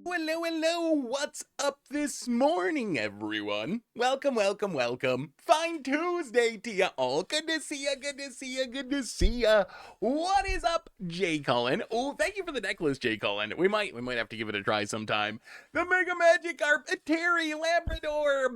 Hello, hello, what's up this morning, everyone? Welcome, welcome, welcome. Fine Tuesday to ya all. Good to see ya, good to see ya, good to see ya. What is up, Jay Cullen? Oh, thank you for the necklace, Jay Cullen. We might have to give it a try sometime. The Mega Magikarp Terry Labrador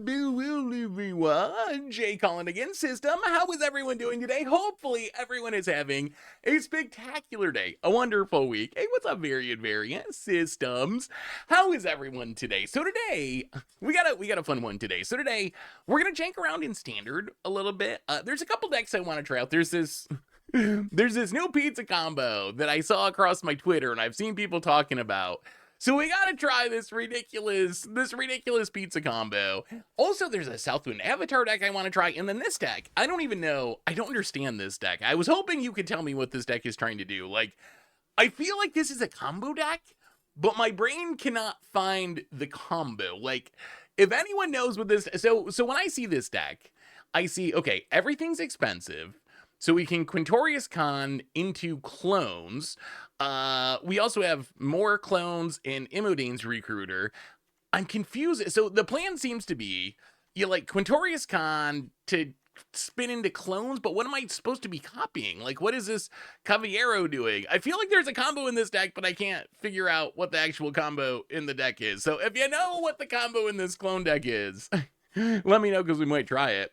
Jay Cullen again, system. How is everyone doing today? Hopefully, everyone is having a spectacular day, a wonderful week. Hey, what's up, variant systems? How is everyone today? So today we got a fun one today. So today we're gonna jank around in standard a little bit. There's a couple decks I want to try out. There's this new pizza combo that I saw across my Twitter and I've seen people talking about. So we gotta try this ridiculous pizza combo. Also, there's a Southwind Avatar deck I want to try, and then this deck. I don't even know. I don't understand this deck. I was hoping you could tell me what this deck is trying to do. Like, I feel like this is a combo deck, but my brain cannot find the combo. Like, if anyone knows what this, so when I see this deck, I see, okay, everything's expensive. So we can Quintorius Con into clones. We also have more clones in Imodane's Recruiter. I'm confused. So the plan seems to be you like Quintorius Con to spin into clones, but what am I supposed to be copying? Like, what is this Cavallero doing? I feel like there's a combo in this deck, but I can't figure out what the actual combo in the deck is. So if you know what the combo in this clone deck is, let me know because we might try it.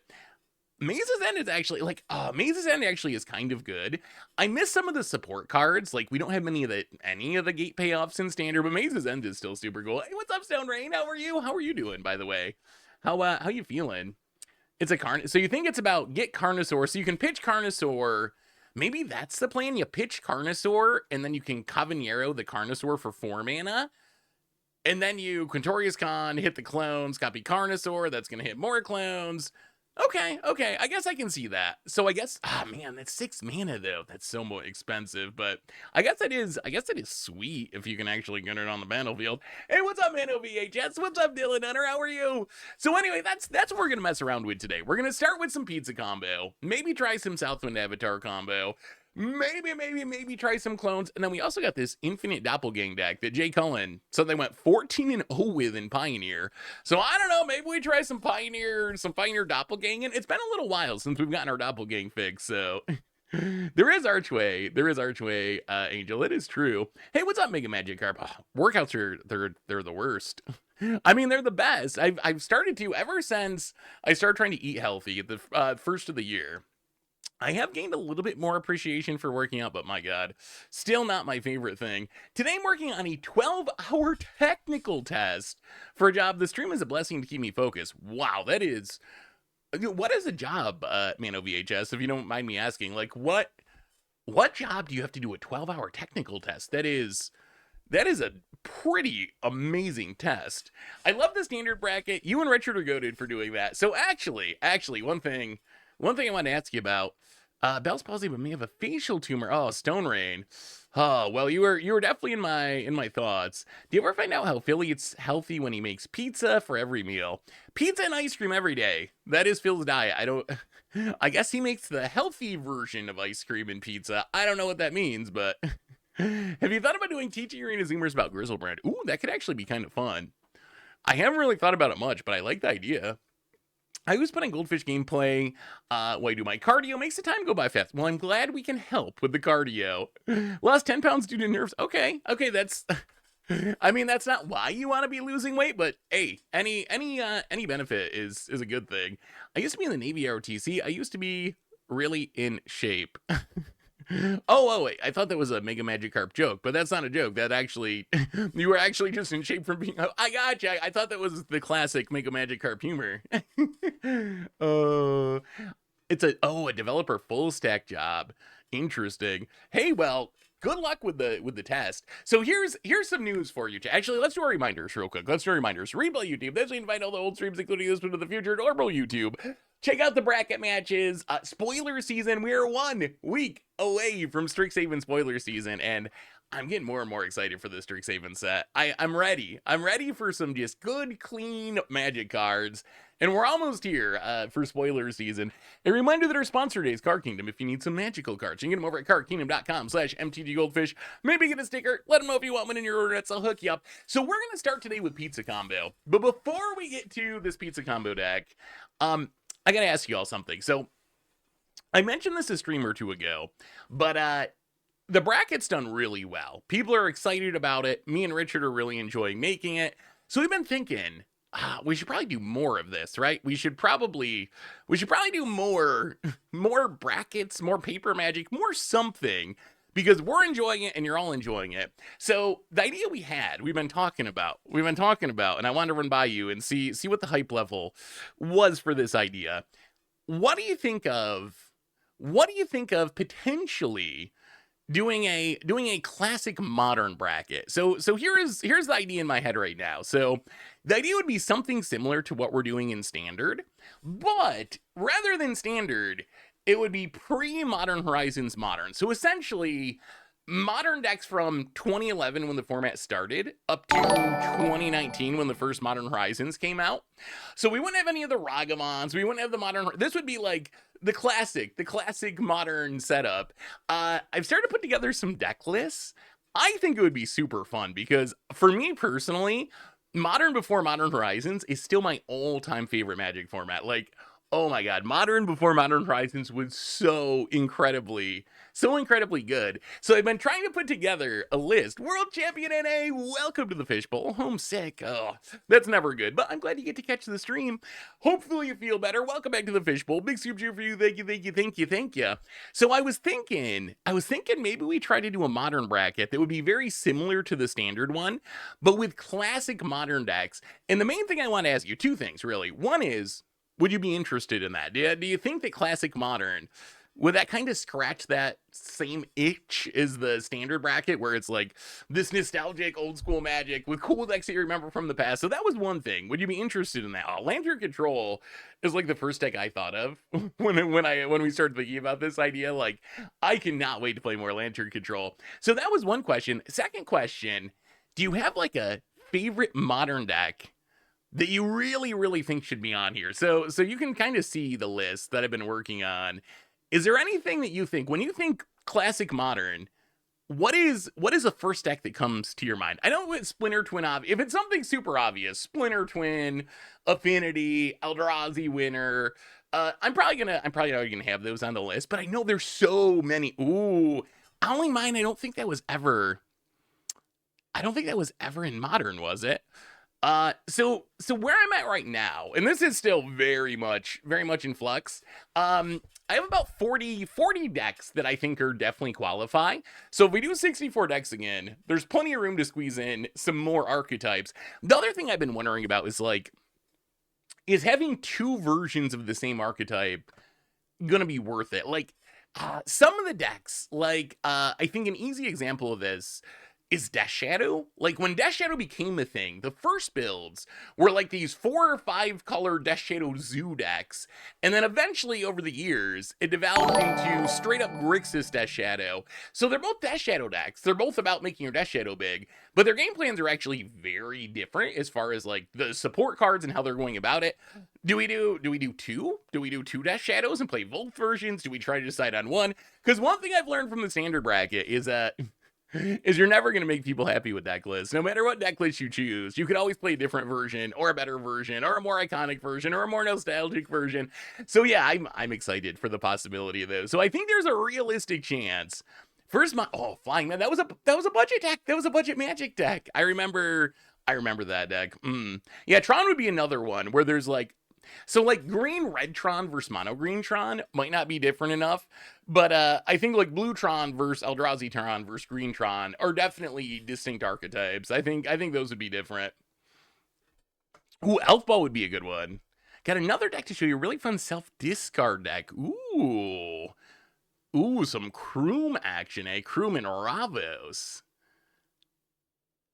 Maze's End is actually like, Maze's End actually is kind of good. I miss some of the support cards. Like, we don't have any of the gate payoffs in standard, but Maze's End is still super cool. Hey, what's up, Stone Rain? How are you? How are you doing, by the way? How you feeling? It's a so you think it's about get Carnosaur, so you can pitch Carnosaur. Maybe that's the plan. You pitch Carnosaur, and then you can Cavallero the Carnosaur for 4 mana. And then you Quintorius Con, hit the clones, copy Carnosaur, that's gonna hit more clones. Okay, I guess I can see that. So I guess, man, that's 6 mana though. That's so more expensive, but I guess that is sweet if you can actually get it on the battlefield. Hey, what's up, Mano VHS? What's up, Dylan Hunter? How are you? So anyway, that's what we're gonna mess around with today. We're gonna start with some pizza combo, maybe try some Southwind Avatar combo. Maybe try some clones. And then we also got this Infinite Doppelgang deck that Jay Cullen said they went 14-0 with in Pioneer. So I don't know, maybe we try some Pioneer Doppelgang. And it's been a little while since we've gotten our Doppelgang fix, so there is Archway, Angel. It is true. Hey, what's up, Mega Magikarp? Workouts they're the worst. I mean, they're the best. I've started to ever since I started trying to eat healthy at the first of the year. I have gained a little bit more appreciation for working out, but my God, still not my favorite thing. Today I'm working on a 12-hour technical test for a job. The stream is a blessing to keep me focused. Wow, that is... What is a job, Mano VHS, if you don't mind me asking? Like, what job do you have to do a 12-hour technical test? That is a pretty amazing test. I love the standard bracket. You and Richard are goated for doing that. So actually, one thing I want to ask you about, Bell's palsy, but may have a facial tumor. Oh, Stone Rain. Oh, well, you were definitely in my thoughts. Do you ever find out how Philly eats healthy when he makes pizza for every meal? Pizza and ice cream every day. That is Phil's diet. I guess he makes the healthy version of ice cream and pizza. I don't know what that means, but have you thought about doing teaching arena Zoomers about Grizzlebrand? Ooh, that could actually be kind of fun. I haven't really thought about it much, but I like the idea. I was putting Goldfish gameplay while I do my cardio. Makes the time go by fast. Well, I'm glad we can help with the cardio. Lost 10 pounds due to nerves. Okay, that's... I mean, that's not why you want to be losing weight, but hey, any benefit is a good thing. I used to be in the Navy ROTC. I used to be really in shape. Oh, wait, I thought that was a Mega Magikarp joke, but that's not a joke. That actually, you were actually just in shape from being, I gotcha. I thought that was the classic Mega Magikarp humor. It's a developer full stack job. Interesting. Hey, well, good luck with the test. So here's some news for you. Actually, let's do our reminders real quick. Replay YouTube. That's how you invite all the old streams, including this one to the future, normal YouTube. Check out the bracket matches. Spoiler season. We are 1 week away from Strixhaven spoiler season, and I'm getting more and more excited for the Strixhaven set. I'm ready. I'm ready for some just good, clean Magic cards. And we're almost here for spoiler season. A reminder that our sponsor today is Card Kingdom. If you need some magical cards, you can get them over at cardkingdom.com/mtggoldfish. Maybe get a sticker. Let them know if you want one in your order. I'll hook you up. So we're going to start today with Pizza Combo. But before we get to this Pizza Combo deck, I got to ask you all something. So I mentioned this a stream or two ago, but the bracket's done really well. People are excited about it. Me and Richard are really enjoying making it. So we've been thinking, we should probably do more of this, right? We should probably do more brackets, more paper magic, more something, because we're enjoying it and you're all enjoying it. So the idea we've been talking about, and I wanted to run by you and see what the hype level was for this idea. What do you think of potentially doing a classic modern bracket? So here's the idea in my head right now. So the idea would be something similar to what we're doing in standard, but rather than standard, it would be pre-Modern Horizons modern. So essentially, modern decks from 2011 when the format started up to 2019 when the first Modern Horizons came out. So we wouldn't have any of the Ragamons. We wouldn't have the modern. This would be like the classic modern setup. I've started to put together some deck lists. I think it would be super fun because for me personally, Modern before Modern Horizons is still my all-time favorite Magic format. Like, oh my god, Modern before Modern Horizons was so incredibly good. So I've been trying to put together a list. World Champion NA, welcome to the Fishbowl. Homesick, oh, that's never good, but I'm glad you get to catch the stream. Hopefully you feel better. Welcome back to the Fishbowl. Big super cheer for you. Thank you. So I was thinking maybe we try to do a modern bracket that would be very similar to the standard one, but with classic modern decks. And the main thing I want to ask you, two things really. One is, would you be interested in that? Do you think that classic modern, would that kind of scratch that same itch as the standard bracket where it's like this nostalgic old school Magic with cool decks that you remember from the past? So that was one thing. Would you be interested in that? Lantern Control is like the first deck I thought of when we started thinking about this idea. Like, I cannot wait to play more Lantern Control. So that was one question. Second question, do you have like a favorite modern deck that you really, really think should be on here? So you can kind of see the list that I've been working on. Is there anything that you think, when you think classic modern, what is the first deck that comes to your mind? I know it's Splinter Twin, if it's something super obvious, Splinter Twin, Affinity, Eldrazi Winner, I'm probably already gonna have those on the list, but I know there's so many. Ooh, Only Mine, I don't think that was ever in modern, was it? So where I'm at right now, and this is still very much in flux, I have about 40 decks that I think are definitely qualify. So if we do 64 decks again, there's plenty of room to squeeze in some more archetypes. The other thing I've been wondering about is having two versions of the same archetype gonna be worth it? Like, some of the decks, like, I think an easy example of this is Death Shadow. Like, when Death Shadow became a thing, the first builds were like these 4 or 5 color Death Shadow Zoo decks, and then eventually over the years it developed into straight up Grixis Death Shadow. So they're both Death Shadow decks, they're both about making your Death Shadow big, but their game plans are actually very different as far as like the support cards and how they're going about it. Do we do two? Do we do 2 Death Shadows and play both versions? Do we try to decide on one? Because one thing I've learned from the standard bracket is that you're never going to make people happy with deck lists. No matter what deck list you choose, you could always play a different version or a better version or a more iconic version or a more nostalgic version. So yeah, I'm excited for the possibility of those. So I think there's a realistic chance. Flying Man, that was a budget deck. That was a budget Magic deck. I remember that deck. Yeah, Tron would be another one where there's like, so like green red Tron versus mono green Tron might not be different enough, but I think like blue Tron versus Eldrazi Tron versus green Tron are definitely distinct archetypes. I think those would be different. Ooh, Elf Ball would be a good one. Got another deck to show you, a really fun self-discard deck. Ooh, some Kroom action, Kroom and Ravos.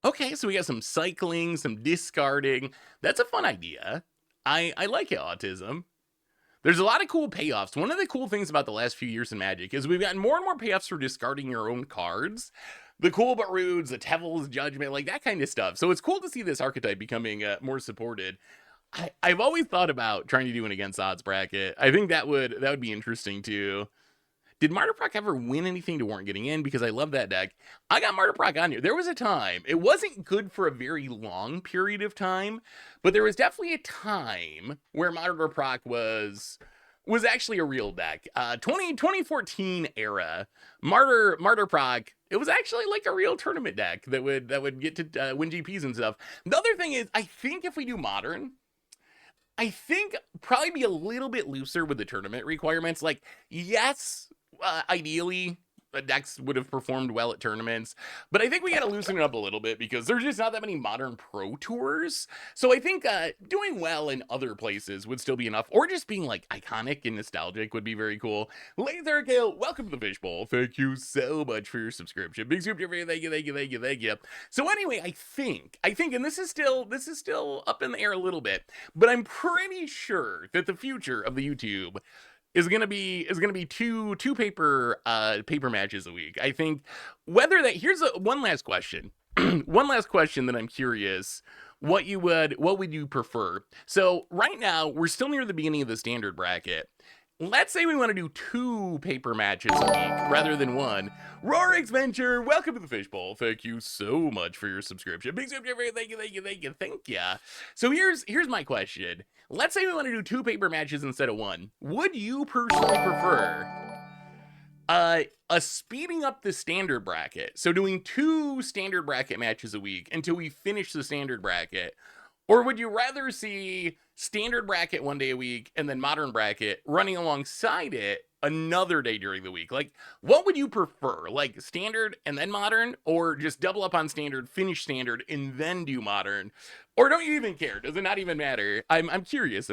Okay, so we got some cycling, some discarding. That's a fun idea. I like it, Autism. There's a lot of cool payoffs. One of the cool things about the last few years in Magic is we've gotten more and more payoffs for discarding your own cards. The Cool But Rudes, the Tevil's Judgment, like that kind of stuff. So it's cool to see this archetype becoming more supported. I've always thought about trying to do an against odds bracket. I think that would be interesting too. Did Martyr Proc ever win anything to warrant getting in? Because I love that deck. I got Martyr Proc on here. There was a time. It wasn't good for a very long period of time, but there was definitely a time where Martyr Proc was actually a real deck. 2014 era. Martyr Proc, it was actually like a real tournament deck that would get to win GPs and stuff. The other thing is, I think if we do Modern, I think probably be a little bit looser with the tournament requirements. Like, yes, ideally, decks would have performed well at tournaments, but I think we got to loosen it up a little bit because there's just not that many Modern Pro Tours. So I think doing well in other places would still be enough, or just being like iconic and nostalgic would be very cool. Laser Kale, welcome to the Fishbowl. Thank you so much for your subscription. Big super thank you. So anyway, I think, and this is still up in the air a little bit, but I'm pretty sure that the future of the YouTube is gonna be two paper matches a week. I think whether that here's one last question. One last question that I'm curious what would you prefer? So right now we're still near the beginning of the standard bracket. Let's say we want to do 2 paper matches a week rather than 1. Rorix Venture, welcome to the Fishbowl. Thank you so much for your subscription. Big subscription, thank you. So here's my question. Let's say we want to do 2 paper matches instead of 1. Would you personally prefer a speeding up the standard bracket, so doing 2 standard bracket matches a week until we finish the standard bracket? Or would you rather see standard bracket 1 day a week and then modern bracket running alongside it another day during the week? Like, what would you prefer? Like standard and then modern, or just double up on standard, finish standard, and then do modern? Or don't you even care? Does it not even matter? I'm curious.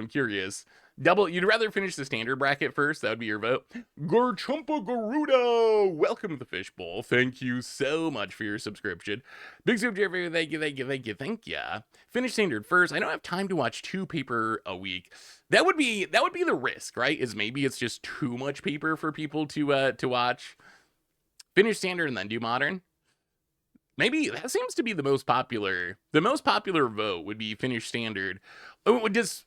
You'd rather finish the standard bracket first? That would be your vote. Garchumpa Garuda, welcome to the Fishbowl. Thank you so much for your subscription. Big Soup Jeffrey, thank you. Finish standard first. I don't have time to watch 2 paper a week. That would be the risk, right? Is maybe it's just too much paper for people to watch. Finish standard and then do modern. Maybe that seems to be the most popular vote would be finish standard.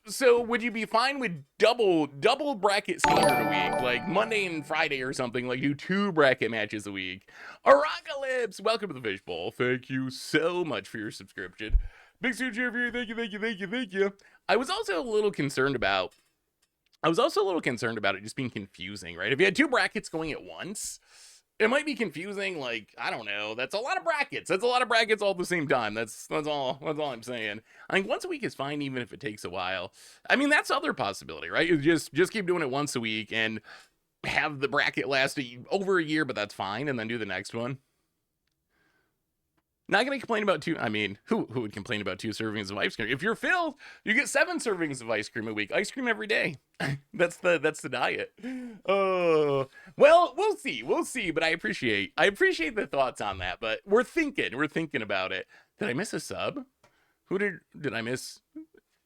So would you be fine with double bracket standard a week, like Monday and Friday or something, like do 2 bracket matches a week? Aracalypse, welcome to the Fishbowl. Thank you so much for your subscription. Big Suit Jeffrey, thank you. I was also a little concerned about it just being confusing, right? If you had 2 brackets going at once, it might be confusing. Like, I don't know. That's a lot of brackets. All at the same time. That's all I'm saying. I think once a week is fine, even if it takes a while. I mean, that's the other possibility, right? You just keep doing it once a week and have the bracket last over a year, but that's fine, and then do the next one. Not gonna complain about 2. I mean, who would complain about 2 servings of ice cream? If you're Phil, you get 7 servings of ice cream a week. Ice cream every day. That's the diet. Oh, well, we'll see. But I appreciate the thoughts on that. But we're thinking about it. Did I miss a sub? Who did I miss?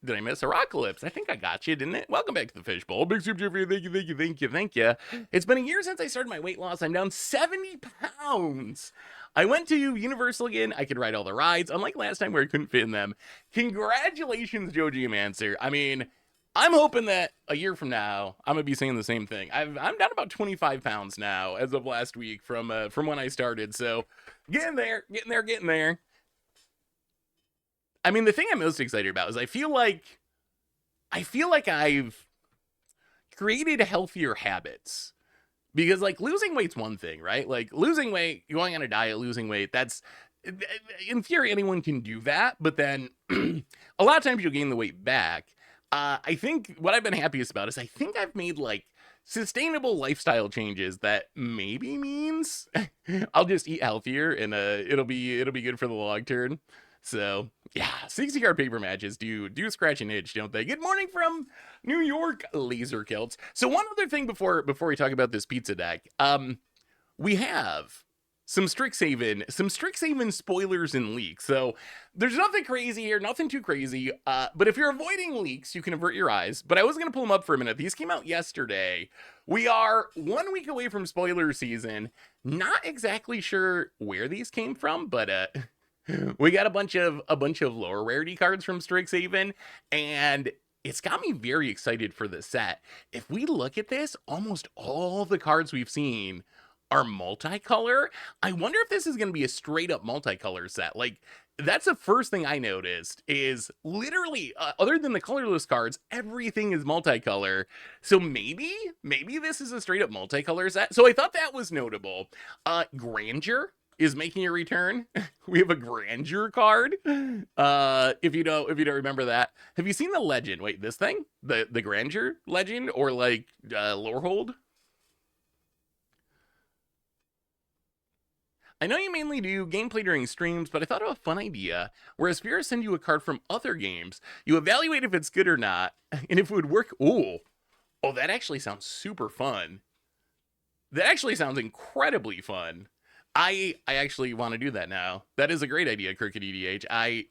Did I miss Aracalypse? I think I got you, didn't it? Welcome back to the Fishbowl. Big Soup Jeffrey, thank you. It's been a year since I started my weight loss. I'm down 70 pounds. I went to Universal again. I could ride all the rides, unlike last time where I couldn't fit in them. Congratulations, Joe Geomancer. I mean, I'm hoping that a year from now, I'm going to be saying the same thing. I'm down about 25 pounds now as of last week from when I started. So getting there. I mean, the thing I'm most excited about is I feel like I've created healthier habits. Because, like, losing weight's one thing, right? Like, losing weight, going on a diet, losing weight, that's, in theory, anyone can do that. But then, a lot of times you'll gain the weight back. I think what I've been happiest about is I think I've made, like, sustainable lifestyle changes that maybe means I'll just eat healthier and it'll be good for the long term. So, yeah, 60-card paper matches do scratch an itch, don't they? Good morning from New York, Laser Kilts. So one other thing before we talk about this pizza deck, we have some Strixhaven spoilers and leaks. So there's nothing crazy here, nothing too crazy. But if you're avoiding leaks, you can avert your eyes. But I was gonna pull them up for a minute. These came out yesterday. We are 1 week away from spoiler season. Not exactly sure where these came from, but we got a bunch of lower rarity cards from Strixhaven, and it's got me very excited for the set. If we look at this, almost all the cards we've seen are multicolor. I wonder if this is going to be a straight up multicolor set. Like, that's the first thing I noticed is literally, other than the colorless cards, everything is multicolor. So maybe this is a straight up multicolor set. So I thought that was notable. Grandeur is making a return. We have a Grandeur card. If you don't remember that, have you seen the legend? Wait, this thing, the Grandeur legend, or like Lorehold? I know you mainly do gameplay during streams, but I thought of a fun idea. Whereas Spira send you a card from other games, you evaluate if it's good or not, and if it would work. Oh, that actually sounds super fun. That actually sounds incredibly fun. I actually want to do that now. That is a great idea, Crooked EDH.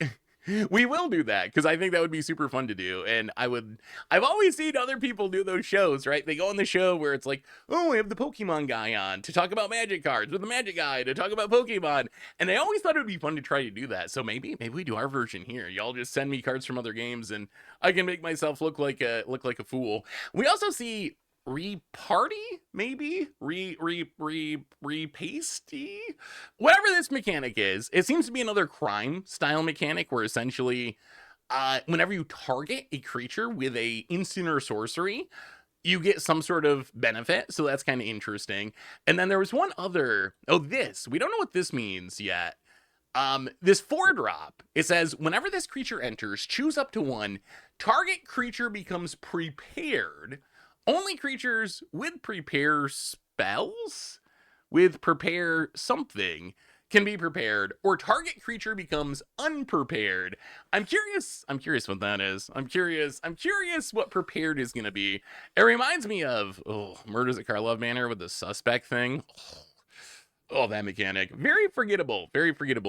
We will do that because I think that would be super fun to do. And I've always seen other people do those shows, right? They go on the show where it's like, oh, we have the Pokemon guy on to talk about Magic cards, with the Magic guy to talk about Pokemon. And I always thought it would be fun to try to do that. So maybe we do our version here. Y'all just send me cards from other games and I can make myself look like a fool. We also see Reparty, maybe repasty, whatever this mechanic is. It seems to be another crime style mechanic where essentially whenever you target a creature with a instant or sorcery, you get some sort of benefit. So that's kind of interesting. And then there was one other, this, we don't know what this means yet. This 4-drop, it says whenever this creature enters, choose up to 1, target creature becomes prepared. Only creatures with prepare spells, with prepare something, can be prepared, or target creature becomes unprepared. I'm curious what that is. I'm curious what prepared is going to be. It reminds me of Murders at Karlov Manor with the suspect thing. Oh, that mechanic. Very forgettable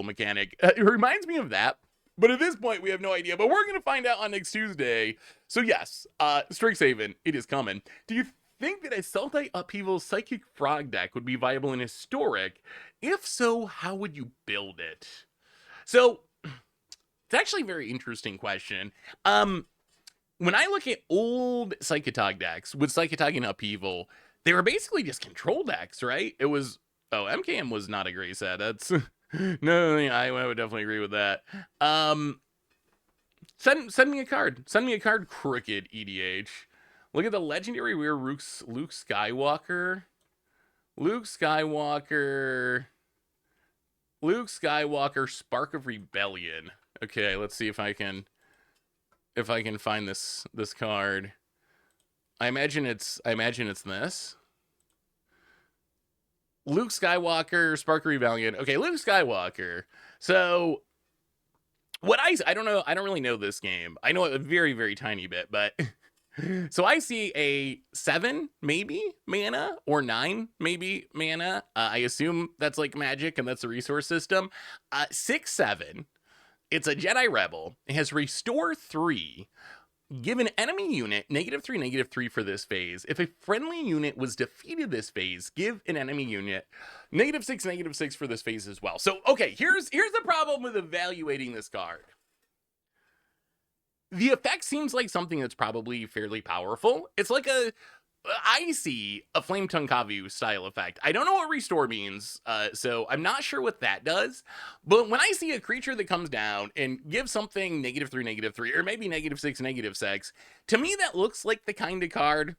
mechanic. It reminds me of that. But at this point, we have no idea. But we're going to find out on next Tuesday. So yes, Strixhaven, it is coming. Do you think that a Sultai Upheaval Psychic Frog deck would be viable in Historic? If so, how would you build it? So, it's actually a very interesting question. When I look at old Psychotog decks with Psychotog and Upheaval, they were basically just control decks, right? It was... MKM was not a great set. That's... No, I would definitely agree with that. Send me a card. Send me a card, Crooked EDH. Look at the legendary rare Luke Skywalker. Luke Skywalker, Spark of Rebellion. Okay, let's see if I can find this card. I imagine it's this. Luke Skywalker, Spark of Rebellion. Okay, Luke Skywalker. So what I don't know, I don't really know this game. I know a very, very tiny bit, but so I see a 7 maybe mana or 9 maybe mana. I assume that's like Magic and that's a resource system. 6/7. It's a Jedi Rebel. It has Restore 3. Give an enemy unit -3/-3 for this phase. If a friendly unit was defeated this phase, give an enemy unit -6/-6 for this phase as well. So, okay, here's the problem with evaluating this card. The effect seems like something that's probably fairly powerful. It's like I see a Flame Tongue Kavu style effect. I don't know what Restore means, so I'm not sure what that does. But when I see a creature that comes down and gives something -3/-3, or maybe -6/-6, to me that looks like the kind of card...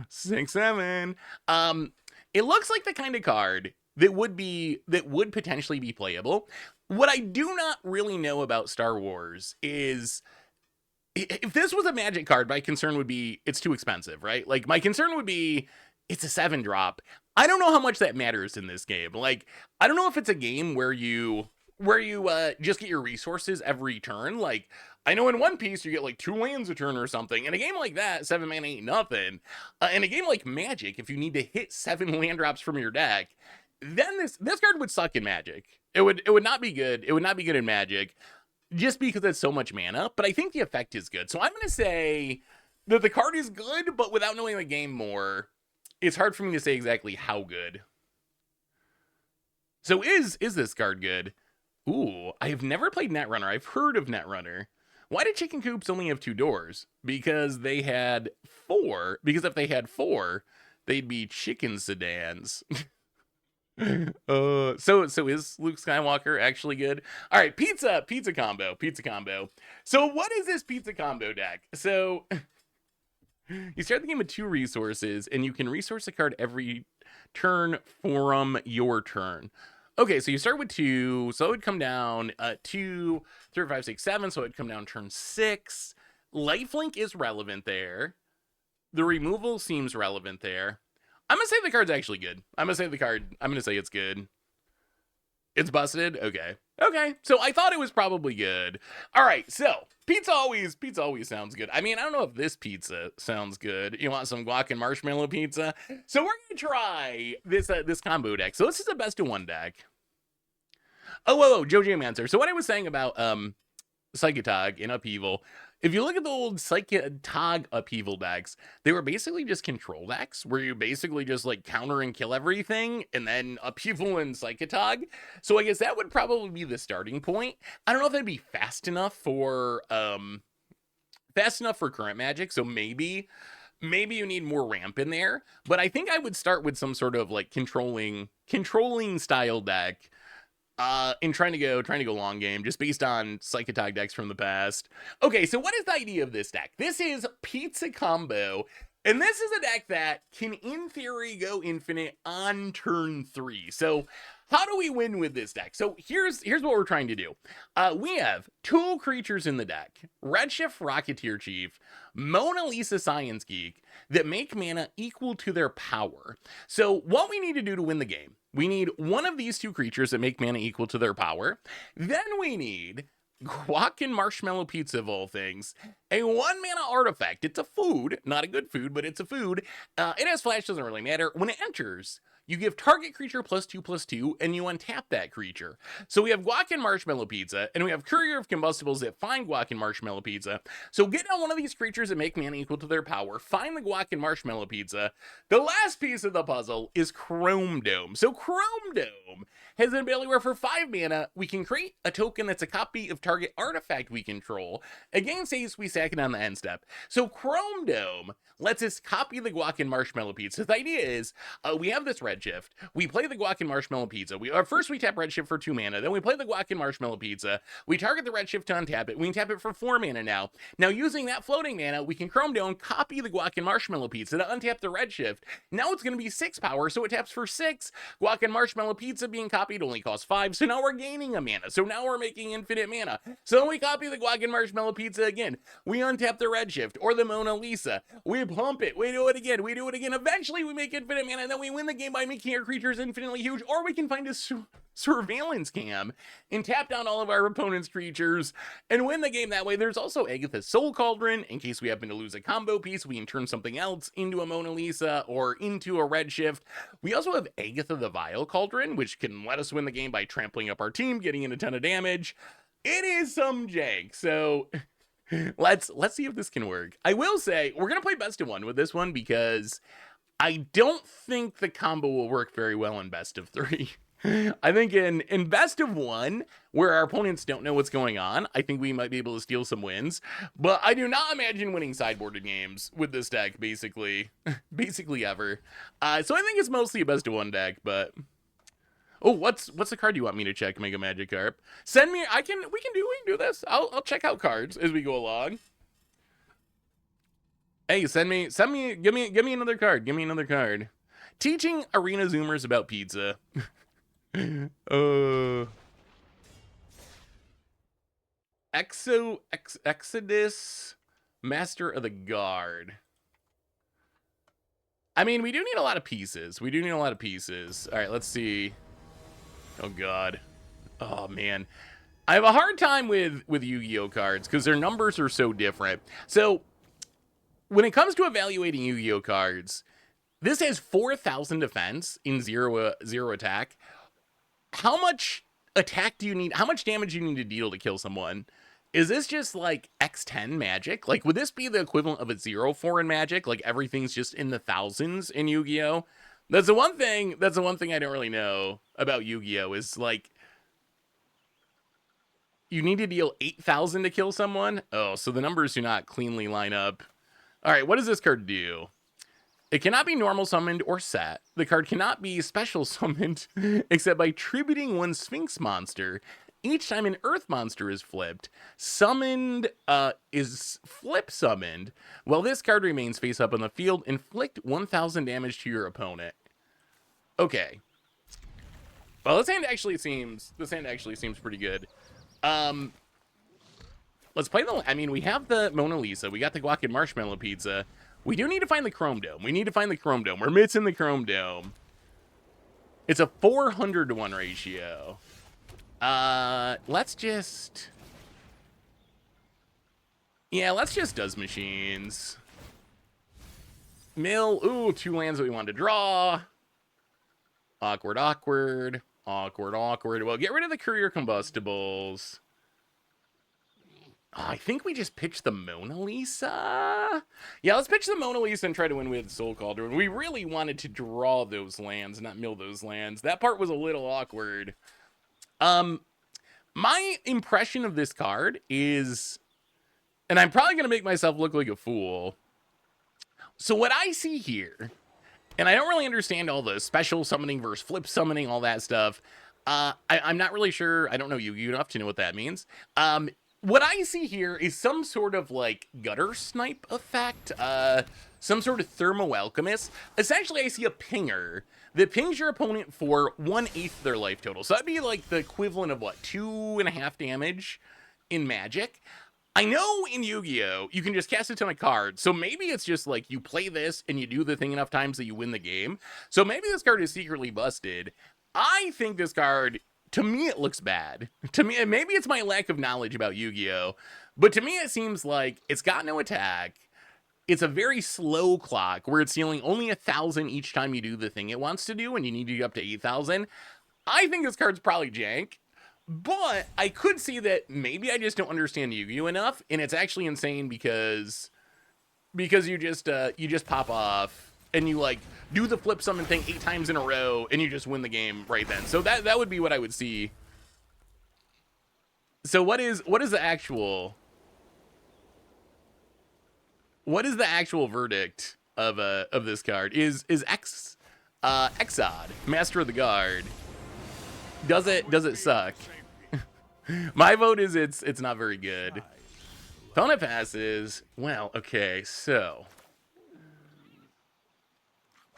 6/7. It looks like the kind of card that would potentially be playable. What I do not really know about Star Wars is... if this was a Magic card, my concern would be it's too expensive, right? Like, my concern would be it's a 7-drop. I don't know how much that matters in this game. Like, I don't know if it's a game where you just get your resources every turn. Like, I know in One Piece you get like 2 lands a turn or something. In a game like that, 7 mana ain't nothing. In a game like Magic, if you need to hit 7 land drops from your deck, then this card would suck in Magic. It would not be good. It would not be good in Magic just because it's so much mana, but I think the effect is good. So I'm going to say that the card is good, but without knowing the game more, it's hard for me to say exactly how good. So is this card good? Ooh, I have never played Netrunner. I've heard of Netrunner. Why did chicken coops only have 2 doors? Because they had 4. Because if they had 4, they'd be chicken sedans. So is Luke Skywalker actually good? All right, pizza combo. So what is this pizza combo deck? So you start the game with 2 resources, and you can resource a card every turn from your turn. Okay, so you start with 2, so it would come down 2, 3, 5, 6, 7, so it would come down turn 6. Lifelink is relevant there. The removal seems relevant there. I'm going to say the card's actually good. I'm going to say it's good. It's busted? Okay. So I thought it was probably good. All right, so pizza always sounds good. I mean, I don't know if this pizza sounds good. You want some guac and marshmallow pizza? So we're going to try this combo deck. So this is a best of 1 deck. Oh, Jojo Mancer. So what I was saying about Psychotog in Upheaval, if you look at the old Psychotog Upheaval decks, they were basically just control decks where you basically just like counter and kill everything, and then Upheaval and Psychotog. So I guess that would probably be the starting point. I don't know if that'd be fast enough for current Magic. So maybe you need more ramp in there, but I think I would start with some sort of like controlling style deck. In trying to go long game, just based on Psychotog decks from the past. Okay, so what is the idea of this deck? This is Pizza Combo, and this is a deck that can, in theory, go infinite on turn 3. So how do we win with this deck? So here's what we're trying to do. We have 2 creatures in the deck, Redshift Rocketeer Chief, Mona Lisa Science Geek, that make mana equal to their power. So what we need to do to win the game, we need one of these 2 creatures that make mana equal to their power. Then we need guac and marshmallow pizza, of all things, a 1 mana artifact. It's a food, not a good food, but it's a food. It has flash, doesn't really matter. When it enters, you give target creature +2/+2, and you untap that creature. So we have guac and marshmallow pizza, and we have Courier of Combustibles that find guac and marshmallow pizza. So get on one of these creatures that make mana equal to their power, find the guac and marshmallow pizza. The last piece of the puzzle is Chrome Dome. So Chrome Dome has an ability where for 5 mana, we can create a token that's a copy of target artifact we control. Against haste, we sack it on the end step. So Chrome Dome lets us copy the guac and marshmallow pizza. The idea is, we have this Redshift. We play the guac and marshmallow pizza. First we tap Redshift for 2 mana. Then we play the guac and marshmallow pizza. We target the Redshift to untap it. We can tap it for 4 mana now. Now using that floating mana, we can Chrome Dome, copy the guac and marshmallow pizza to untap the Redshift. Now it's going to be 6 power, so it taps for 6. Guac and marshmallow pizza being copied only costs 5, so now we're gaining a mana. So now we're making infinite mana. So we copy the guac and marshmallow pizza again. We untap the Redshift or the Mona Lisa. We pump it. We do it again. Eventually we make infinite mana, and then we win the game by making our creatures infinitely huge, or we can find a surveillance cam and tap down all of our opponent's creatures and win the game that way. There's also Agatha's Soul Cauldron. In case we happen to lose a combo piece, we can turn something else into a Mona Lisa or into a Redshift. We also have Agatha the Vile Cauldron, which can let us win the game by trampling up our team, getting in a ton of damage. It is some jank, so let's see if this can work. I will say we're gonna play best of 1 with this one because I don't think the combo will work very well in best of 3. I think in best of 1, where our opponents don't know what's going on, I think we might be able to steal some wins. But I do not imagine winning sideboarded games with this deck, basically ever. So I think it's mostly a best of 1 deck, but oh, what's the card you want me to check, Mega Magikarp? Send me. We can do this. I'll check out cards as we go along. Hey, give me another card. Teaching Arena Zoomers about pizza. Exodus, Master of the Guard. I mean, we do need a lot of pieces. All right, let's see. Oh, God. Oh, man. I have a hard time with Yu-Gi-Oh cards because their numbers are so different. So when it comes to evaluating Yu-Gi-Oh cards, This has 4,000 defense in zero attack. How much attack do you need? How much damage do you need to deal to kill someone? Is this just like X10 magic? Like, would this be the equivalent of a 0-4 in magic? Like, everything's just in the thousands in Yu-Gi-Oh? That's the one thing I don't really know about Yu-Gi-Oh! Is like, you need to deal 8,000 to kill someone? Oh, so the numbers do not cleanly line up. All right, what does this card do? It cannot be normal summoned or set. The card cannot be special summoned except by tributing one Sphinx monster. Each time an Earth monster is flipped, summoned is flip summoned. While this card remains face up on the field, inflict 1,000 damage to your opponent. Okay. Well, this hand actually seems pretty good. Let's play the. I mean, we have the Mona Lisa. We got the guac and marshmallow pizza. We do need to find the Chrome Dome. We're missing the Chrome Dome. It's a 400-to-1 ratio. Let's just... Yeah, let's just does machines. Mill. Ooh, 2 lands that we wanted to draw. Awkward. Well, get rid of the Courier Combustibles. Oh, I think we just pitched the Mona Lisa. Yeah, let's pitch the Mona Lisa and try to win with Soul Cauldron. We really wanted to draw those lands, not mill those lands. That part was a little awkward. My impression of this card is, and I'm probably going to make myself look like a fool. So what I see here, and I don't really understand all the special summoning versus flip summoning, all that stuff. I'm not really sure. I don't know Yu-Gi-Oh enough to know what that means. What I see here is some sort of like gutter snipe effect, some sort of thermo alchemist. Essentially, I see a pinger that pings your opponent for 1/8 their life total. So that'd be like the equivalent of what, 2.5 damage in Magic. I know in Yu-Gi-Oh! You can just cast a ton of cards, so maybe it's just like you play this and you do the thing enough times that you win the game. So maybe this card is secretly busted. I think this card, to me, it looks bad. To me, maybe it's my lack of knowledge about Yu-Gi-Oh! But to me, it seems like it's got no attack. It's a very slow clock where it's dealing only 1,000 each time you do the thing it wants to do, and you need to get up to 8,000. I think this card's probably jank, but I could see that maybe I just don't understand Yu-Gi-Oh! Enough, and it's actually insane because you just pop off and you like do the flip summon thing 8 times in a row and you just win the game right then. So that would be what I would see. So what is the actual verdict of this card? Is Exod, Master of the Guard, does it suck? My vote is it's not very good. Opponent passes. Well, okay, so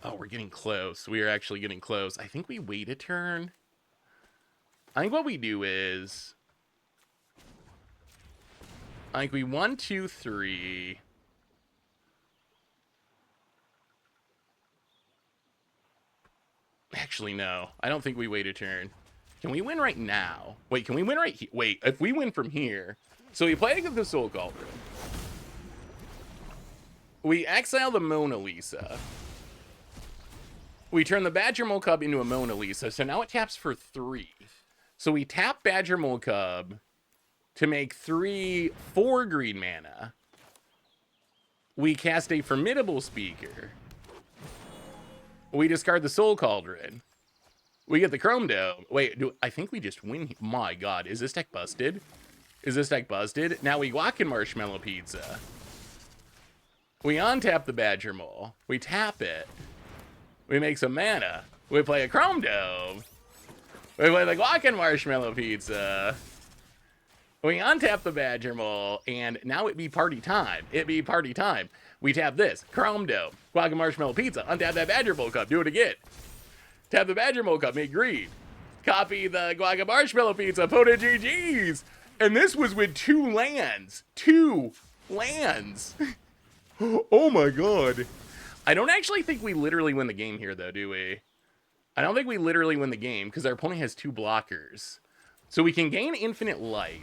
oh, we're getting close. We are actually getting close. I think we wait a turn. I think what we do is, I think we 1, 2, 3. Actually, no. I don't think we wait a turn. Can we win right now? Wait, can we win right here? Wait, if we win from here. So we play against the Soul Cauldron. We exile the Mona Lisa. We turn the Badger Mole Cub into a Mona Lisa, so now it taps for 3. So we tap Badger Mole Cub to make 3 4 green mana. We cast a Formidable Speaker. We discard the Soul Cauldron. We get the Chrome Dome. Wait, I think we just win. My God, is this deck busted? Is this deck busted? Now we walk in Marshmallow Pizza. We untap the Badger Mole. We tap it. We make some mana. We play a Chrome Dome. We play the Guac and Marshmallow Pizza. We untap the Badger Mole, and now it be party time. It be party time. We tap this, Chrome Dome, Guac and Marshmallow Pizza. Untap that Badger Mole Cup. Do it again. Tap the Badger Mole Cup. Make green. Copy the Guac and Marshmallow Pizza. Opponent GG's. And this was with 2 lands. 2 lands. Oh my God. I don't actually think we literally win the game here, though, do we? I don't think we literally win the game because our opponent has 2 blockers. So we can gain infinite life.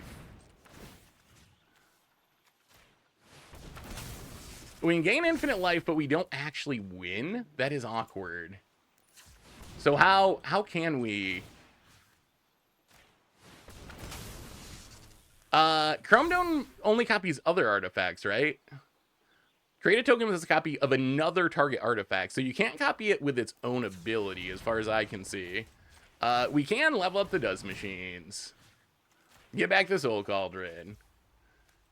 We can gain infinite life, but we don't actually win. That is awkward. So how can we? Chrome Dome only copies other artifacts, right? Create a token with a copy of another target artifact. So you can't copy it with its own ability, as far as I can see. We can level up the Dust Machines. Get back the Soul Cauldron.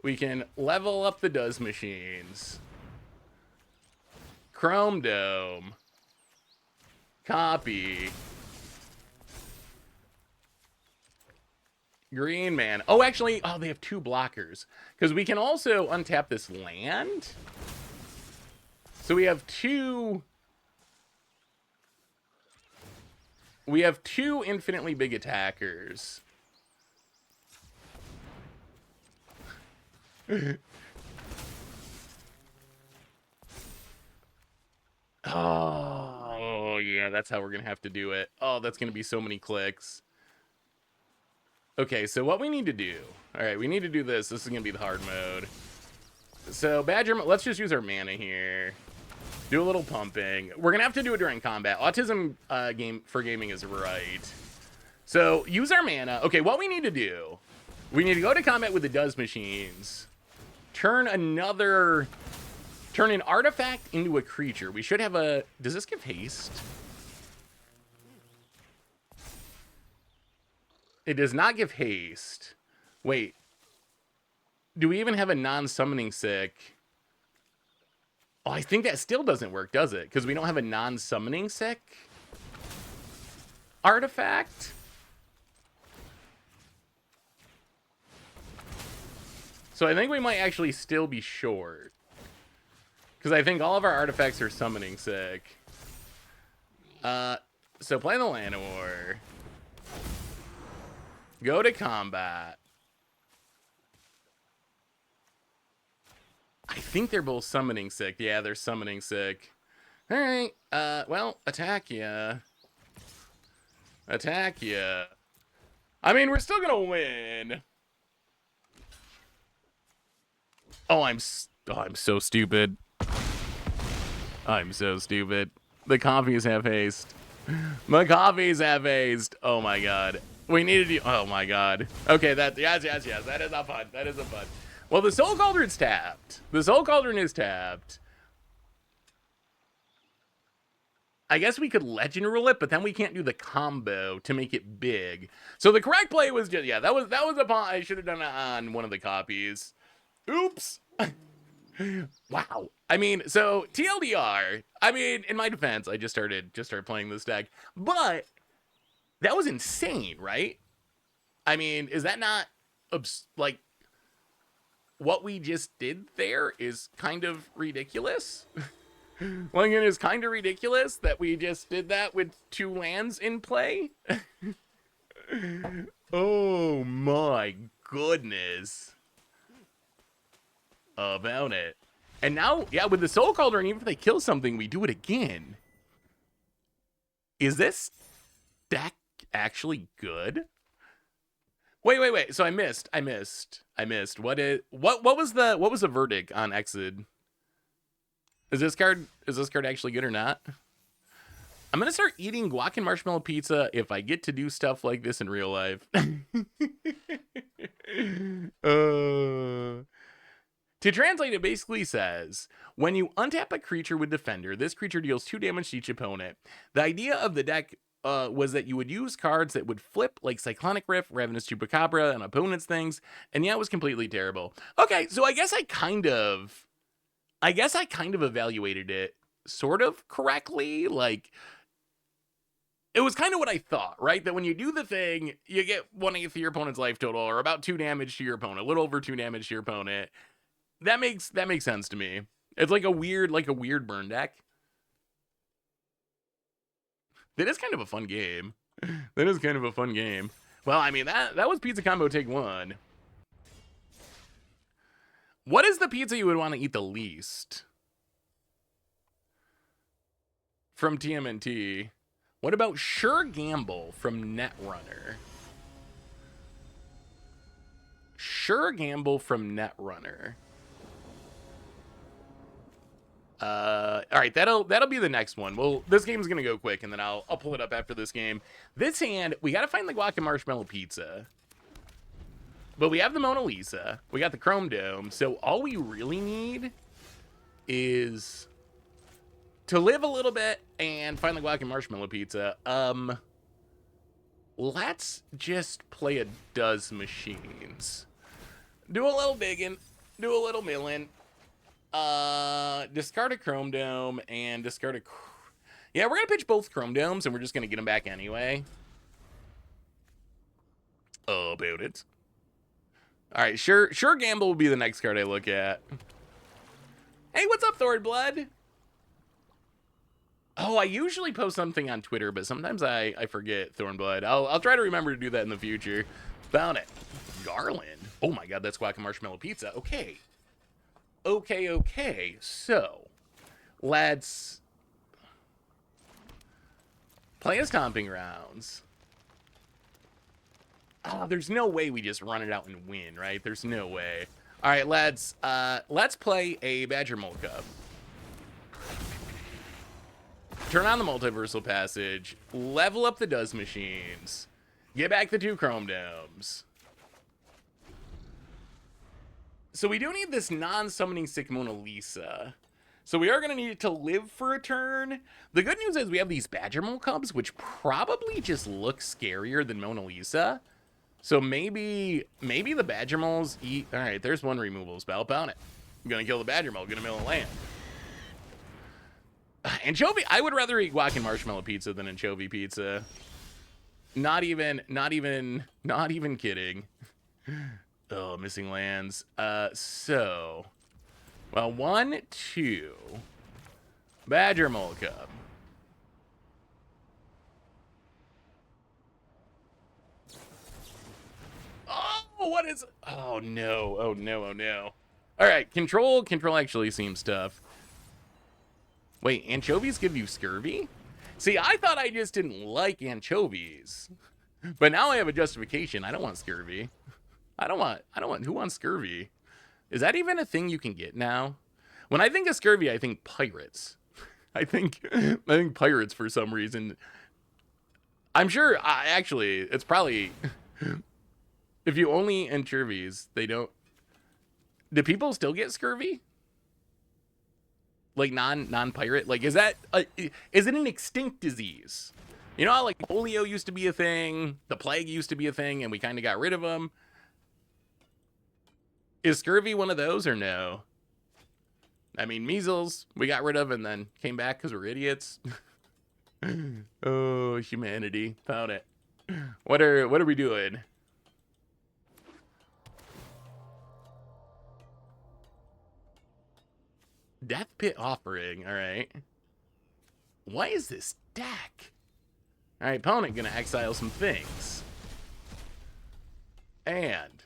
We can level up the Dust Machines. Chrome Dome. Copy. Green Man. Oh, actually, oh, they have 2 blockers. Because we can also untap this land. So we have 2... We have 2 infinitely big attackers. Oh, yeah, that's how we're going to have to do it. Oh, that's going to be so many clicks. Okay, so what we need to do... Alright, we need to do this. This is going to be the hard mode. So, Badger... Let's just use our mana here. Do a little pumping. We're going to have to do it during combat. Autism game for gaming is right. So, use our mana. Okay, what we need to do... We need to go to combat with the Dust Machines. Turn an artifact into a creature. We should have a... Does this give haste? It does not give haste. Wait. Do we even have a non-summoning sick? Oh, I think that still doesn't work, does it? Because we don't have a non-summoning sick artifact? So I think we might actually still be short. Because I think all of our artifacts are summoning sick. So play the Llanowar. Go to combat. I think they're both summoning sick. Yeah, they're summoning sick. Alright, well, attack ya. Attack ya. I mean, we're still gonna win. Oh, I'm so stupid. I'm so stupid. The coffees have haste. The coffees have haste. Oh my god. We needed you. Oh my god. Okay, yes. That is not fun. That isn't fun. Well, the Soul Cauldron's tapped. The Soul Cauldron is tapped. I guess we could Legend Rule it, but then we can't do the combo to make it big. So the correct play was just, yeah, that was a pawn. I should have done it on one of the copies. Oops. Wow. I mean, so TLDR, I mean, in my defense, I just started playing this deck, but that was insane, right? I mean, is that not like what we just did there is kind of ridiculous? Like, it is kind of ridiculous that we just did that with 2 lands in play. Oh my goodness. About it. And now, yeah, with the Soul Cauldron, even if they kill something, we do it again. Is this deck actually good? Wait. So I missed. What was the verdict on Exod? Is this card actually good or not? I'm gonna start eating guac and marshmallow pizza if I get to do stuff like this in real life. To translate, it basically says, when you untap a creature with Defender, this creature deals 2 damage to each opponent. The idea of the deck was that you would use cards that would flip, like Cyclonic Rift, Ravenous Chupacabra, and opponents' things, and yeah, it was completely terrible. Okay, so I guess I kind of evaluated it sort of correctly. Like, it was kind of what I thought, right? That when you do the thing, you get 1/8 of your opponent's life total, or about 2 damage to your opponent, a little over 2 damage to your opponent. That makes sense to me. It's like a weird burn deck. That is kind of a fun game. Well, I mean, that was Pizza Combo Take 1. What is the pizza you would want to eat the least? From TMNT. What about Sure Gamble from Netrunner? Sure Gamble from Netrunner. All right, that'll be the next one. Well, this game's gonna go quick, and then I'll pull it up after this game. This hand, we gotta find the guac and marshmallow pizza, but we have the Mona Lisa, we got the Chrome Dome, so all we really need is to live a little bit and find the guac and marshmallow pizza. Let's just play a does machines. Do a little digging, do a little milling. Discard a Chrome Dome and discard a... Yeah, we're gonna pitch both Chrome Domes and we're just gonna get them back anyway. About it. Alright, sure Gamble will be the next card I look at. Hey, what's up, Thornblood? Oh, I usually post something on Twitter, but sometimes I forget, Thornblood. I'll try to remember to do that in the future. Found it. Garland. Oh my god, that's guac and marshmallow pizza. Okay. Okay. So, let's play as Stomping Grounds. Oh, there's no way we just run it out and win, right? There's no way. All right, lads. Let's play a Badger Mole Cup. Turn on the Multiversal Passage. Level up the Does Machines. Get back the 2 Chrome Domes. So we do need this non-summoning sick Mona Lisa. So we are going to need it to live for a turn. The good news is we have these Badger Mole Cubs, which probably just look scarier than Mona Lisa. So maybe the Badger Moles eat... All right, there's one removal spell. Pound it. I'm going to kill the Badger Mole. Going to mill a land. Anchovy... I would rather eat guac and marshmallow pizza than anchovy pizza. Not even kidding. Oh, missing lands. So... Well, 1, 2... Badger Mole Cub. Oh, what is... Oh, no. Oh, no. Oh, no. All right, control actually seems tough. Wait, anchovies give you scurvy? See, I thought I just didn't like anchovies. But now I have a justification. I don't want scurvy. I don't want... Who wants scurvy? Is that even a thing you can get now? When I think of scurvy, I think pirates. I think pirates for some reason. I'm sure, actually, it's probably... If you only anchovies, they don't... Do people still get scurvy? Like non-pirate? Like, is it an extinct disease? You know how like polio used to be a thing, the plague used to be a thing, and we kind of got rid of them? Is scurvy one of those or no? I mean, measles we got rid of and then came back because we're idiots. Oh, humanity. Found it. What are we doing? Death Pit Offering, alright. What is this deck? Alright, opponent gonna exile some things. And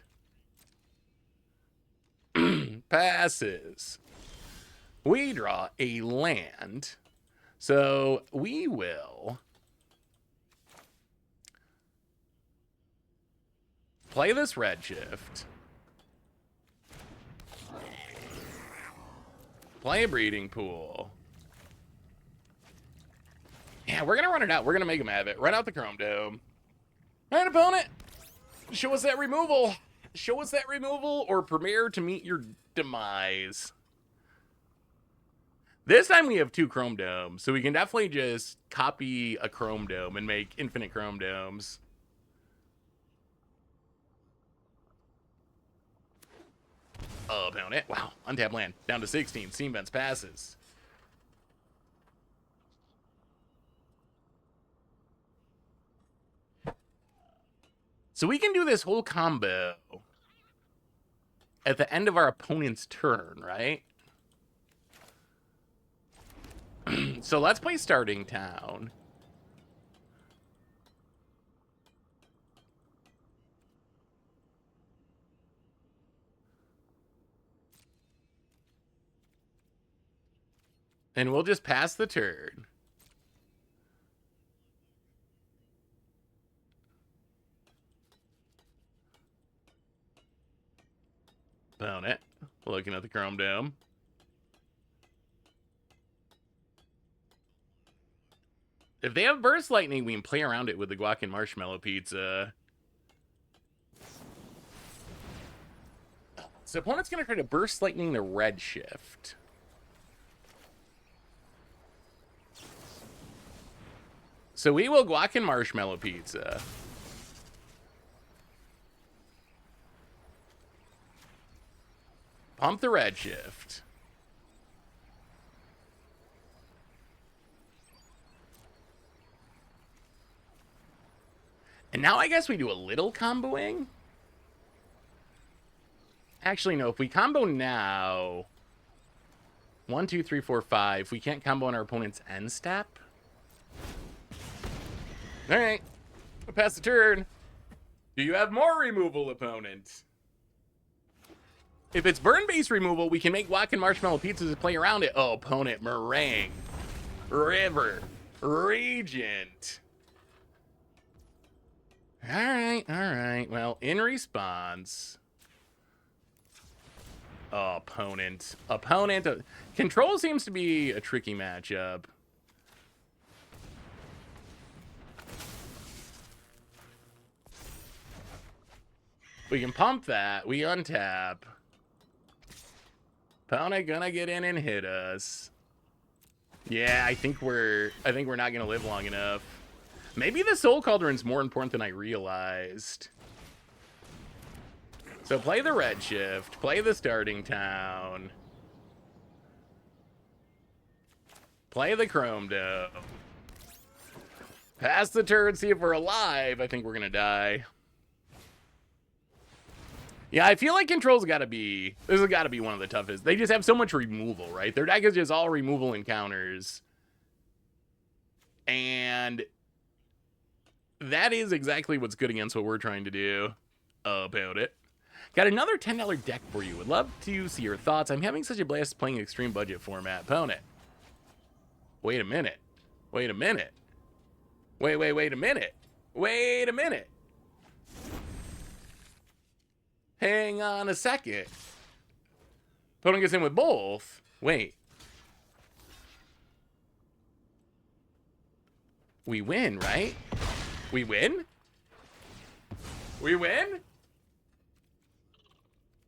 passes. We draw a land. So we will play this Redshift. Play a Breeding Pool. Yeah, we're going to run it out. We're going to make him have it. Run out the Chrome Dome. All right, opponent. Show us that removal. Show us that removal or prepare to meet your demise. This time we have 2 Chrome Domes, so we can definitely just copy a Chrome Dome and make infinite Chrome Domes. Oh, opponent. Wow. Untapped land. Down to 16. Steam Vents passes. So we can do this whole combo at the end of our opponent's turn, right? So let's play Starting Town. And we'll just pass the turn. Opponent. Looking at the Chrome Dome. If they have Burst Lightning, we can play around it with the Guac and Marshmallow Pizza. So opponent's going to try to Burst Lightning the Redshift. So we will Guac and Marshmallow Pizza. Pump the Redshift. And now I guess we do a little comboing. Actually, no. If we combo now... 1, 2, 3, 4, 5. We can't combo on our opponent's end step. Alright. We'll pass the turn. Do you have more removal, opponent? If it's burn-based removal, we can make Guac and Marshmallow Pizzas to play around it. Oh, opponent, Meringue. River. Regent. Alright. Well, in response... Oh, opponent. Control seems to be a tricky matchup. We can pump that. We untap. Opponent gonna get in and hit us. Yeah, I think we're not gonna live long enough. Maybe the Soul Cauldron's more important than I realized. So play the Redshift, play the Starting Town, play the Chrome Dome, pass the turn, see if we're alive. I think we're gonna die. Yeah, I feel like Control's gotta be, this has gotta be one of the toughest. They just have so much removal, right? Their deck is just all removal encounters. And that is exactly what's good against what we're trying to do about it. Got another $10 deck for you. Would love to see your thoughts. I'm having such a blast playing extreme budget format. Opponent. Wait a minute. Wait a minute. Wait a minute. Wait a minute. Hang on a second. Opponent gets in with both. Wait. We win, right? We win? We win?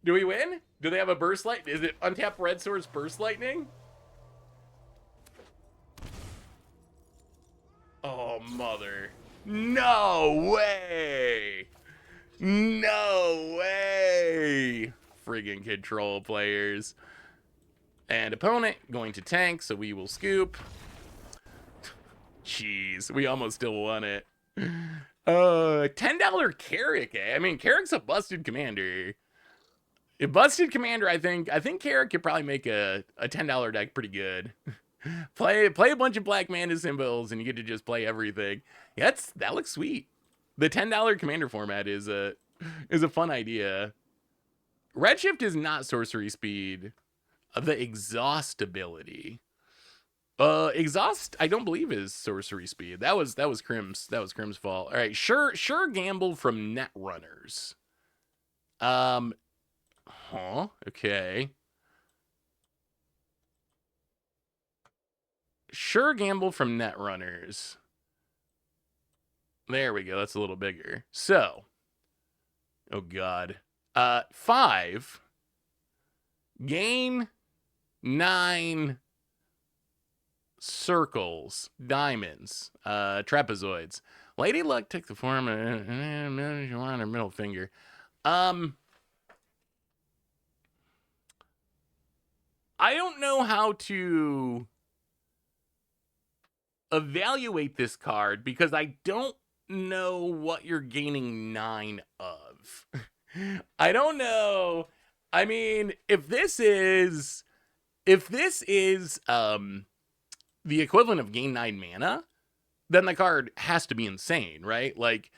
Do we win? Do they have a Burst Light? Is it untap Red Sword's Burst Lightning? Oh, mother. No way! No way! Friggin' Control players. And opponent going to tank, so we will scoop. Jeez, we almost still won it. $10 Carrick, eh? I mean, Carrick's a busted commander. A busted commander, I think Carrick could probably make a $10 deck pretty good. play a bunch of black mana symbols, and you get to just play everything. Yeah, that looks sweet. The $10 commander format is a fun idea. Redshift is not sorcery speed. The exhaust ability. Exhaust, I don't believe is sorcery speed. That was Crim's fault. All right, sure gamble from Netrunners. Okay. Sure gamble from Netrunners. There we go. That's a little bigger. So, oh god. 5. Gain 9 circles, diamonds, trapezoids. Lady Luck took the form of her middle finger. I don't know how to evaluate this card because I don't know what you're gaining 9 of. I don't know. I mean, if this is the equivalent of gain 9 mana, then the card has to be insane, right? Like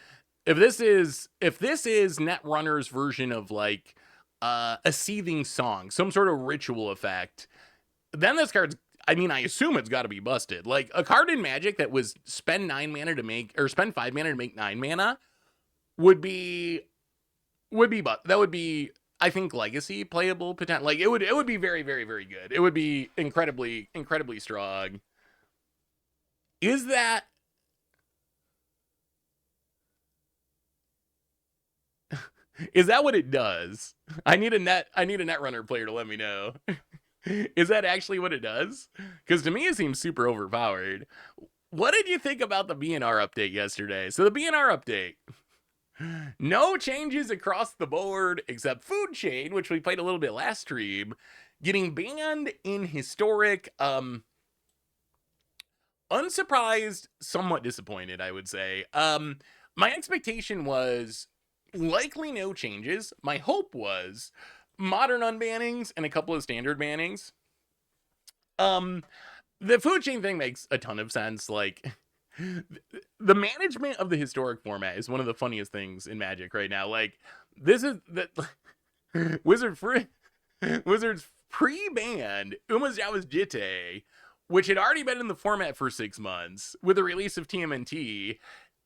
if this is Netrunner's version of like a seething song, some sort of ritual effect, then this card's, I mean, I assume it's got to be busted. Like a card in Magic that was spend 9 mana to make, or spend 5 mana to make 9 mana would be, I think, Legacy playable potential. Like it would be very, very, very good. It would be incredibly, incredibly strong. Is that Is that what it does? I need a Netrunner player to let me know. Is that actually what it does? Because to me it seems super overpowered. What did you think about the BNR update yesterday? So the BNR update. No changes across the board except Food Chain, which we played a little bit last stream, getting banned in Historic. Unsurprised, somewhat disappointed, I would say. My expectation was likely no changes. My hope was modern unbannings and a couple of standard bannings. The Food Chain thing makes a ton of sense. Like, the management of the Historic format is one of the funniest things in Magic right now. Like, this is the Wizards pre-banned Umezawa's Jitte, which had already been in the format for 6 months with the release of TMNT,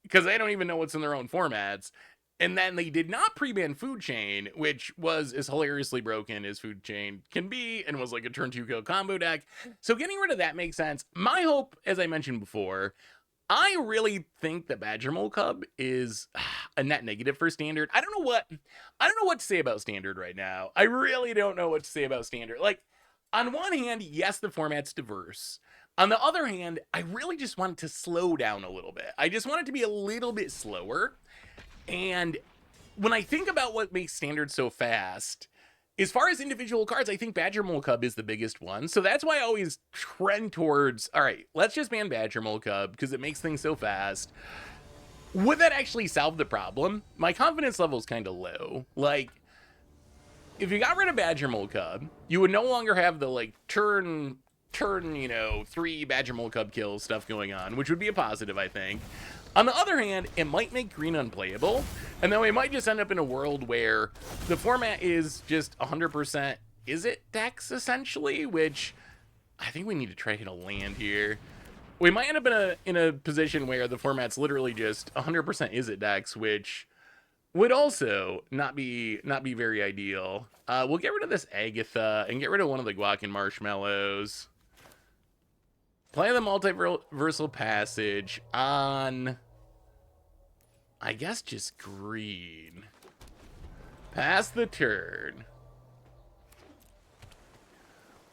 because they don't even know what's in their own formats. And then they did not pre-ban Food Chain, which was as hilariously broken as Food Chain can be, and was like a turn 2 kill combo deck. So getting rid of that makes sense. My hope, as I mentioned before, I really think that Badger Mole Cub is a net negative for Standard. I don't know what to say about Standard right now. I really don't know what to say about Standard. Like, on one hand, yes, the format's diverse. On the other hand, I really just want it to slow down a little bit. I just want it to be a little bit slower. And when I think about what makes Standard so fast, as far as individual cards, I think Badger Mole Cub is the biggest one. So that's why I always trend towards, all right, let's just ban Badger Mole Cub because it makes things so fast. Would that actually solve the problem? My confidence level is kind of low. Like, if you got rid of Badger Mole Cub, you would no longer have the, like, turn, 3 Badger Mole Cub kills stuff going on, which would be a positive, I think. On the other hand, it might make green unplayable, and then we might just end up in a world where the format is just 100% Izzet decks, essentially, which I think we need to try to hit a land here. We might end up in a position where the format's literally just 100% Izzet decks, which would also not be very ideal. We'll get rid of this Agatha and get rid of one of the Guac and Marshmallows. Play the Multiversal Passage on, I guess, just green. Pass the turn.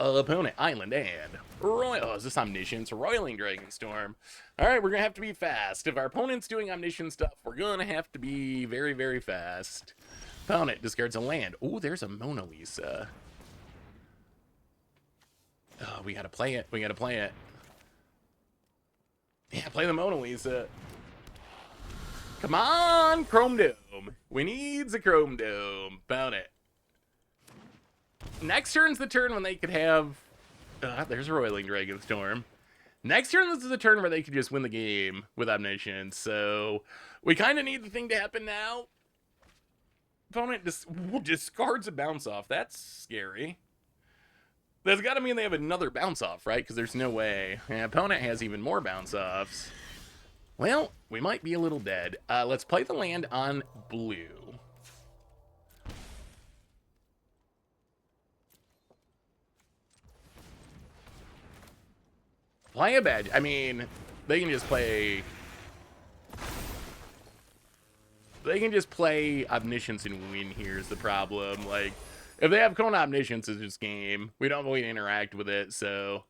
Opponent, Island, and Royal. Oh, is this Omniscience? Roiling Dragonstorm. Alright, we're gonna have to be fast. If our opponent's doing Omniscience stuff, we're gonna have to be very, very fast. Opponent discards a land. Oh, there's a Mona Lisa. Oh, we gotta play it. We gotta play it. Yeah, play the Mona Lisa. Come on, Chrome Dome. We need the Chrome Dome. Found it. Next turn's the turn when they could have... there's Roiling Dragonstorm. Next turn, this is the turn where they could just win the game with Omniscience. So we kind of need the thing to happen now. Opponent discards a bounce off. That's scary. That's got to mean they have another bounce off, right? Because there's no way. Yeah, opponent has even more bounce offs. Well, we might be a little dead. Let's play the land on blue. Play a bad. I mean, they can just play. They can just play Omniscience and win. Here's the problem. Like, if they have Kona Omniscience, it's just game. We don't really interact with it, so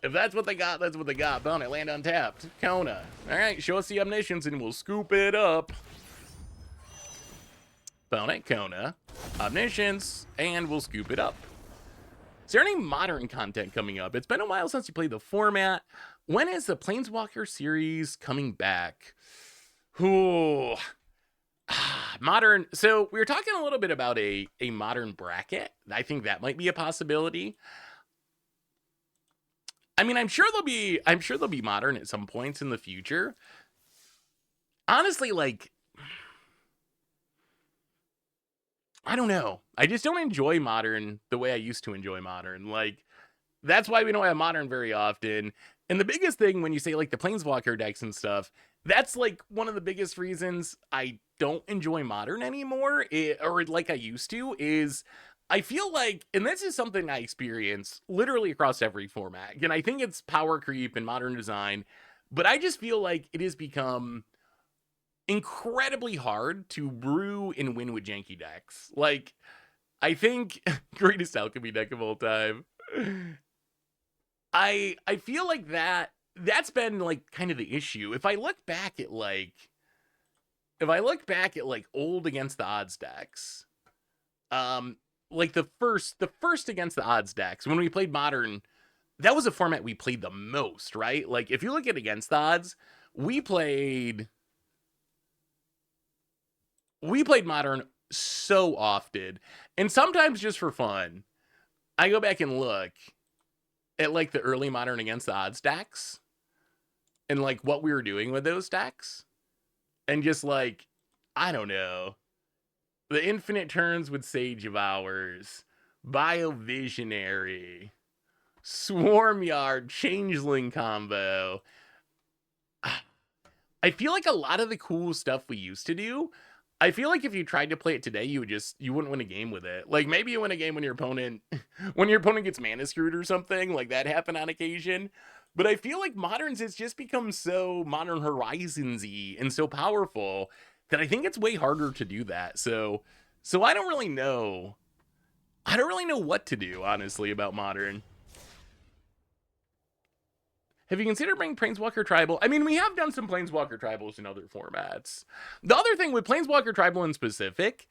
if that's what they got, that's what they got. Bonnet, land untapped. Kona. Alright, show us the Omniscience and we'll scoop it up. Bonnet, Kona, Omniscience, and we'll scoop it up. Is there any modern content coming up? It's been a while since you played the format. When is the Planeswalker series coming back? Ooh. Modern. So we were talking a little bit about a modern bracket. I think that might be a possibility. I mean, I'm sure they'll be modern at some points in the future. Honestly, like, I don't know. I just don't enjoy modern the way I used to enjoy modern. Like, that's why we don't have modern very often. And the biggest thing when you say like the Planeswalker decks and stuff, that's like one of the biggest reasons I don't enjoy modern anymore, or like I used to, is I feel like, and this is something I experience literally across every format, and I think it's power creep and modern design, but I just feel like it has become incredibly hard to brew and win with janky decks. Like, I think greatest alchemy deck of all time. I feel like that's been like kind of the issue. If I look back at like old against the odds decks, like the first against the odds decks when we played modern, that was a format we played the most, right? Like if you look at against the odds, we played modern so often, and sometimes just for fun. I go back and look at like the early modern against the odds decks and like what we were doing with those decks, and just like, I don't know, the infinite turns with Sage of Hours, Biovisionary, Swarmyard, Changeling combo. I feel like a lot of the cool stuff we used to do, I feel like if you tried to play it today, you wouldn't win a game with it. Like maybe you win a game when your opponent gets mana screwed or something, like that happened on occasion. But I feel like Moderns has just become so Modern Horizons-y and so powerful that I think it's way harder to do that. So I don't really know. I don't really know what to do, honestly, about Modern. Have you considered bringing Planeswalker Tribal? I mean, we have done some Planeswalker Tribals in other formats. The other thing with Planeswalker Tribal in specific,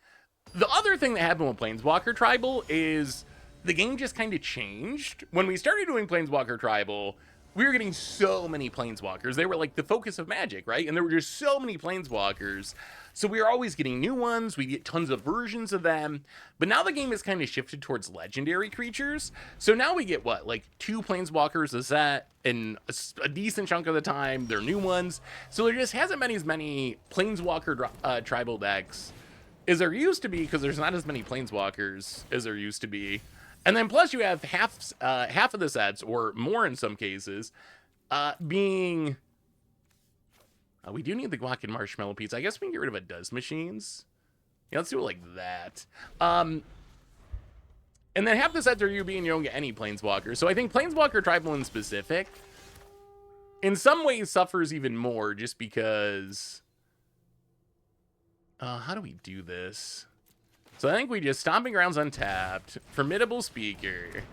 the other thing that happened with Planeswalker Tribal is the game just kind of changed. When we started doing Planeswalker Tribal, we were getting so many Planeswalkers. They were like the focus of Magic, right? And there were just so many Planeswalkers. So we were always getting new ones. We get tons of versions of them. But now the game has kind of shifted towards legendary creatures. So now we get what? Like 2 Planeswalkers a set, and a decent chunk of the time they're new ones. So there just hasn't been as many Planeswalker tribal decks as there used to be, because there's not as many Planeswalkers as there used to be. And then plus you have half of the sets, or more in some cases, being... we do need the guac and marshmallow pizza. I guess we can get rid of a does machines. Yeah, let's do it like that. And then half the sets are UB and you don't get any Planeswalkers. So I think Planeswalker Tribal in specific, in some ways, suffers even more just because... how do we do this? So I think we just Stomping Grounds untapped, Formidable Speaker,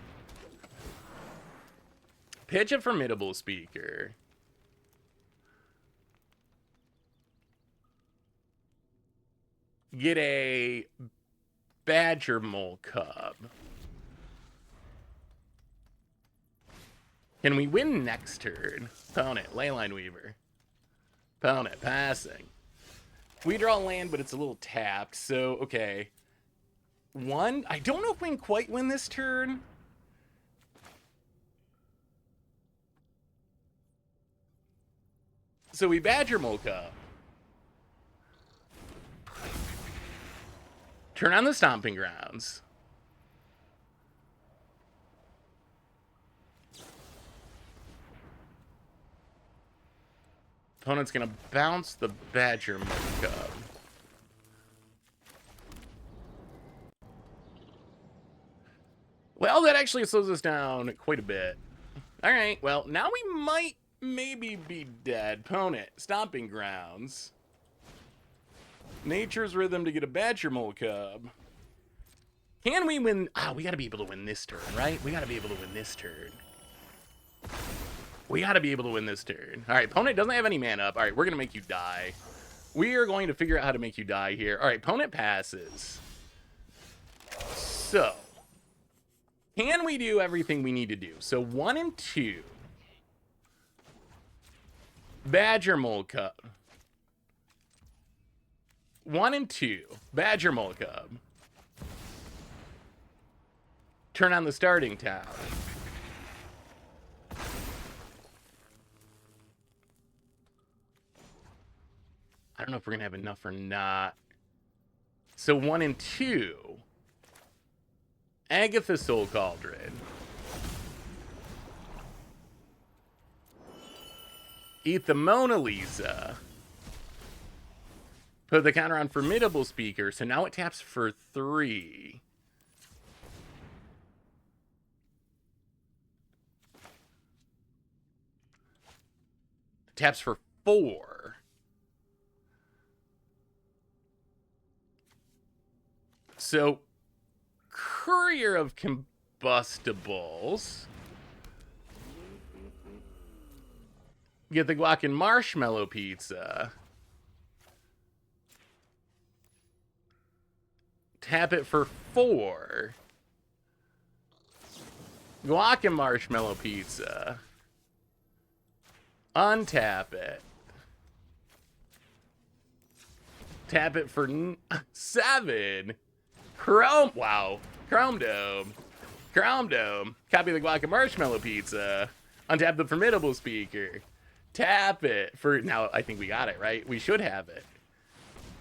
pitch a Formidable Speaker, get a Badger Mole Cub. Can we win next turn? Opponent, Leyline Weaver. Opponent, passing. We draw land, but it's a little tapped, so okay. One, I don't know if we can quite win this turn. So we Badger Mocha. Turn on the Stomping Grounds. Opponent's gonna bounce the Badger Mocha. Well, that actually slows us down quite a bit. All right, well, now we might maybe be dead. Opponent, Stomping Grounds. Nature's Rhythm to get a Badger Mole Cub. Can we win? We gotta be able to win this turn, right? We gotta be able to win this turn. We gotta be able to win this turn. All right, opponent doesn't have any mana up. All right, we're gonna make you die. We are going to figure out how to make you die here. All right, opponent passes. So, can we do everything we need to do? So 1 and 2. Badger Mole Cub. 1 and 2. Badger Mole Cub. Turn on the starting tower. I don't know if we're going to have enough or not. So 1 and 2. Agatha Soul Cauldron. Eat the Mona Lisa. Put the counter on Formidable Speaker, so now it taps for 3. Taps for 4. So, Courier of Combustibles. Get the guac and marshmallow pizza. Tap it for 4. Guac and marshmallow pizza. Untap it. Tap it for 7. Chrome. Wow. Chrome Dome. Chrome Dome. Copy the guac and marshmallow pizza. Untap the formidable speaker. Tap it for. Now, I think we got it, right? We should have it.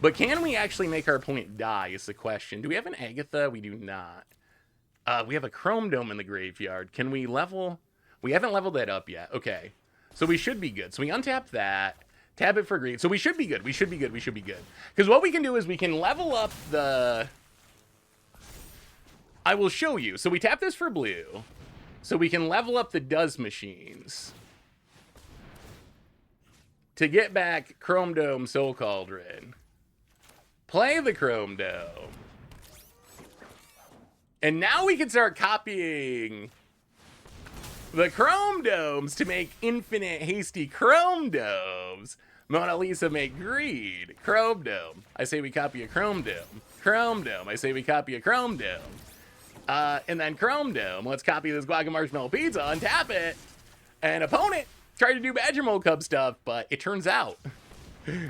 But can we actually make our opponent die is the question. Do we have an Agatha? We do not. We have a Chrome Dome in the graveyard. Can we level? We haven't leveled that up yet. Okay. So we should be good. So we untap that. Tap it for green. So we should be good. We should be good. We should be good. Because what we can do is we can level up the... I will show you. So we tap this for blue. So we can level up the Does machines. To get back Chrome Dome Soul Cauldron. Play the Chrome Dome. And now we can start copying the Chrome Domes to make infinite hasty Chrome Domes. Mona Lisa make greed. Chrome Dome. I say we copy a Chrome Dome. Chrome Dome. I say we copy a Chrome Dome. And then Chrome Dome. Let's copy this guac and marshmallow pizza, untap it. And opponent tried to do Badger Mold Cub stuff, but it turns out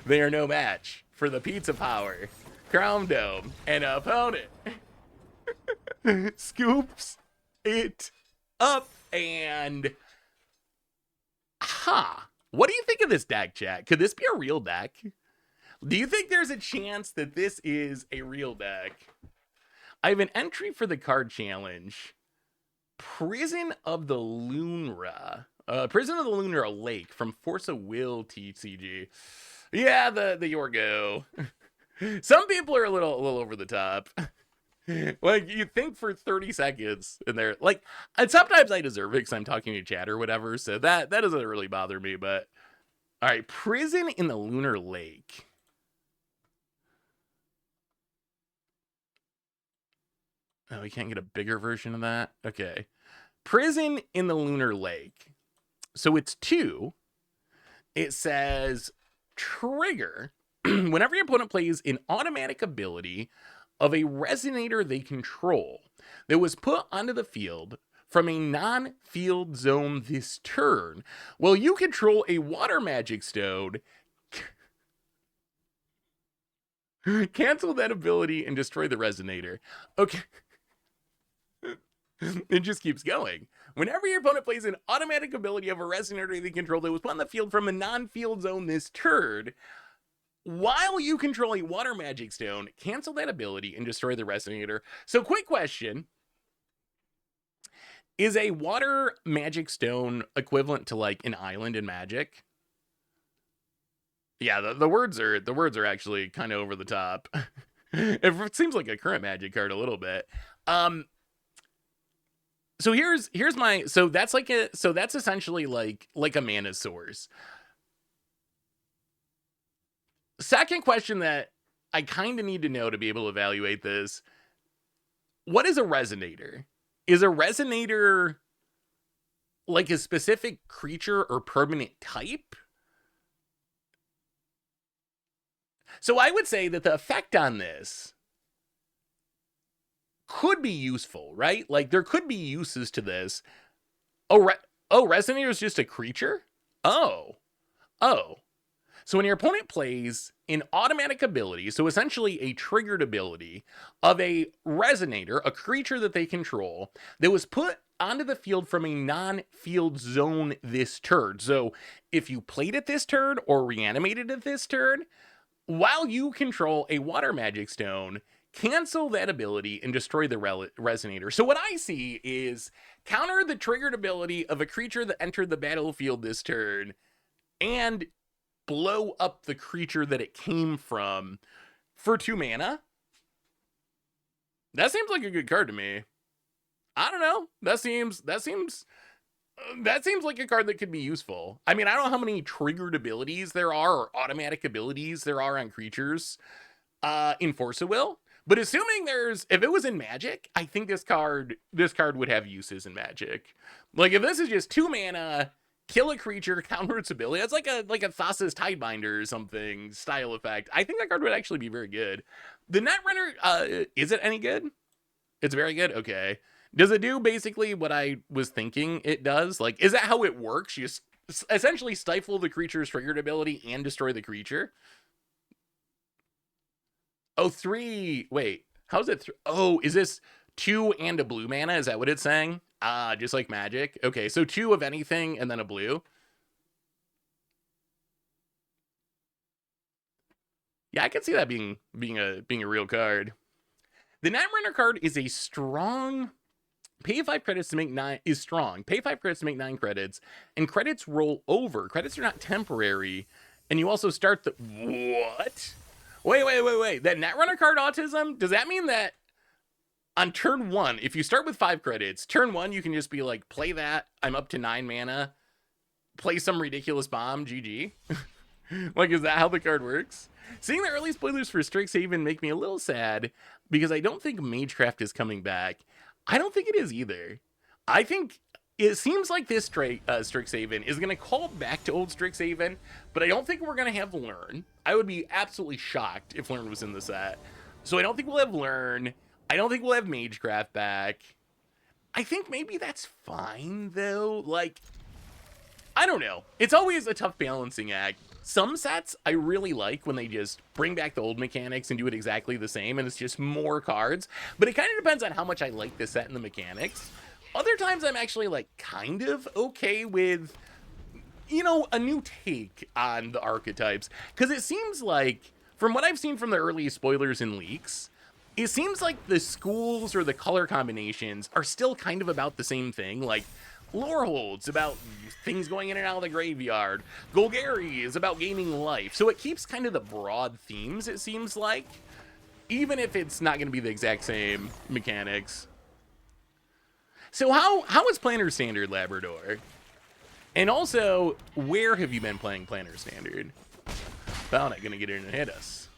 they are no match for the pizza power. Chrome Dome and opponent scoops it up. And what do you think of this deck, chat? Could this be a real deck? Do you think there's a chance that this is a real deck? I have an entry for the card challenge. Prison of the Lunra. Prison of the Lunra Lake from Force of Will TCG. Yeah, the Yorgo. Some people are a little over the top. Like, you think for 30 seconds and they're like, and sometimes I deserve it because I'm talking to chat or whatever, so that doesn't really bother me. But all right, Prison in the Lunar Lake. Oh, we can't get a bigger version of that. Okay, Prison in the Lunar Lake. So it's 2. It says trigger whenever your opponent plays an automatic ability of a resonator they control that was put onto the field from a non-field zone this turn. Well, you control a water magic stone. Cancel that ability and destroy the resonator. Okay. It just keeps going. Whenever your opponent plays an automatic ability of a resonator they control that was put on the field from a non-field zone this turn, while you control a water magic stone, cancel that ability and destroy the resonator. So, quick question. Is a water magic stone equivalent to like an island in Magic? Yeah, the words are actually kind of over the top. It seems like a current Magic card a little bit. So here's my, so that's essentially like a mana source. Second question that I kind of need to know to be able to evaluate this. What is a resonator? Is a resonator like a specific creature or permanent type? So I would say that the effect on this could be useful, right? Like there could be uses to this. Resonator is just a creature? Oh. So when your opponent plays an automatic ability, so essentially a triggered ability of a resonator, a creature that they control, that was put onto the field from a non-field zone this turn. So if you played it this turn or reanimated it this turn, while you control a water magic stone, cancel that ability and destroy the resonator. So what I see is counter the triggered ability of a creature that entered the battlefield this turn and blow up the creature that it came from for 2 mana. That seems like a good card to me. I don't know. That seems like a card that could be useful. I mean, I don't know how many triggered abilities there are or automatic abilities there are on creatures in Force of Will, But assuming if it was in Magic, I think this card would have uses in Magic. Like if this is just 2 mana, kill a creature, counter its ability, that's like a Thassa's Tidebinder or something style effect. I think that card would actually be very good. The Netrunner, is it any good? It's very good? Okay. Does it do basically what I was thinking it does? Like, is that how it works? You just essentially stifle the creature's triggered ability and destroy the creature? Oh, 3. Wait, how's it? Oh, is this 2 and a blue mana? Is that what it's saying? Ah, just like Magic. Okay, so 2 of anything and then a blue. Yeah, I can see that being a real card. The Netrunner card is a strong. Pay 5 credits to make 9 is strong. Pay 5 credits to make 9 credits, and credits roll over. Credits are not temporary, and you also start the what? Wait. That Netrunner card autism, does that mean that on turn 1, if you start with 5 credits, turn 1 you can just be like, play that, I'm up to 9 mana, play some ridiculous bomb, GG? Like, is that how the card works? Seeing the early spoilers for Strixhaven make me a little sad, because I don't think Magecraft is coming back. I don't think it is either. I think it seems like this Strixhaven is going to call back to old Strixhaven, but I don't think we're going to have Learn. I would be absolutely shocked if Learn was in the set. So I don't think we'll have Learn. I don't think we'll have Magecraft back. I think maybe that's fine, though. Like, I don't know. It's always a tough balancing act. Some sets I really like when they just bring back the old mechanics and do it exactly the same, and it's just more cards. But it kind of depends on how much I like the set and the mechanics. Other times I'm actually like kind of okay with, you know, a new take on the archetypes. Because it seems like, from what I've seen from the early spoilers and leaks, it seems like the schools or the color combinations are still kind of about the same thing. Like, Lorehold's about things going in and out of the graveyard. Golgari is about gaining life. So it keeps kind of the broad themes, it seems like, even if it's not going to be the exact same mechanics. So how is Planner Standard, Labrador? And also, where have you been playing Planner Standard? Found it, gonna get in and hit us.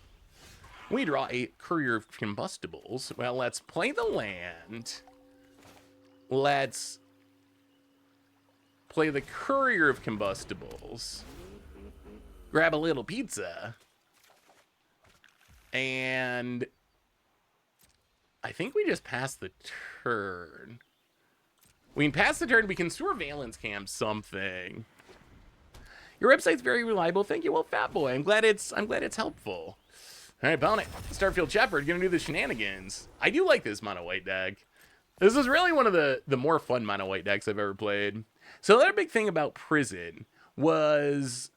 We draw a Courier of Combustibles. Well, let's play the land. Let's play the Courier of Combustibles. Grab a little pizza. And I think we just passed the turn. We can pass the turn. We can Surveillance Cam something. Your website's very reliable. Thank you, well, Fat Boy. I'm glad it's helpful. All right, Bounty. Starfield Shepherd, gonna do the shenanigans. I do like this mono white deck. This is really one of the more fun mono white decks I've ever played. So the other big thing about Prison was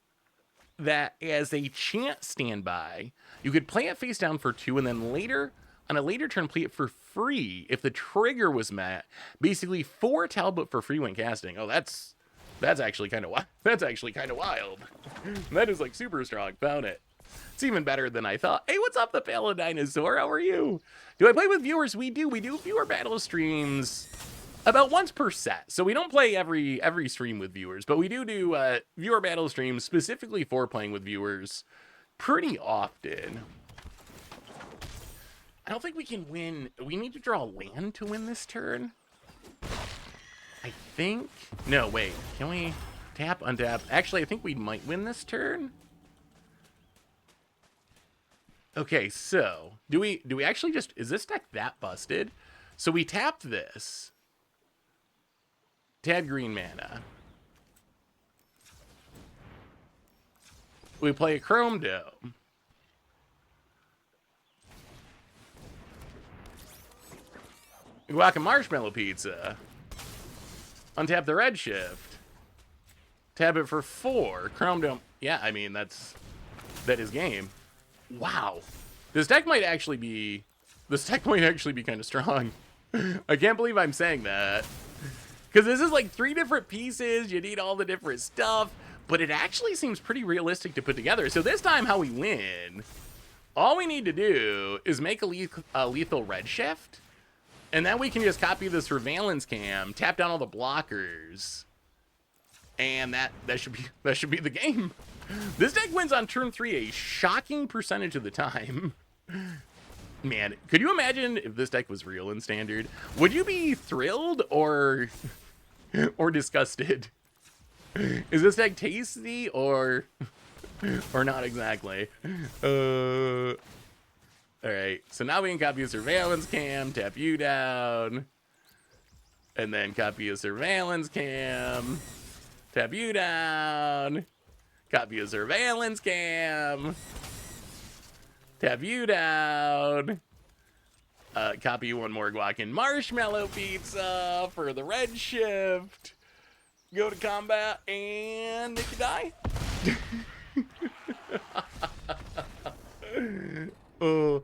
that as a chant standby, you could play it face down for 2, and then later, on a later turn, play it for free if the trigger was met. Basically 4 Talbot for free when casting. Oh, that's actually kind of wild. That's actually kind of wild. That is like super strong. Found it. It's even better than I thought. Hey, what's up, the Pale Dinosaur? How are you? Do I play with viewers? We do. We do viewer battle streams about once per set. So we don't play every stream with viewers, but we do viewer battle streams specifically for playing with viewers pretty often. I don't think we can win. We need to draw a land to win this turn. I think. No, wait. Can we tap, untap? Actually, I think we might win this turn. Okay, so do we actually just, is this deck that busted? So we tapped this. Tad green mana. We play a Chrome Dome. We whack a Marshmallow Pizza. Untap the Redshift. Tap it for 4. Chrome Dome. Yeah, I mean, that is game. Wow. This deck might actually be kind of strong. I can't believe I'm saying that. Because this is like 3 different pieces. You need all the different stuff. But it actually seems pretty realistic to put together. So this time how we win, all we need to do is make a lethal Redshift. And then we can just copy the Surveillance Cam, tap down all the blockers. And that should be the game. This deck wins on turn 3 a shocking percentage of the time. Man, could you imagine if this deck was real in Standard? Would you be thrilled or disgusted? Is this deck tasty or not exactly? All right, so now we can copy a Surveillance Cam, tap you down, and then copy a Surveillance Cam, tap you down, copy a Surveillance Cam, tap you down, copy one more guac and marshmallow pizza for the red shift, go to combat, and make you die. Oh,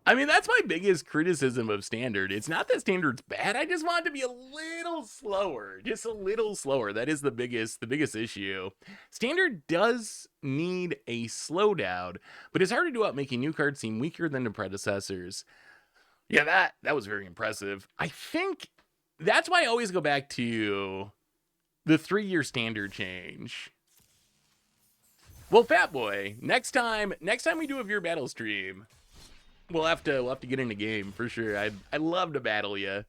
I mean, that's my biggest criticism of Standard. It's not that Standard's bad. I just want it to be a little slower, just a little slower. That is the biggest issue. Standard does need a slowdown, but it's hard to do out making new cards seem weaker than the predecessors. Yeah, that was very impressive. I think that's why I always go back to the 3-year Standard change. Well, Fat Boy, next time we do a Viewer Battle stream, we'll have to get in a game for sure. I'd love to battle you.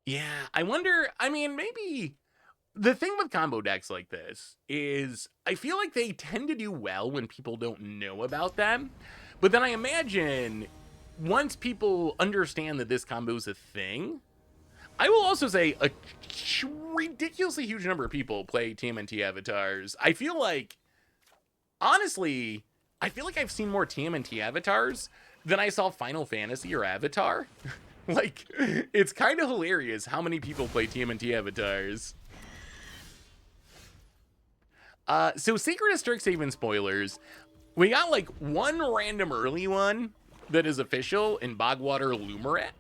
Yeah, I wonder, I mean, maybe the thing with combo decks like this is I feel like they tend to do well when people don't know about them. But then I imagine once people understand that this combo is a thing, I will also say a ridiculously huge number of people play TMNT avatars. I feel like, honestly, I've seen more TMNT avatars than I saw Final Fantasy or Avatar. Like, it's kind of hilarious how many people play TMNT avatars. So Secret of Strixhaven spoilers. We got like one random early one that is official in Bogwater Lumaret.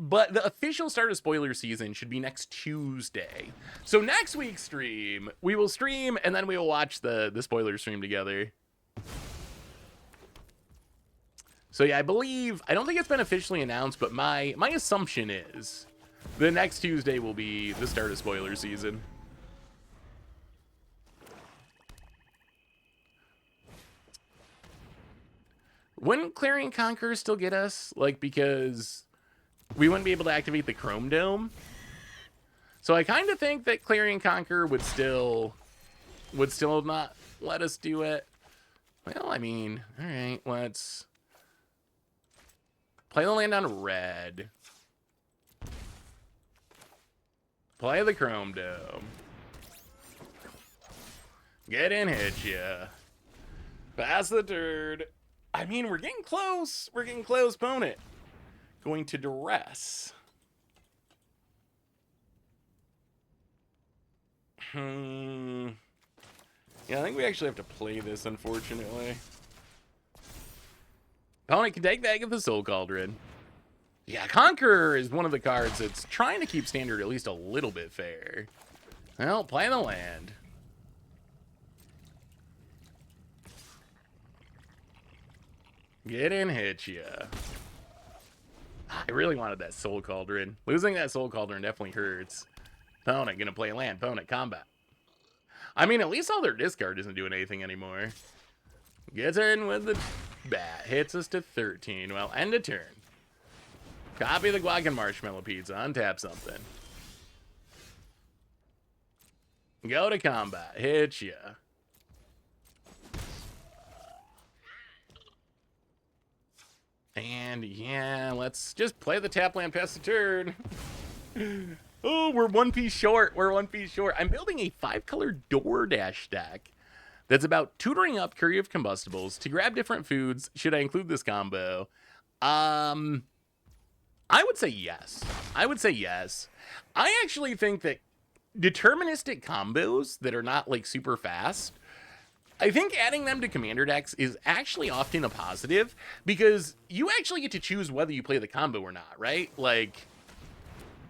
But the official start of spoiler season should be next Tuesday. So next week's stream, we will stream and then we will watch the spoiler stream together. So yeah, I don't think it's been officially announced, but my assumption is the next Tuesday will be the start of spoiler season. Wouldn't Clarion Conqueror still get us? Like, because we wouldn't be able to activate the Chrome Dome. So I kind of think that Clarion Conqueror would still not let us do it. Well, I mean, all right, let's play the land on red. Play the Chrome Dome. Get in, hit ya. Pass the turd. I mean, we're getting close. We're getting close, opponent. Going to duress. Yeah, I think we actually have to play this, unfortunately. Opponent can take back at the Soul Cauldron. Yeah, Conqueror is one of the cards that's trying to keep Standard at least a little bit fair. Well, play the land. Get in, hit ya. I really wanted that Soul Cauldron. Losing that Soul Cauldron definitely hurts. Opponent gonna play land. Opponent combat. I mean, at least all their discard isn't doing anything anymore. Gets in with the bat. Hits us to 13. Well, end of turn. Copy the guac and marshmallow pizza. Untap something. Go to combat. Hit ya. And yeah, let's just play the tap land past the turn. Oh, we're one piece short. We're one piece short. I'm building a 5-color DoorDash deck that's about tutoring up Courier of Combustibles to grab different foods. Should I include this combo? I would say yes. I would say yes. I actually think that deterministic combos that are not like super fast, I think adding them to commander decks is actually often a positive because you actually get to choose whether you play the combo or not, right? Like,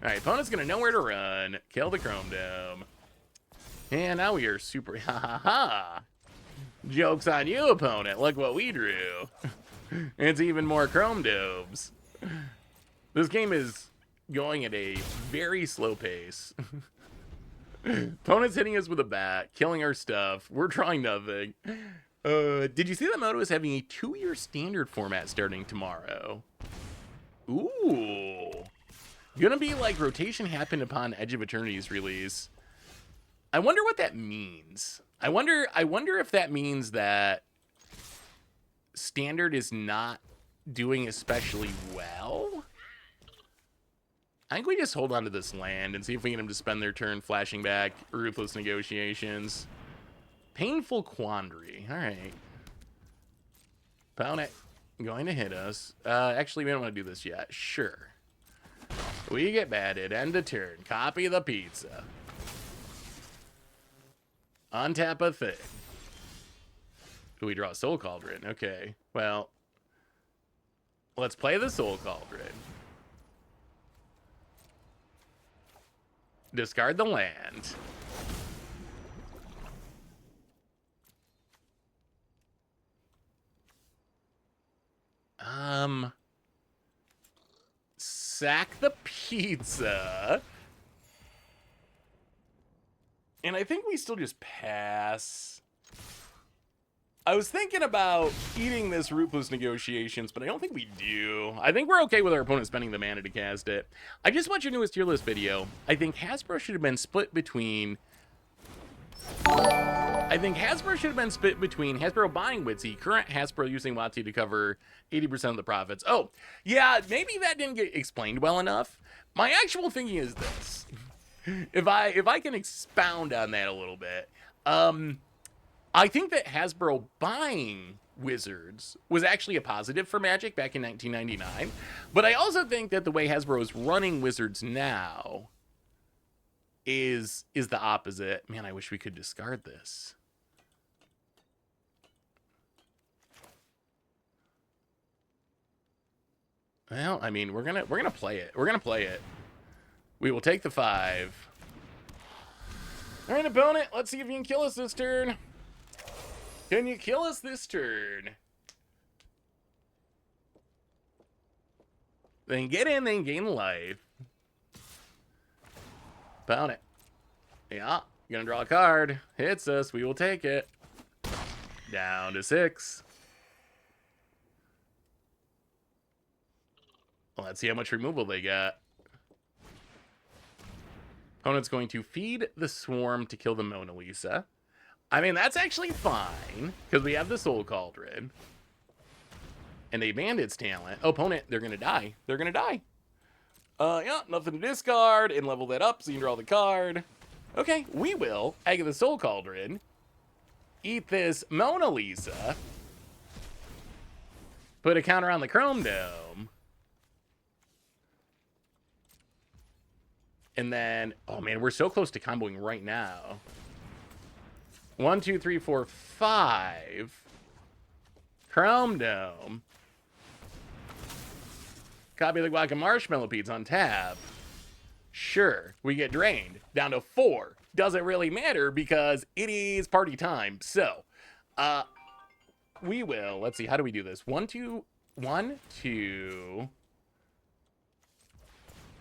all right, opponent's gonna know where to run, kill the Chrome Dome. And now we are super, ha ha ha. Joke's on you, opponent. Look what we drew. It's even more Chrome Domes. This game is going at a very slow pace. Opponent's hitting us with a bat, killing our stuff. We're trying nothing. Did you see that Moto is having a 2-year standard format starting tomorrow? Ooh. Gonna be like rotation happened upon Edge of Eternity's release. I wonder what that means. I wonder if that means that standard is not doing especially well. I think we just hold on to this land and see if we get them to spend their turn flashing back Ruthless Negotiations. Painful Quandary. All right. Opponent going to hit us. Actually, we don't want to do this yet. Sure. We get batted. End of turn. Copy the pizza. Untap a thing. Ooh, we draw a Soul Cauldron. Okay. Well, let's play the Soul Cauldron. Discard the land. Sack the pizza. And I think we still just pass. I was thinking about eating this Ruthless Negotiations, but I don't think we do. I think we're okay with our opponent spending the mana to cast it. I just watched your newest tier list video. I think Hasbro should have been split between... Hasbro buying WotC, current Hasbro using WotC to cover 80% of the profits. Oh, yeah, maybe that didn't get explained well enough. My actual thinking is this. If I can expound on that a little bit, I think that Hasbro buying Wizards was actually a positive for Magic back in 1999, but I also think that the way Hasbro is running Wizards now is the opposite. Man, I wish we could discard this. Well, I mean, we're gonna play it. We're gonna play it. We will take the 5. All right, opponent. Let's see if you can kill us this turn. Can you kill us this turn? Then get in, then gain life. Opponent. Yeah, gonna draw a card. Hits us. We will take it. Down to 6. Well, let's see how much removal they got. Opponent's going to feed the Swarm to kill the Mona Lisa. I mean, that's actually fine, because we have the Soul Cauldron. And they banned its talent. Oh, opponent, they're going to die. They're going to die. Yeah, nothing to discard, and level that up so you can draw the card. Okay, we will, Egg of the Soul Cauldron, eat this Mona Lisa, put a counter on the Chrome Dome, and then, oh man, we're so close to comboing right now. 1, 2, 3, 4, 5. Chrome Dome. Copy the Guac and Marshmallow Pizza on tap. Sure, we get drained. Down to 4. Doesn't really matter because it is party time. So, we will, let's see, how do we do this? 1, 2,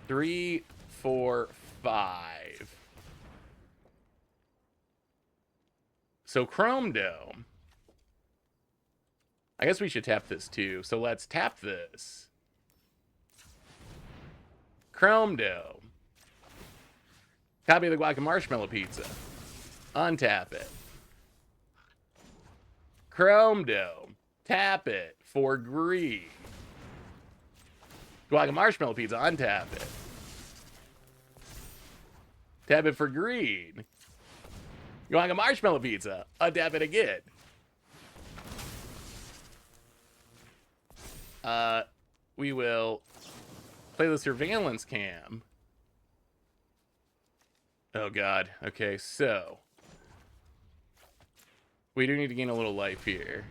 3, 4, 5. So Chrome Dome. I guess we should tap this too. So let's tap this. Chrome Dome. Copy of the Guac and Marshmallow Pizza. Untap it. Chrome Dome. Tap it for green. Guac and Marshmallow Pizza. Untap it. Tap it for green. Guac and Marshmallow Pizza. Untap it again. We will play the Surveillance Cam. Oh god. Okay, so we do need to gain a little life here.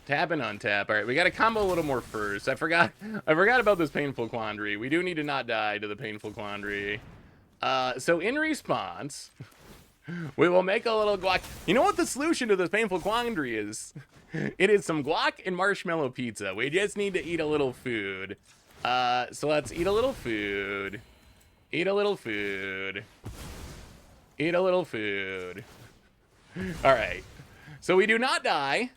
Tap and untap. All right, we got to combo a little more first. I forgot about this Painful Quandary. We do need to not die to the Painful Quandary. So in response, we will make a little guac. You know what the solution to this Painful Quandary is? It is some guac and marshmallow pizza. We just need to eat a little food. So let's eat a little food. Eat a little food. Eat a little food. All right. So we do not die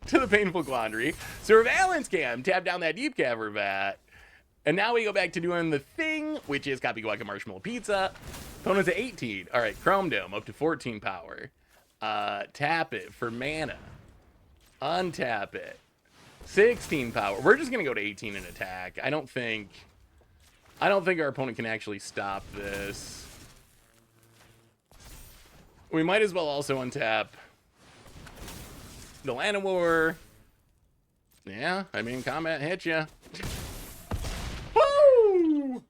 to the painful quandary. Surveillance cam. Tap down that deep cover vat. And now we go back to doing the thing, which is copy guac marshmallow pizza. Opponent's at 18. All right, Chrome Dome up to 14 power. Tap it for mana. Untap it. 16 power. We're just gonna go to 18 and attack. I don't think our opponent can actually stop this. We might as well also untap the Llanowar. Yeah, I mean, combat hit ya. Woo!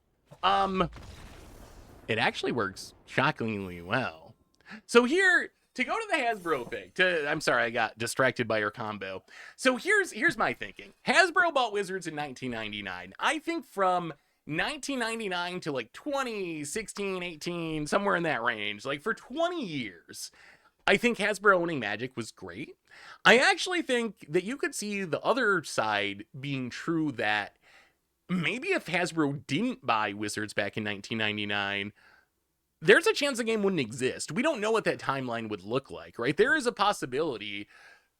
It actually works shockingly well. So here, to go to the Hasbro thing, I'm sorry, I got distracted by your combo. So here's my thinking. Hasbro bought Wizards in 1999. I think from 1999 to like 2016, 18, somewhere in that range, like for 20 years, I think Hasbro owning Magic was great. I actually think that you could see the other side being true, that maybe if Hasbro didn't buy Wizards back in 1999, there's a chance the game wouldn't exist. We don't know what that timeline would look like, right? There is a possibility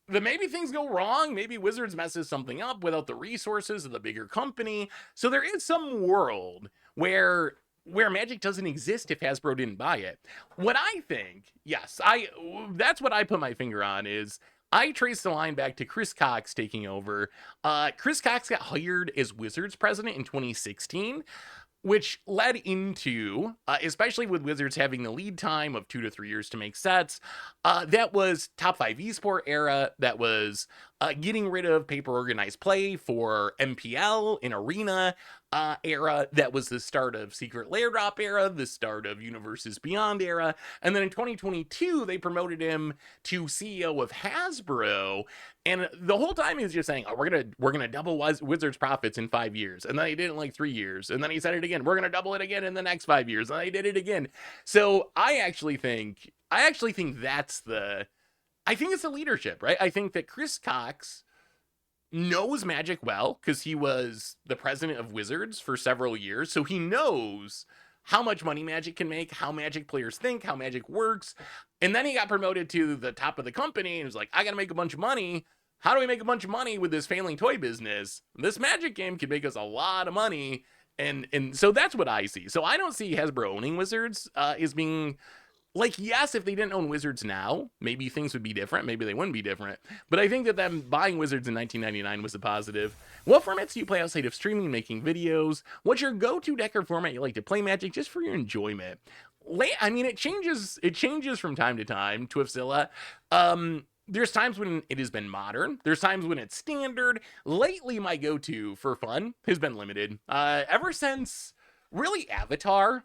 that maybe things go wrong. Maybe Wizards messes something up without the resources of the bigger company. So there is some world where Magic doesn't exist if Hasbro didn't buy it. What I think, yes, that's what I put my finger on, is I trace the line back to Chris Cox taking over. Chris Cox got hired as Wizards president in 2016, which led into, especially with Wizards having the lead time of 2 to 3 years to make sets, that was top 5 esport era, that was getting rid of paper organized play for MPL in Arena era, that was the start of Secret Lair Drop era, the start of Universes Beyond era, and then in 2022, they promoted him to CEO of Hasbro, and the whole time he was just saying, oh, we're gonna double Wizards profits in 5 years, and then he did it in like 3 years, and then he said it again, we're gonna double it again in the next 5 years, and they did it again. So I actually think I think it's the leadership, right? I think that Chris Cox knows Magic well because he was the president of Wizards for several years, so he knows how much money Magic can make, how Magic players think, how Magic works. And then he got promoted to the top of the company and was like, I gotta make a bunch of money. How do we make a bunch of money with this failing toy business? This Magic game could make us a lot of money. And so that's what I see. So I don't see Hasbro owning Wizards as being, like, yes, if they didn't own Wizards now, maybe things would be different. Maybe they wouldn't be different. But I think that them buying Wizards in 1999 was a positive. What formats do you play outside of streaming and making videos? What's your go-to deck or format you like to play Magic just for your enjoyment? I mean, it changes from time to time, Twifzilla. There's times when it has been modern. There's times when it's standard. Lately, my go-to for fun has been limited. Ever since, really, Avatar.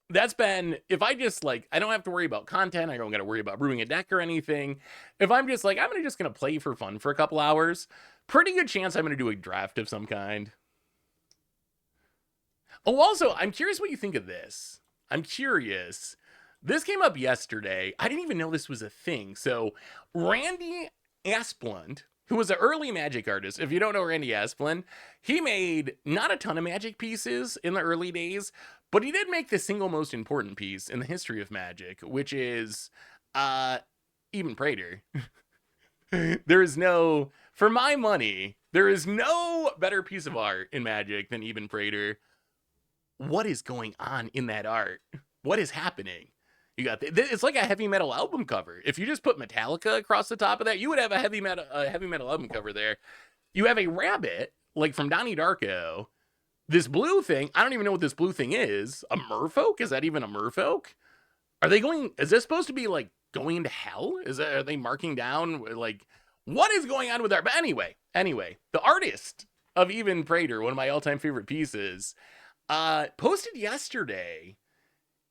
That's been, if I just, like, I don't have to worry about content, I don't got to worry about brewing a deck or anything. If I'm just like, I'm just going to play for fun for a couple hours, pretty good chance I'm going to do a draft of some kind. Oh, also, I'm curious what you think of this. I'm curious. This came up yesterday. I didn't even know this was a thing. So, Randy Asplund, who was an early Magic artist. If you don't know Randy Asplund, he made not a ton of Magic pieces in the early days, but he did make the single most important piece in the history of Magic, which is Even Praetor. There is no, for my money, there is no better piece of art in Magic than Even Praetor. What is going on in that art? What is happening? You got it's like a heavy metal album cover. If you just put Metallica across the top of that, you would have a heavy metal album cover there. You have a rabbit, like from Donnie Darko. This blue thing, I don't even know what this blue thing is. A merfolk? Is that even a merfolk? Is this supposed to be like going into hell? Are they marking down, like, what is going on with that? But anyway, the artist of Even Praetor, one of my all-time favorite pieces, posted yesterday,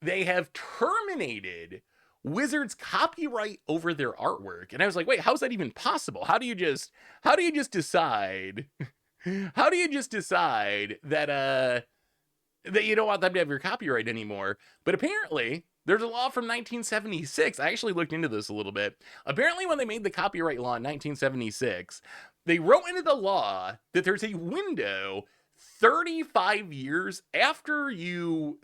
they have terminated Wizards copyright over their artwork. And I was like, wait, how's that even possible? How do you just decide that you don't want them to have your copyright anymore? But apparently there's a law from 1976. I actually looked into this a little bit. Apparently when they made the copyright law in 1976, they wrote into the law that there's a window 35 years after you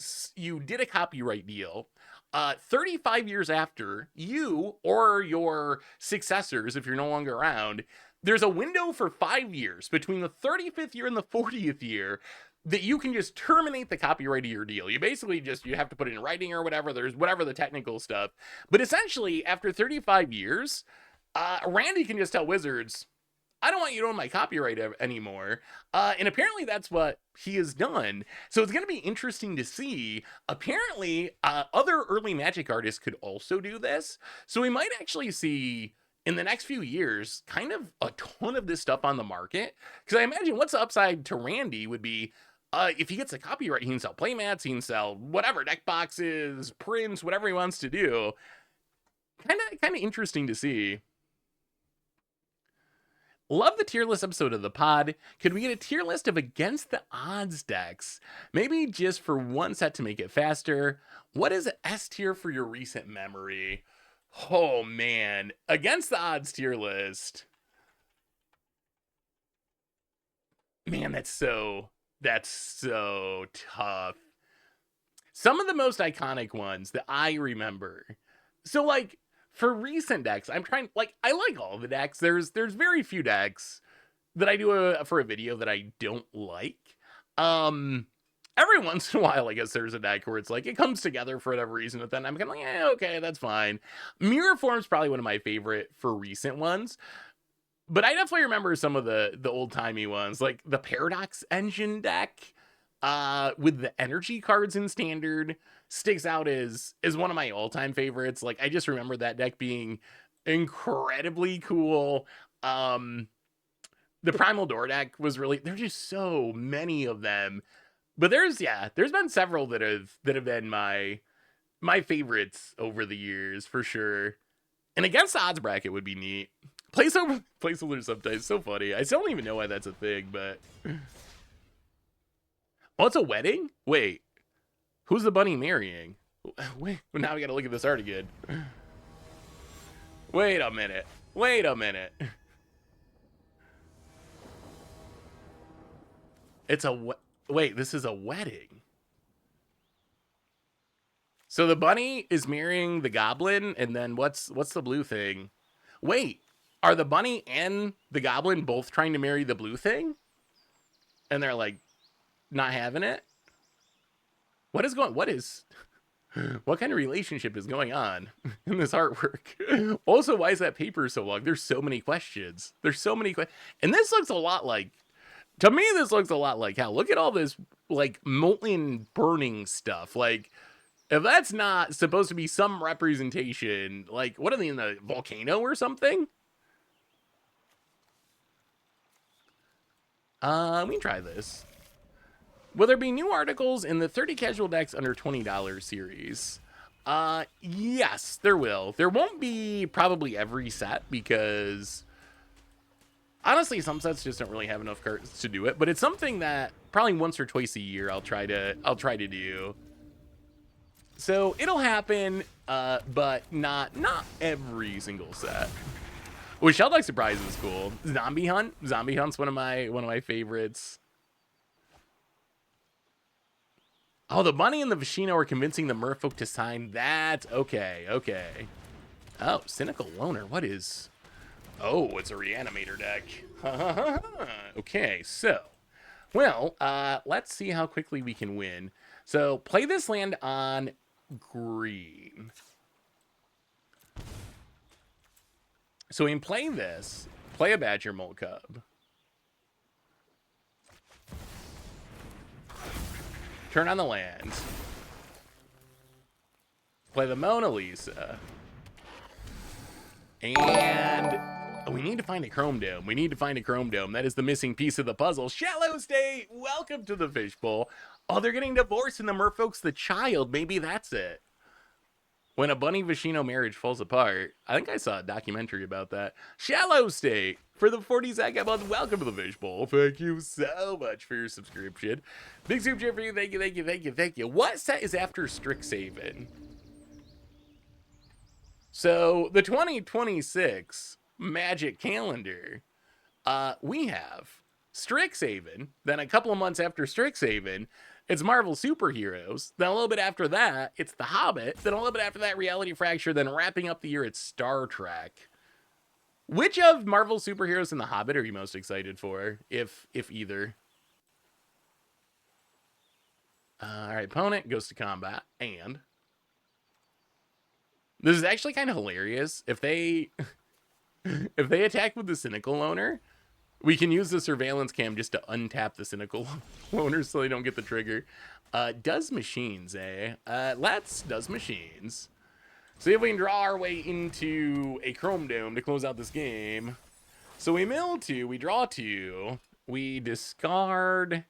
did a copyright deal, 35 years after you or your successors, if you're no longer around, there's a window for 5 years between the 35th year and the 40th year that you can just terminate the copyright of your deal. You basically just, you have to put it in writing or whatever. There's whatever the technical stuff. But essentially, after 35 years, Randy can just tell Wizards, I don't want you to own my copyright anymore. And apparently that's what he has done. So it's going to be interesting to see. Apparently, other early Magic artists could also do this. So we might actually see, in the next few years, kind of a ton of this stuff on the market. Because I imagine what's the upside to Randy would be, if he gets a copyright, he can sell playmats, he can sell whatever, deck boxes, prints, whatever he wants to do. Kind of interesting to see. Love the tier list episode of the pod. Could we get a tier list of Against the Odds decks? Maybe just for one set to make it faster. What is S tier for your recent memory? Oh man, Against the Odds tier list. Man, that's so tough. Some of the most iconic ones that I remember. So like, for recent decks, I'm trying, like, I like all the decks. There's very few decks that I do for a video that I don't like. Every once in a while, I guess there's a deck where it's like, it comes together for whatever reason, but then I'm kind of like, okay, that's fine. Mirror Form's probably one of my favorite for recent ones. But I definitely remember some of the old-timey ones, like the Paradox Engine deck, with the energy cards in Standard, sticks out as one of my all-time favorites. Like, I just remember that deck being incredibly cool. The Primal Door deck was really, there's just so many of them. But there's been several that have been my favorites over the years, for sure. And Against the Odds bracket would be neat. Placeholder sometimes, so funny. I still don't even know why that's a thing, but... Oh, it's a wedding? Wait. Who's the bunny marrying? Wait, now we gotta look at this art again. Wait a minute. It's a... Wait, this is a wedding. So the bunny is marrying the goblin, and then what's the blue thing? Wait, are the bunny and the goblin both trying to marry the blue thing? And they're like, not having it? What kind of relationship is going on in this artwork? Also, why is that paper so long? There's so many questions. And this looks a lot like, to me, this looks a lot like hell. Look at all this, like, molten burning stuff. Like, if that's not supposed to be some representation, like, what are they, in the volcano or something? We can try this. Will there be new articles in the 30 casual decks under $20 series? Yes, there will. There won't be probably every set, because honestly, some sets just don't really have enough cards to do it, but it's something that probably once or twice a year I'll try to do. So it'll happen, but not every single set. Well, Shelldeck Surprise is cool. Zombie Hunt's one of my favorites. Oh, the bunny and the Vashino are convincing the merfolk to sign that. Okay. Oh, Cynical Loner. What is... Oh, it's a Reanimator deck. Okay, so... Well, let's see how quickly we can win. So, play this land on green. So we can play this. Play a Badger Mole Cub. Turn on the land. Play the Mona Lisa. And we need to find a Chrome Dome. That is the missing piece of the puzzle. Shallow State, welcome to the Fishbowl. Oh, they're getting divorced and the merfolk's the child. Maybe that's it. When a Bunny Vashino marriage falls apart. I think I saw a documentary about that. Shallow State, for the 42nd month, welcome to the Fishbowl. Thank you so much for your subscription. Big super chat for you. Thank you. What set is after Strixhaven? So, the 2026 Magic calendar, we have Strixhaven. Then a couple of months after Strixhaven, it's Marvel Superheroes. Then a little bit after that, it's The Hobbit. Then a little bit after that, Reality Fracture. Then wrapping up the year, it's Star Trek. Which of Marvel Superheroes and The Hobbit are you most excited for, if either? All right, opponent goes to combat, and this is actually kind of hilarious. If they if they attack with the Cynical Loner, we can use the surveillance cam just to untap the Cynical Loner so they don't get the trigger. Does machines, eh? Let's does machines. See if we can draw our way into a Chrome Dome to close out this game. So we mill 2, we draw 2, we discard.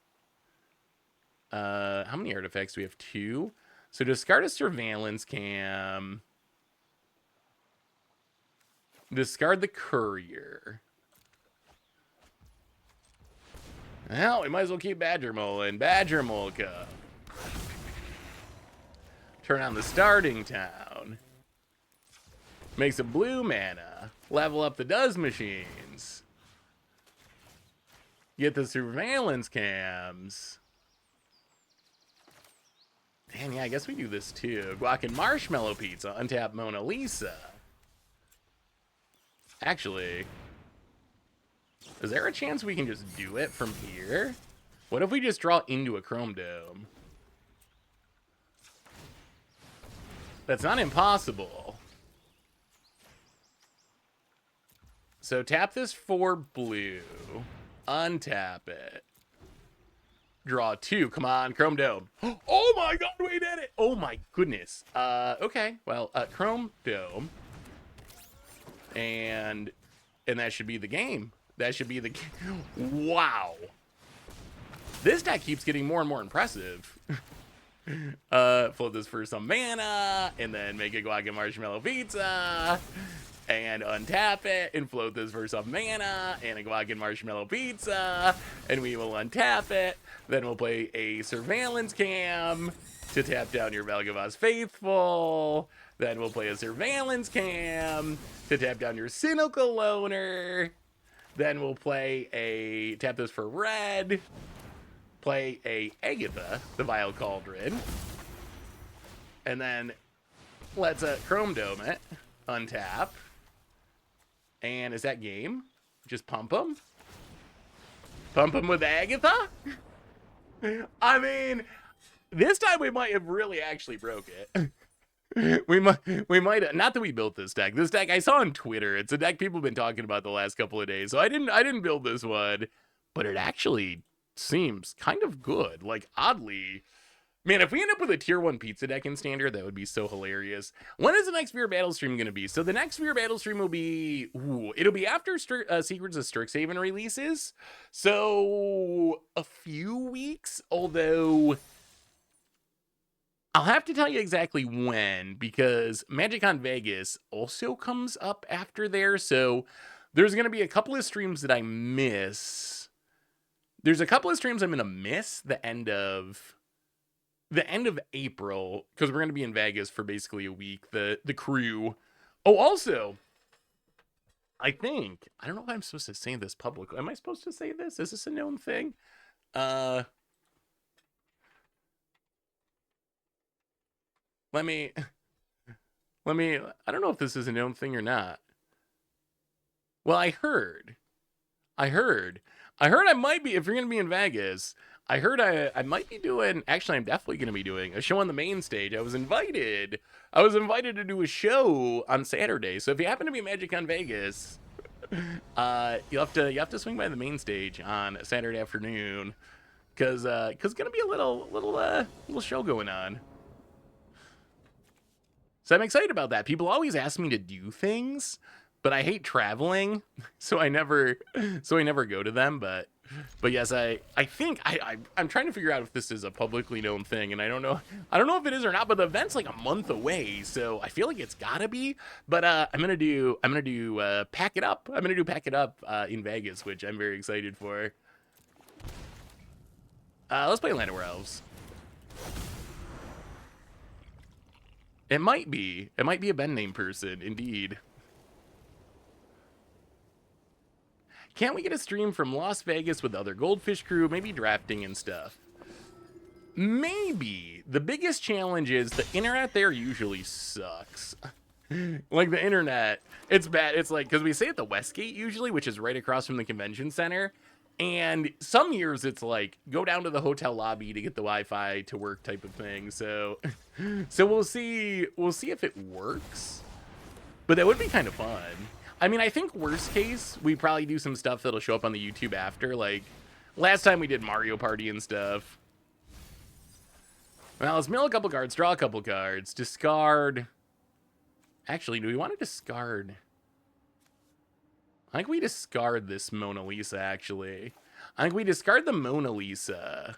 How many artifacts do we have? 2. So discard a surveillance cam. Discard the courier. Well, we might as well keep Badger Mole in. Badger Molka. Turn on the starting town. Makes a blue mana. Level up the does machines. Get the surveillance cams. Damn, yeah, I guess we do this too. Guac and Marshmallow Pizza. Untap Mona Lisa. Actually, is there a chance we can just do it from here? What if we just draw into a Chrome Dome? That's not impossible. So tap this for blue. Untap it. Draw 2. Come on, Chrome Dome. Oh my god, we did it! Oh my goodness. Okay, well, Chrome Dome. And that should be the game. That should be the game. Wow. This deck keeps getting more and more impressive. Float this for some mana, and then make a Guac and Marshmallow Pizza. And untap it, and float this for some mana, and a Guac and Marshmallow Pizza. And we will untap it. Then we'll play a Surveillance Cam to tap down your Vel'Gavoth Faithful. Then we'll play a Surveillance Cam to tap down your Cynical Loner. Then we'll play a, tap this for red. Play a Agatha, the Vile Cauldron. And then let's Chrome Dome it. Untap. And is that game? Just pump them? Pump them with Agatha? I mean, this time we might have really actually broke it. we might not that we built this deck. This deck I saw on Twitter. It's a deck people have been talking about the last couple of days. So I didn't build this one, but it actually seems kind of good. Like, oddly, man, if we end up with a tier 1 pizza deck in standard, that would be so hilarious. When is the next Sphere Battle stream going to be? So the next Sphere Battle stream will be, it'll be after Secrets of Strixhaven releases. So a few weeks, although I'll have to tell you exactly when, because MagicCon Vegas also comes up after there. So there's going to be a couple of streams that I miss. There's a couple of streams I'm going to miss the end of April, because we're going to be in Vegas for basically a week. The crew. Oh, also, I don't know if I'm supposed to say this publicly. Am I supposed to say this? Is this a known thing? Let me, I don't know if this is a known thing or not. Well, I heard I might be, if you're going to be in Vegas, I heard I might be doing, actually I'm definitely going to be doing a show on the main stage. I was invited to do a show on Saturday. So if you happen to be at MagicCon Vegas, you have to swing by the main stage on Saturday afternoon, cause going to be a little show going on. So I'm excited about that. People always ask me to do things, but I hate traveling, so I never go to them. But yes, I think I'm trying to figure out if this is a publicly known thing, and I don't know if it is or not. But the event's like a month away, so I feel like it's gotta be. But I'm gonna do Pack It Up. I'm gonna do Pack It Up in Vegas, which I'm very excited for. Let's play Llanowar Elves. It might be a Ben name person, indeed. Can't we get a stream from Las Vegas with other Goldfish crew, maybe drafting and stuff? Maybe. The biggest challenge is the internet there usually sucks. Like the internet, it's bad. It's like, because we stay at the Westgate usually, which is right across from the convention center. And some years it's like, go down to the hotel lobby to get the Wi-Fi to work type of thing. So we'll see if it works. But that would be kind of fun. I mean, I think worst case, we probably do some stuff that'll show up on the YouTube after. Like, last time we did Mario Party and stuff. Well, let's mill a couple cards, draw a couple cards, discard. Actually, do we want to discard? I think we discard this Mona Lisa, actually. I think we discard the Mona Lisa.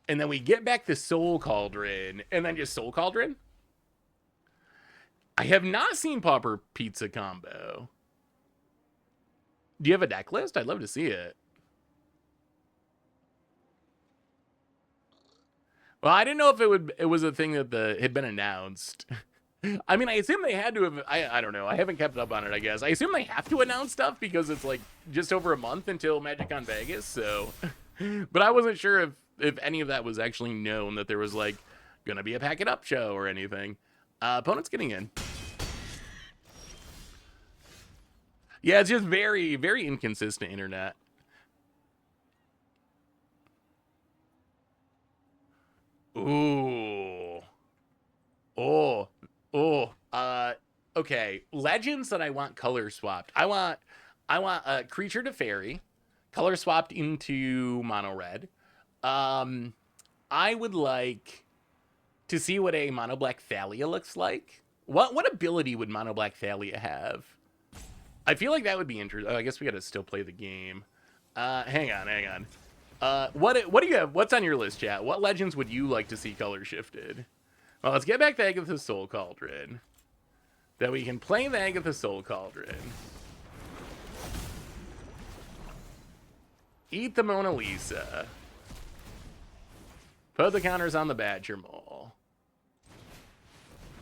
And then we get back the Soul Cauldron. And then just Soul Cauldron? I have not seen Pauper Pizza combo. Do you have a deck list? I'd love to see it. Well, I didn't know if it was a thing that had been announced. I mean, I assume they had to have. I don't know. I haven't kept up on it, I guess. I assume they have to announce stuff because it's like just over a month until MagicCon Vegas. So, but I wasn't sure if any of that was actually known, that there was like gonna be a Pack It Up show or anything. Opponent's getting in. Yeah, it's just very, very inconsistent internet. Ooh. Okay. Legends that I want color swapped. I want a Creature to Fairy, color swapped into mono red. I would like to see what a mono black Thalia looks like. What ability would mono black Thalia have? I feel like that would be interesting. Oh, I guess we gotta still play the game. Hang on. What do you have? What's on your list, chat? What legends would you like to see color shifted? Well, let's get back to Agatha Soul Cauldron. That we can play the Agatha Soul Cauldron. Eat the Mona Lisa. Put the counters on the Badger Mole.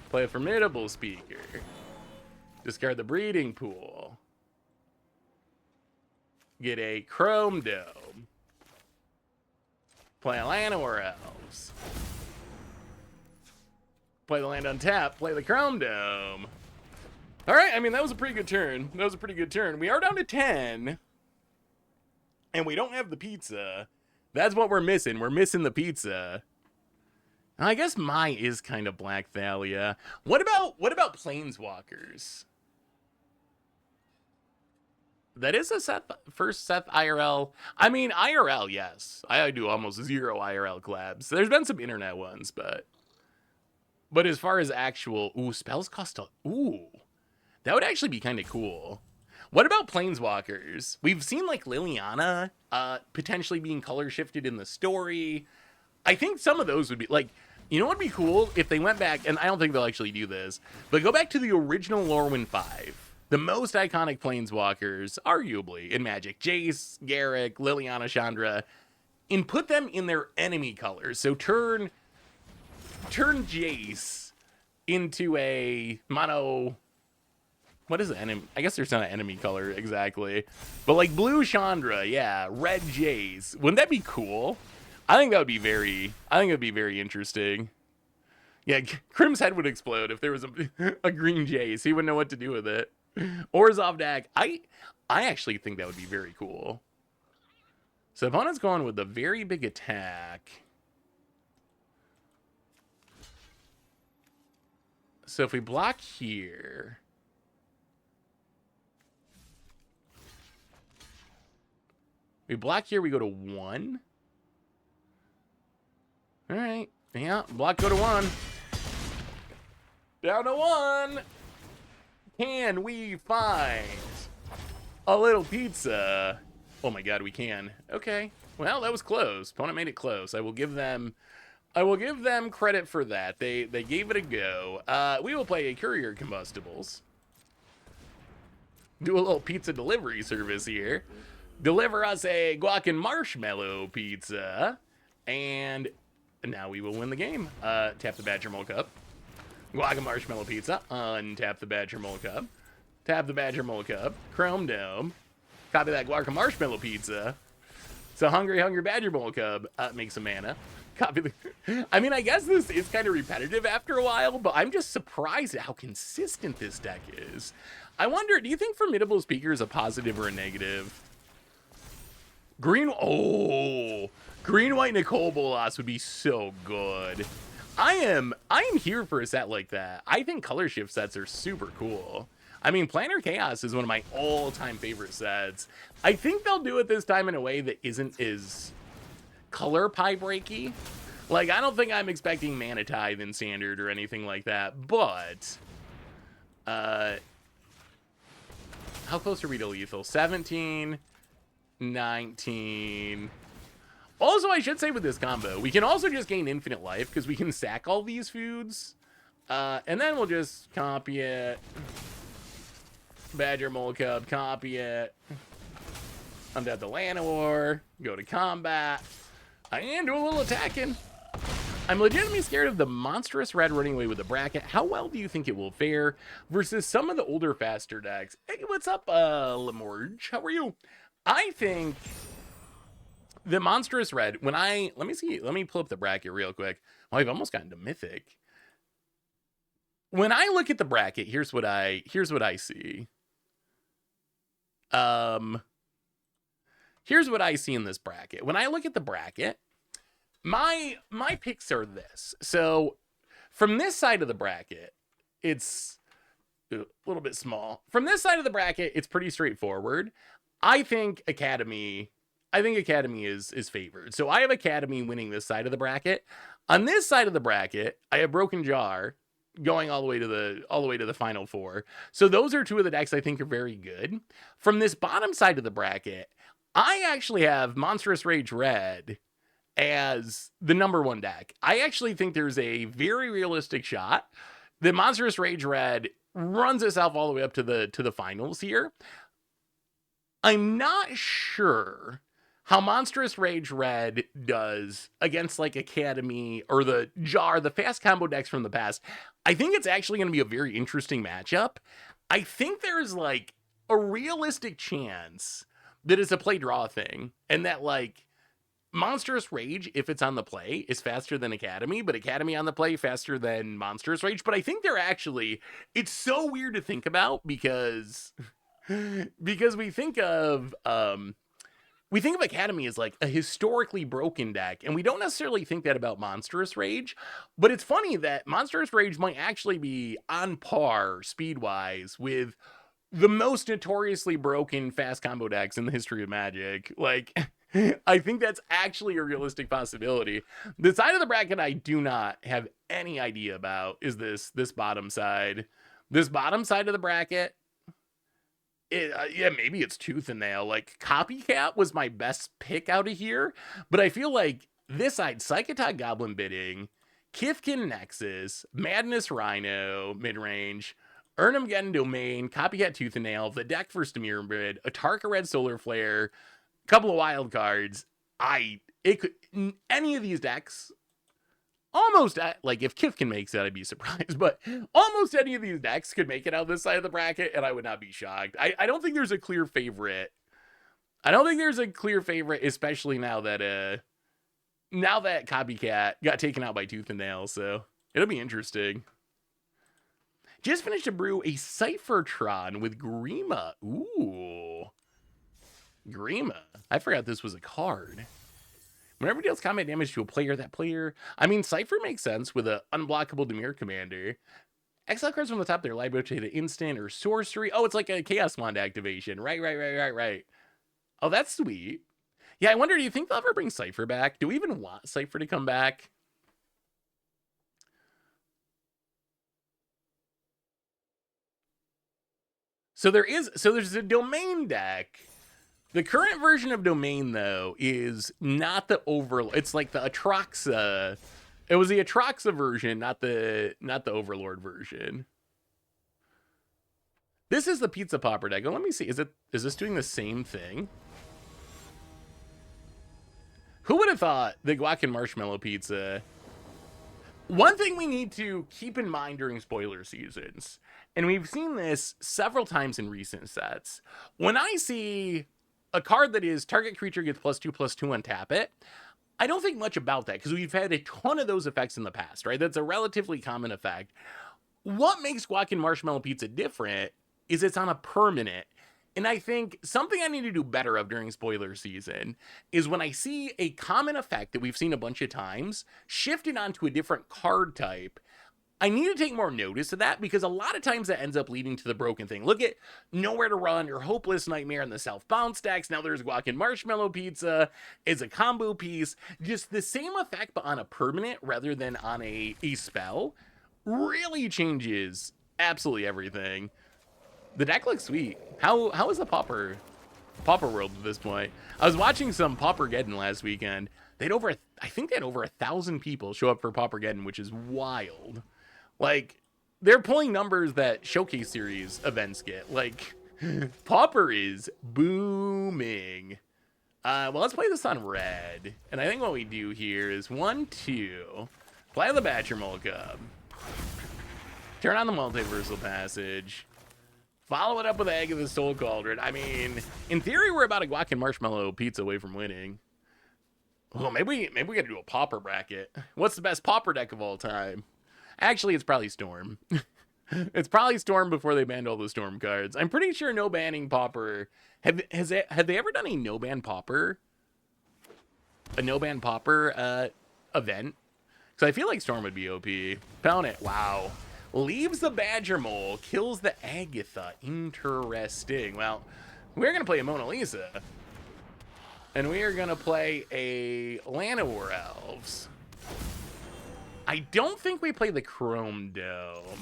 Play a Formidable Speaker. Discard the Breeding Pool. Get a Chrome Dome. Play a Llanowar Elves. Play the land on tap. Play the Chrome Dome. All right, I mean, that was a pretty good turn. We are down to 10. And we don't have the pizza. That's what we're missing. We're missing the pizza. I guess Mai is kind of Black Thalia. What about Planeswalkers? That is a first Seth IRL. I mean, IRL, yes. I do almost 0 IRL collabs. There's been some internet ones, but as far as actual, spells cost that would actually be kind of cool. What about Planeswalkers? We've seen like Liliana potentially being color shifted in the story. I think some of those would be like, you know what would be cool if they went back, and I don't think they'll actually do this, but go back to the original Lorwyn 5. The most iconic Planeswalkers, arguably, in Magic. Jace, Garruk, Liliana, Chandra. And put them in their enemy colors. So turn Jace into a mono... What is the enemy? I guess there's not an enemy color exactly. But like blue Chandra, yeah. Red Jace. Wouldn't that be cool? I think that would be very interesting. Yeah, Crim's head would explode if there was a green Jace. He wouldn't know what to do with it. Or Zovdak. I actually think that would be very cool. So opponent's going with a very big attack. So if we block here, we go to 1. All right. Yeah, block go to 1. Down to 1. Can we find a little pizza? Oh my god, we can. Okay. Well, that was close. Opponent made it close. I will give them credit for that. They gave it a go. We will play a Courier Combustibles. Do a little pizza delivery service here. Deliver us a guac and marshmallow pizza. And now we will win the game. Tap the Badger Mole Cup. Guac and marshmallow pizza. Untap the Badger Mole Cup. Tap the Badger Mole Cup. Chrome Dome. Copy that guac and marshmallow pizza. So Hungry Hungry Badger Bowl Cub makes a mana. Copy the... I mean, I guess this is kind of repetitive after a while, but I'm just surprised at how consistent this deck is. I wonder, do you think Formidable Speaker is a positive or a negative? Green... Oh! Green, White, Nicole Bolas would be so good. I am here for a set like that. I think color shift sets are super cool. I mean, Planar Chaos is one of my all-time favorite sets. I think they'll do it this time in a way that isn't as color pie breaky. Like, I don't think I'm expecting Mana Tithe in Standard or anything like that, but how close are we to lethal? 17, 19. Also, I should say with this combo, we can also just gain infinite life because we can sack all these foods. And then we'll just copy it. Badger Mole Cub, copy it. Undead the Llanowar, go to combat, and do a little attacking. I'm legitimately scared of the monstrous red running away with the bracket. How well do you think it will fare versus some of the older, faster decks? Hey, what's up, Lemorge? How are you? I think the monstrous red, when let me pull up the bracket real quick. Oh, I've almost gotten to Mythic. When I look at the bracket, here's what I see. Here's what I see in this bracket. When I look at the bracket, my picks are this. So from this side of the bracket, it's a little bit small. From this side of the bracket, it's pretty straightforward. I think Academy is favored. So I have Academy winning this side of the bracket. On this side of the bracket, I have Broken Jar going all the way to the final four. So those are two of the decks I think are very good. From this bottom side of the bracket, I actually have Monstrous Rage Red as the #1 deck. I actually think there's a very realistic shot that Monstrous Rage Red runs itself all the way up to the finals here. I'm not sure how Monstrous Rage Red does against like Academy or the Jar, the fast combo decks from the past. I think it's actually going to be a very interesting matchup. I think there's like a realistic chance that it's a play draw thing and that like Monstrous Rage, if it's on the play, is faster than Academy, but Academy on the play faster than Monstrous Rage. But I think they're actually, it's so weird to think about because we think of Academy as like a historically broken deck, and we don't necessarily think that about Monstrous Rage, but it's funny that Monstrous Rage might actually be on par speed-wise with the most notoriously broken fast combo decks in the history of Magic. Like, I think that's actually a realistic possibility. The side of the bracket I do not have any idea about is this bottom side. This bottom side of the bracket, yeah, maybe it's Tooth and Nail. Like, Copycat was my best pick out of here, but I feel like this side, Psychotok Goblin Bidding, Kithkin Nexus, Madness Rhino, mid-range, Urnham Domain, Copycat Tooth and Nail, the deck for Stamir Bid, Atarka Red Solar Flare, a couple of wild cards. Any of these decks, almost like if Kithkin makes it, I'd be surprised, but almost any of these decks could make it out this side of the bracket, and I would not be shocked. I don't think there's a clear favorite. Especially now that Copycat got taken out by Tooth and Nail, so it'll be interesting. Just finished to brew a Cyphertron with Grima. Ooh. Grima. I forgot this was a card. Whenever it deals combat damage to a player, that player... I mean, Cypher makes sense with an unblockable Dimir commander. Exile cards from the top of their library to the instant or sorcery. Oh, it's like a Chaos Wand activation. Right. Oh, that's sweet. Yeah, I wonder, do you think they'll ever bring Cypher back? Do we even want Cypher to come back? So there's a Domain deck. The current version of Domain, though, is not the Overlord. It's like the Atraxa. It was the Atraxa version, not the Overlord version. This is the Pizza Popper deck. Oh, let me see. Is this doing the same thing? Who would have thought the guac and marshmallow pizza? One thing we need to keep in mind during spoiler seasons, and we've seen this several times in recent sets, when I see a card that is target creature gets +2/+2 on tap it. I don't think much about that because we've had a ton of those effects in the past, right? That's a relatively common effect. What makes Guac Marshmallow Pizza different is it's on a permanent. And I think something I need to do better of during spoiler season is when I see a common effect that we've seen a bunch of times shifted onto a different card type, I need to take more notice of that because a lot of times that ends up leading to the broken thing. Look at Nowhere to Run or Hopeless Nightmare in the Southbound stacks. Now there's Guac Marshmallow Pizza as a combo piece. Just the same effect but on a permanent rather than on a spell really changes absolutely everything. The deck looks sweet. How is the Pauper world at this point? I was watching some Paupergeddon last weekend. I think they had over 1,000 people show up for Paupergeddon, which is wild. Like, they're pulling numbers that Showcase Series events get. Like, Pauper is booming. Well, let's play this on red. And I think what we do here is 1, 2, play the Badger Molekup, turn on the Multiversal Passage, follow it up with Egg of the Soul Cauldron. I mean, in theory, we're about a Guac Marshmallow Pizza away from winning. Well, maybe we gotta do a Pauper bracket. What's the best Pauper deck of all time? Actually, it's probably Storm. It's probably Storm before they banned all the Storm cards. I'm pretty sure no banning Pauper. Have they ever done a no ban Pauper? A no ban Pauper event? Because I feel like Storm would be OP. Pound it. Wow. Leaves the Badger Mole, kills the Agatha. Interesting. Well, we're going to play a Mona Lisa. And we are going to play a Llanowar Elves. I don't think we play the Chrome Dome.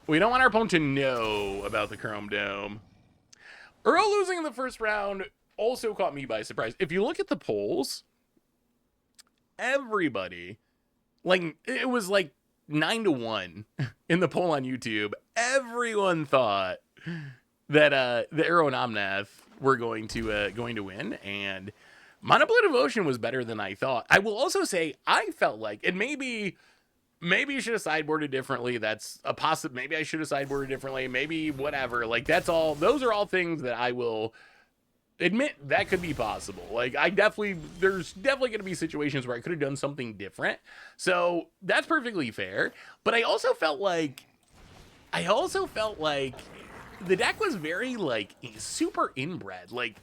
We don't want our opponent to know about the Chrome Dome. Earl losing in the first round also caught me by surprise. If you look at the polls, everybody, like, it was like 9-1 in the poll on YouTube. Everyone thought that the Arrow and Omnath were going to win, and Mono Blue Devotion was better than I thought. I will also say I felt like, and maybe you should have sideboarded differently. That's a possible. Maybe I should have sideboarded differently. Maybe whatever. Like, that's all. Those are all things that I will admit that could be possible. Like, there's definitely going to be situations where I could have done something different. So that's perfectly fair. But I also felt like the deck was very, like, super inbred, like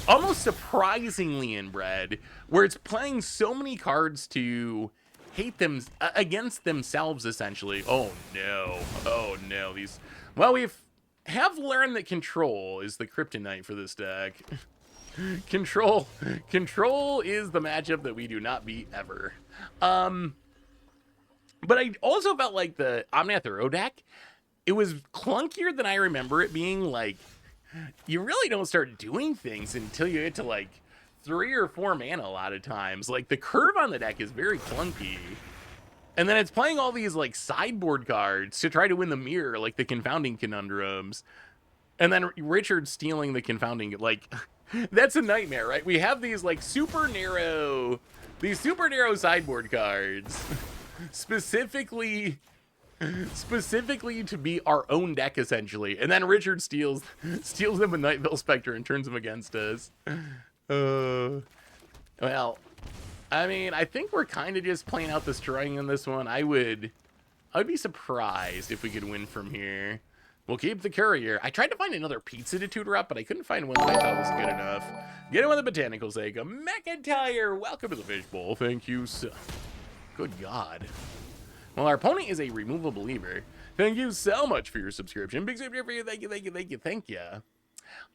almost surprisingly inbred, where it's playing so many cards to hate them against themselves, essentially. Oh no. We have learned that Control is the kryptonite for this deck. Control is the matchup that we do not beat ever. But I also felt like the Omnath Uro deck, it was clunkier than I remember it being. Like, you really don't start doing things until you get to like 3 or 4 mana a lot of times. Like, the curve on the deck is very clunky. And then it's playing all these like sideboard cards to try to win the mirror, like the Confounding Conundrums. And then Richard stealing the Confounding, like, that's a nightmare, right? We have these like super narrow sideboard cards specifically to be our own deck, essentially. And then Richard steals them with Night Veil Spectre and turns them against us. Well, I mean, I think we're kind of just playing out the string in this one. I would be surprised if we could win from here. We'll keep the Courier. I tried to find another pizza to tutor up, but I couldn't find one that I thought was good enough. Get it with the Botanical Sake. McIntyre, welcome to the Fishbowl. Thank you so... Good God. Well, our opponent is a Removal Believer. Thank you so much for your subscription. Big super for you. Thank you.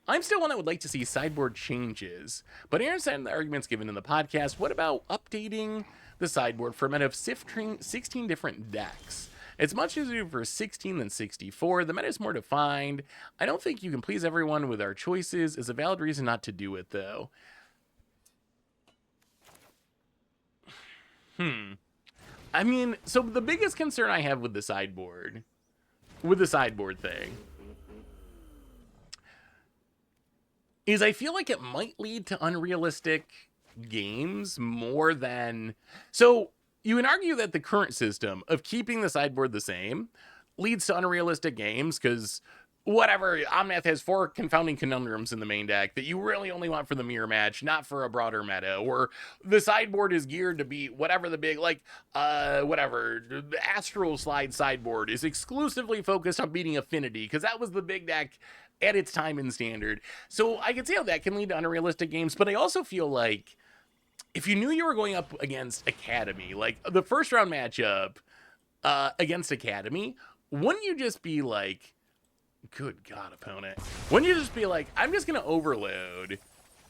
I'm still one that would like to see sideboard changes, but I understand the arguments given in the podcast. What about updating the sideboard for a meta of 16 different decks? It's much easier for 16 than 64. The meta is more defined. I don't think you can please everyone with our choices. Is a valid reason not to do it, though. I mean, so the biggest concern I have with the sideboard thing, is I feel like it might lead to unrealistic games more than... So you can argue that the current system of keeping the sideboard the same leads to unrealistic games, because whatever, Omnath has 4 confounding conundrums in the main deck that you really only want for the mirror match, not for a broader meta, or the sideboard is geared to beat whatever the big, like, whatever, the Astral Slide sideboard is exclusively focused on beating Affinity, because that was the big deck at its time in Standard. So I can see how that can lead to unrealistic games, but I also feel like if you knew you were going up against Academy, like the first round matchup against Academy, wouldn't you just be like, good God, opponent. Wouldn't you just be like, I'm just going to overload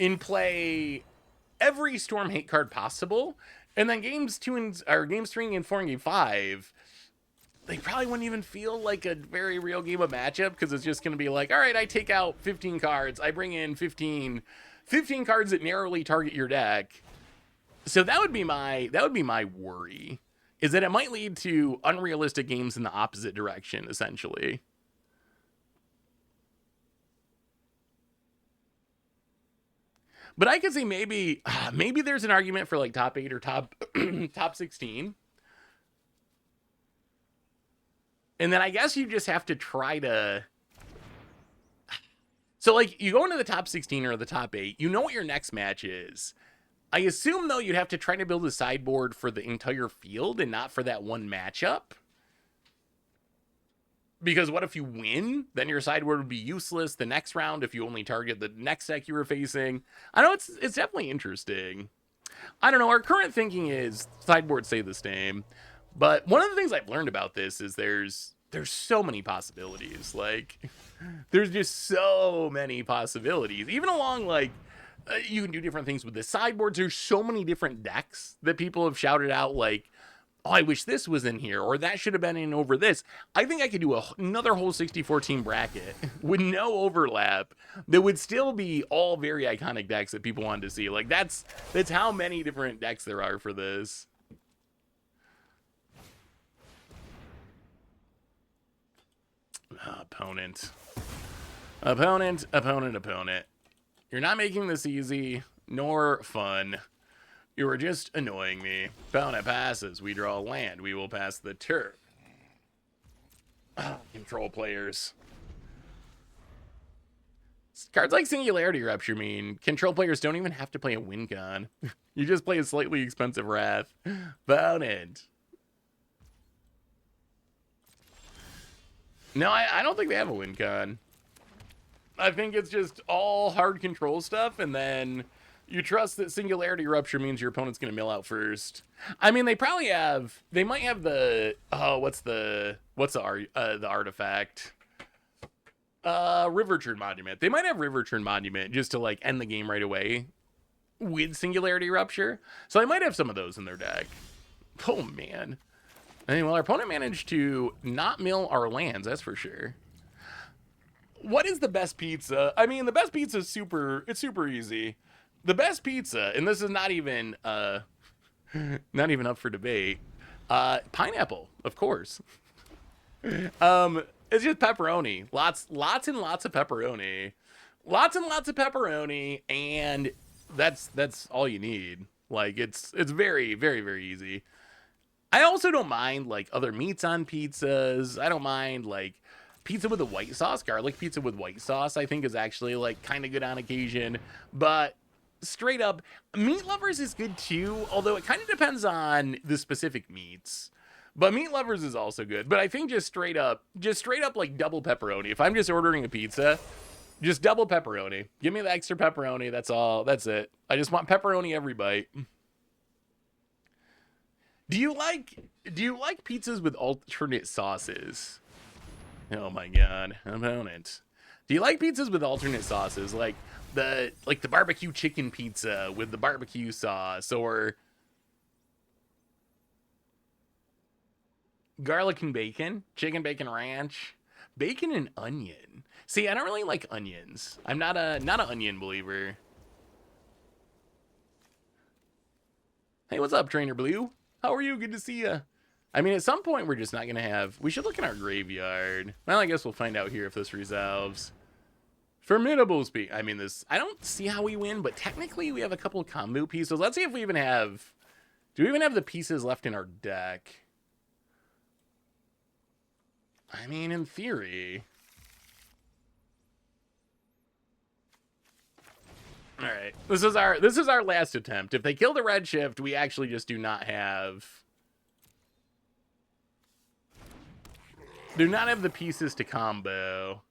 and play every Storm Hate card possible, and then games 3 and 4 and game 5, they probably wouldn't even feel like a very real game of matchup, because it's just going to be like, all right, I take out 15 cards, I bring in 15 cards that narrowly target your deck. So that would be my worry, is that it might lead to unrealistic games in the opposite direction, essentially. But I could see maybe there's an argument for like top 8 or top 16. And then I guess you just have to try to... So like you go into the top 16 or the top 8, you know what your next match is. I assume though you'd have to try to build a sideboard for the entire field and not for that one matchup. Because what if you win? Then your sideboard would be useless the next round if you only target the next deck you were facing. I know it's definitely interesting. I don't know. Our current thinking is sideboards stay the same. But one of the things I've learned about this is there's so many possibilities. Like, there's just so many possibilities. Even along, like, you can do different things with the sideboards. There's so many different decks that people have shouted out, like, oh, I wish this was in here, or that should have been in over this. I think I could do another whole 64-team bracket with no overlap that would still be all very iconic decks that people wanted to see. Like, that's how many different decks there are for this. Opponent. You're not making this easy, nor fun. You are just annoying me. Opponent passes. We draw land. We will pass the turn. Control players. Cards like Singularity Rupture mean control players don't even have to play a win con. You just play a slightly expensive Wrath. Opponent. No, I don't think they have a win con. I think it's just all hard control stuff, and then you trust that Singularity Rupture means your opponent's going to mill out first. I mean, they probably have... They might have the... Oh, what's the artifact? Riverturn Monument. They might have Riverturn Monument just to, like, end the game right away with Singularity Rupture. So they might have some of those in their deck. Oh, man. Anyway, well, our opponent managed to not mill our lands, that's for sure. What is the best pizza? I mean, the best pizza is super easy. The best pizza, and this is not even up for debate. Pineapple, of course. It's just pepperoni. Lots and lots of pepperoni. Lots and lots of pepperoni, and that's all you need. Like, it's very, very, very easy. I also don't mind, like, other meats on pizzas. I don't mind, like, pizza with a white sauce. Garlic pizza with white sauce, I think, is actually, like, kind of good on occasion. But straight up, meat lovers is good, too. Although it kind of depends on the specific meats. But meat lovers is also good. But I think just straight up, like, double pepperoni. If I'm just ordering a pizza, just double pepperoni. Give me the extra pepperoni. That's all. That's it. I just want pepperoni every bite. Do you like pizzas with alternate sauces? Oh my god, opponent. Do you like pizzas with alternate sauces, like the barbecue chicken pizza with the barbecue sauce, or garlic and bacon, chicken bacon ranch, bacon and onion? See, I don't really like onions. I'm not an onion believer. Hey, what's up, Trainer Blue? How are you? Good to see you. I mean, at some point, we're just not going to have... We should look in our graveyard. Well, I guess we'll find out here if this resolves. Formidable speed. I mean, this... I don't see how we win, but technically, we have a couple of combo pieces. Let's see if we even have... Do we even have the pieces left in our deck? I mean, in theory... All right, this is our last attempt. If they kill the red shift, we actually just do not have the pieces to combo.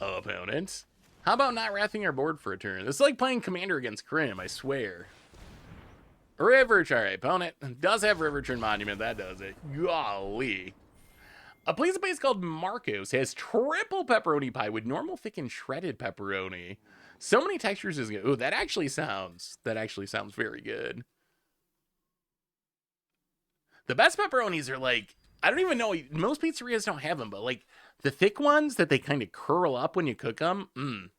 Opponent. How about not wrathing our board for a turn? This is like playing Commander against Krim, I swear. River, all right, opponent does have River Turn Monument. That does it. Golly. A place called Marcos has triple pepperoni pie with normal, thick, and shredded pepperoni. So many textures is good. Ooh, that actually sounds very good. The best pepperonis are like, I don't even know, most pizzerias don't have them, but like the thick ones that they kind of curl up when you cook them. I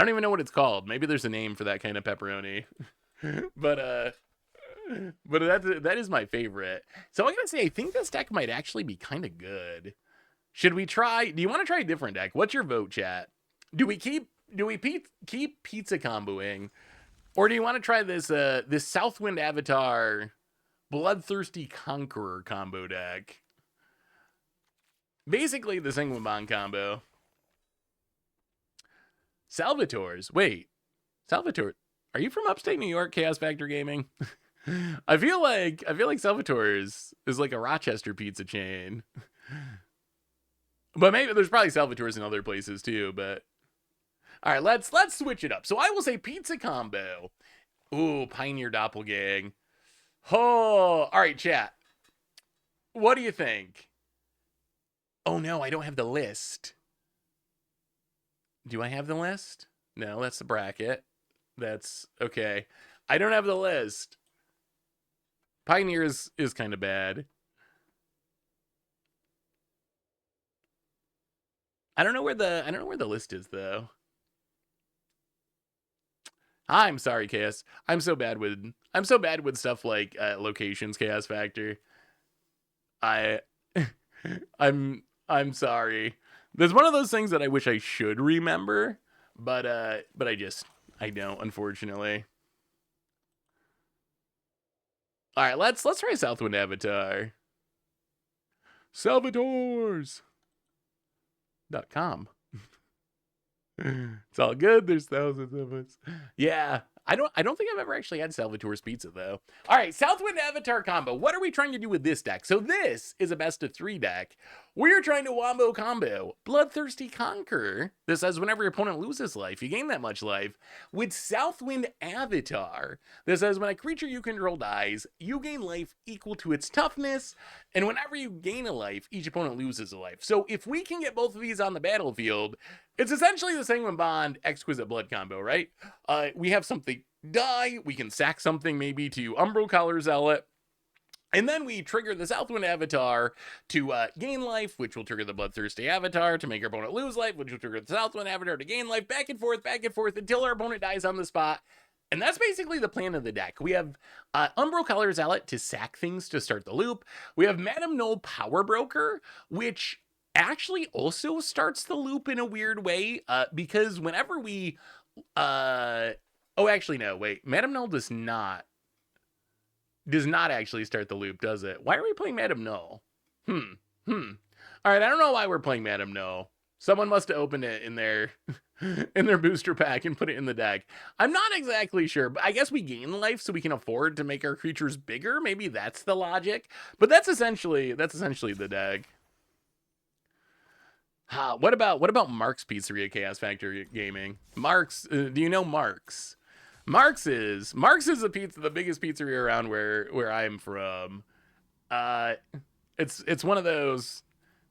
don't even know what it's called. Maybe there's a name for that kind of pepperoni. but that is my favorite. So I'm gonna say I think this deck might actually be kind of good. Should we try? Do you want to try a different deck? What's your vote, chat? Do we keep pizza comboing, or do you want to try this Southwind Avatar Bloodthirsty Conqueror combo deck? Basically the Sanguine combo. Salvatore's. Wait, Salvatore. Are you from upstate New York, Chaos Factor Gaming? I feel like Salvatore's is like a Rochester pizza chain. But maybe there's probably Salvatore's in other places too, but all right, let's switch it up. So I will say pizza combo. Ooh, Pioneer Doppelgang. Oh, all right, chat. What do you think? Oh no, I don't have the list. Do I have the list? No, that's the bracket. That's okay. I don't have the list. Pioneer is kind of bad. I don't know where the list is though. I'm sorry, Chaos. I'm so bad with stuff like locations, Chaos Factor. I'm sorry. There's one of those things that I wish I should remember, but I don't, unfortunately. All right, let's try Southwind Avatar. Salvatores.com. It's all good. There's thousands of us. Yeah. I don't think I've ever actually had Salvatore's Pizza though. All right, Southwind Avatar combo. What are we trying to do with this deck? So this is a best of 3 deck. We're trying to wombo combo Bloodthirsty Conqueror. This says whenever your opponent loses life, you gain that much life. With Southwind Avatar, this says when a creature you control dies, you gain life equal to its toughness. And whenever you gain a life, each opponent loses a life. So if we can get both of these on the battlefield, it's essentially the Sanguine Bond Exquisite Blood combo, right? We have something die, we can sack something maybe to Umbral Collar Zealot, and then we trigger the Southwind Avatar to gain life, which will trigger the Bloodthirsty Avatar to make our opponent lose life, which will trigger the Southwind Avatar to gain life, back and forth until our opponent dies on the spot. And that's basically the plan of the deck. We have Umbral Collar Zealot to sack things to start the loop. We have Madame Null Power Broker, which actually also starts the loop in a weird way, because whenever we oh, actually, no, wait. Madame Null does not actually start the loop, does it? Why are we playing Madame Null? All right, I don't know why we're playing Madame Null. Someone must have opened it in their in their booster pack and put it in the deck. I'm not exactly sure, but I guess we gain life so we can afford to make our creatures bigger. Maybe that's the logic. But that's essentially the deck. What about Mark's Pizzeria Chaos Factor Gaming? Mark's, do you know Mark's? Mark's is the biggest pizzeria around where I'm from. It's one of those,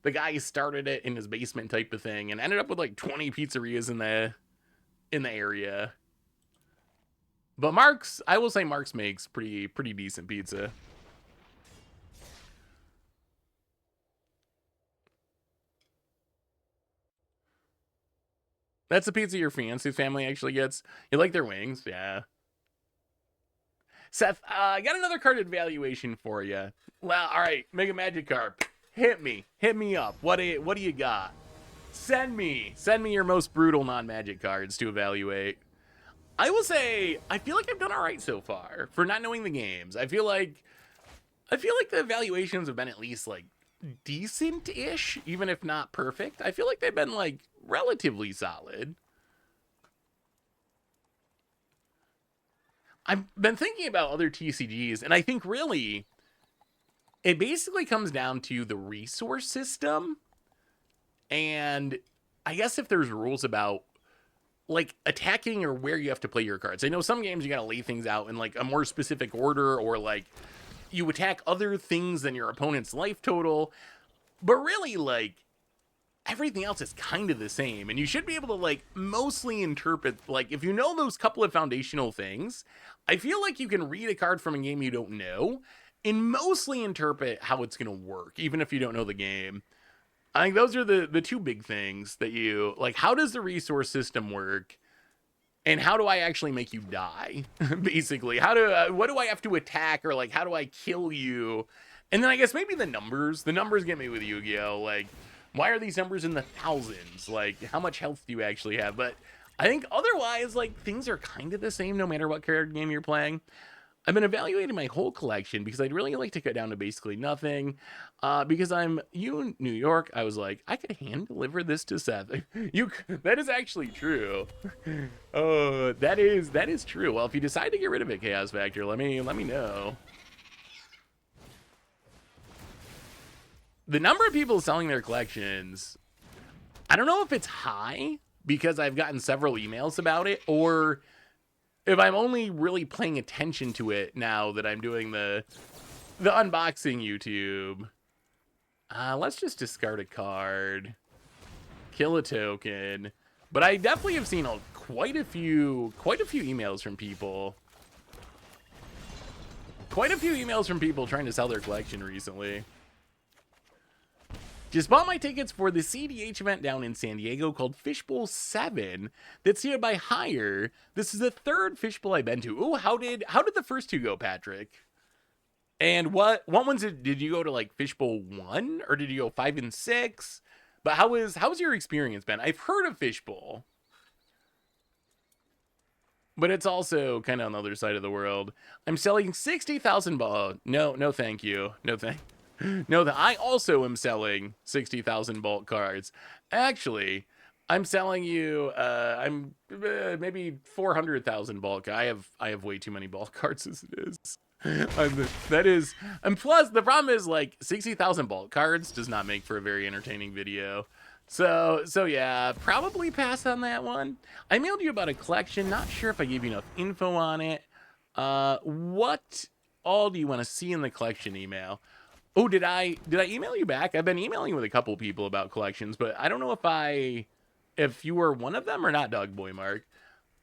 the guy started it in his basement type of thing and ended up with like 20 pizzerias in the area. But Mark's, I will say Mark's makes pretty decent pizza. That's the pizza your fiance's family actually gets. You like their wings? Yeah. Seth, I got another card evaluation for you. Well, all right, Mega Magikarp. Hit me up. What do you got? Send me your most brutal non-magic cards to evaluate. I will say, I feel like I've done all right so far for not knowing the games. I feel like the evaluations have been at least like decent-ish, even if not perfect. I feel like they've been like relatively solid. I've been thinking about other TCGs, and I think really it basically comes down to the resource system. And I guess if there's rules about like attacking or where you have to play your cards. I know some games you gotta lay things out in like a more specific order, or like you attack other things than your opponent's life total. But really, like, everything else is kind of the same, and you should be able to like mostly interpret, like, if you know those couple of foundational things, I feel like you can read a card from a game you don't know and mostly interpret how it's going to work, even if you don't know the game. I think those are the two big things that you like. How does the resource system work, and how do I actually make you die? Basically, what do I have to attack, or like how do I kill you? And then I guess maybe the numbers get me with Yu-Gi-Oh! Like, why are these numbers in the thousands? Like, how much health do you actually have? But I think otherwise, like, things are kind of the same no matter what card game you're playing. I've been evaluating my whole collection because I'd really like to cut down to basically nothing. Because I'm in New York, I was like, I could hand deliver this to Seth. That is actually true. Oh, that is true. Well, if you decide to get rid of it, Chaos Factor, let me know. The number of people selling their collections, I don't know if it's high because I've gotten several emails about it, or if I'm only really paying attention to it now that I'm doing the unboxing YouTube. Let's just discard a card, kill a token. But I definitely have seen quite a few emails from people. Quite a few emails from people trying to sell their collection recently. Just bought my tickets for the CDH event down in San Diego called Fishbowl 7 that's here by Hire. This is the third Fishbowl I've been to. Oh, how did the first two go, Patrick? And what ones did you go to, like Fishbowl 1, or did you go 5 and 6? But how's your experience been? I've heard of Fishbowl, but it's also kind of on the other side of the world. I'm selling 60,000 balls. No, thank you. No, that I also am selling 60,000 bulk cards. Actually, I'm selling you. I'm maybe 400,000 bulk. I have way too many bulk cards as it is. And plus the problem is, like, 60,000 bulk cards does not make for a very entertaining video. So yeah, probably pass on that one. I mailed you about a collection. Not sure if I gave you enough info on it. What all do you want to see in the collection email? Oh, did I email you back? I've been emailing with a couple people about collections, but I don't know if you were one of them or not, Dog Boy Mark.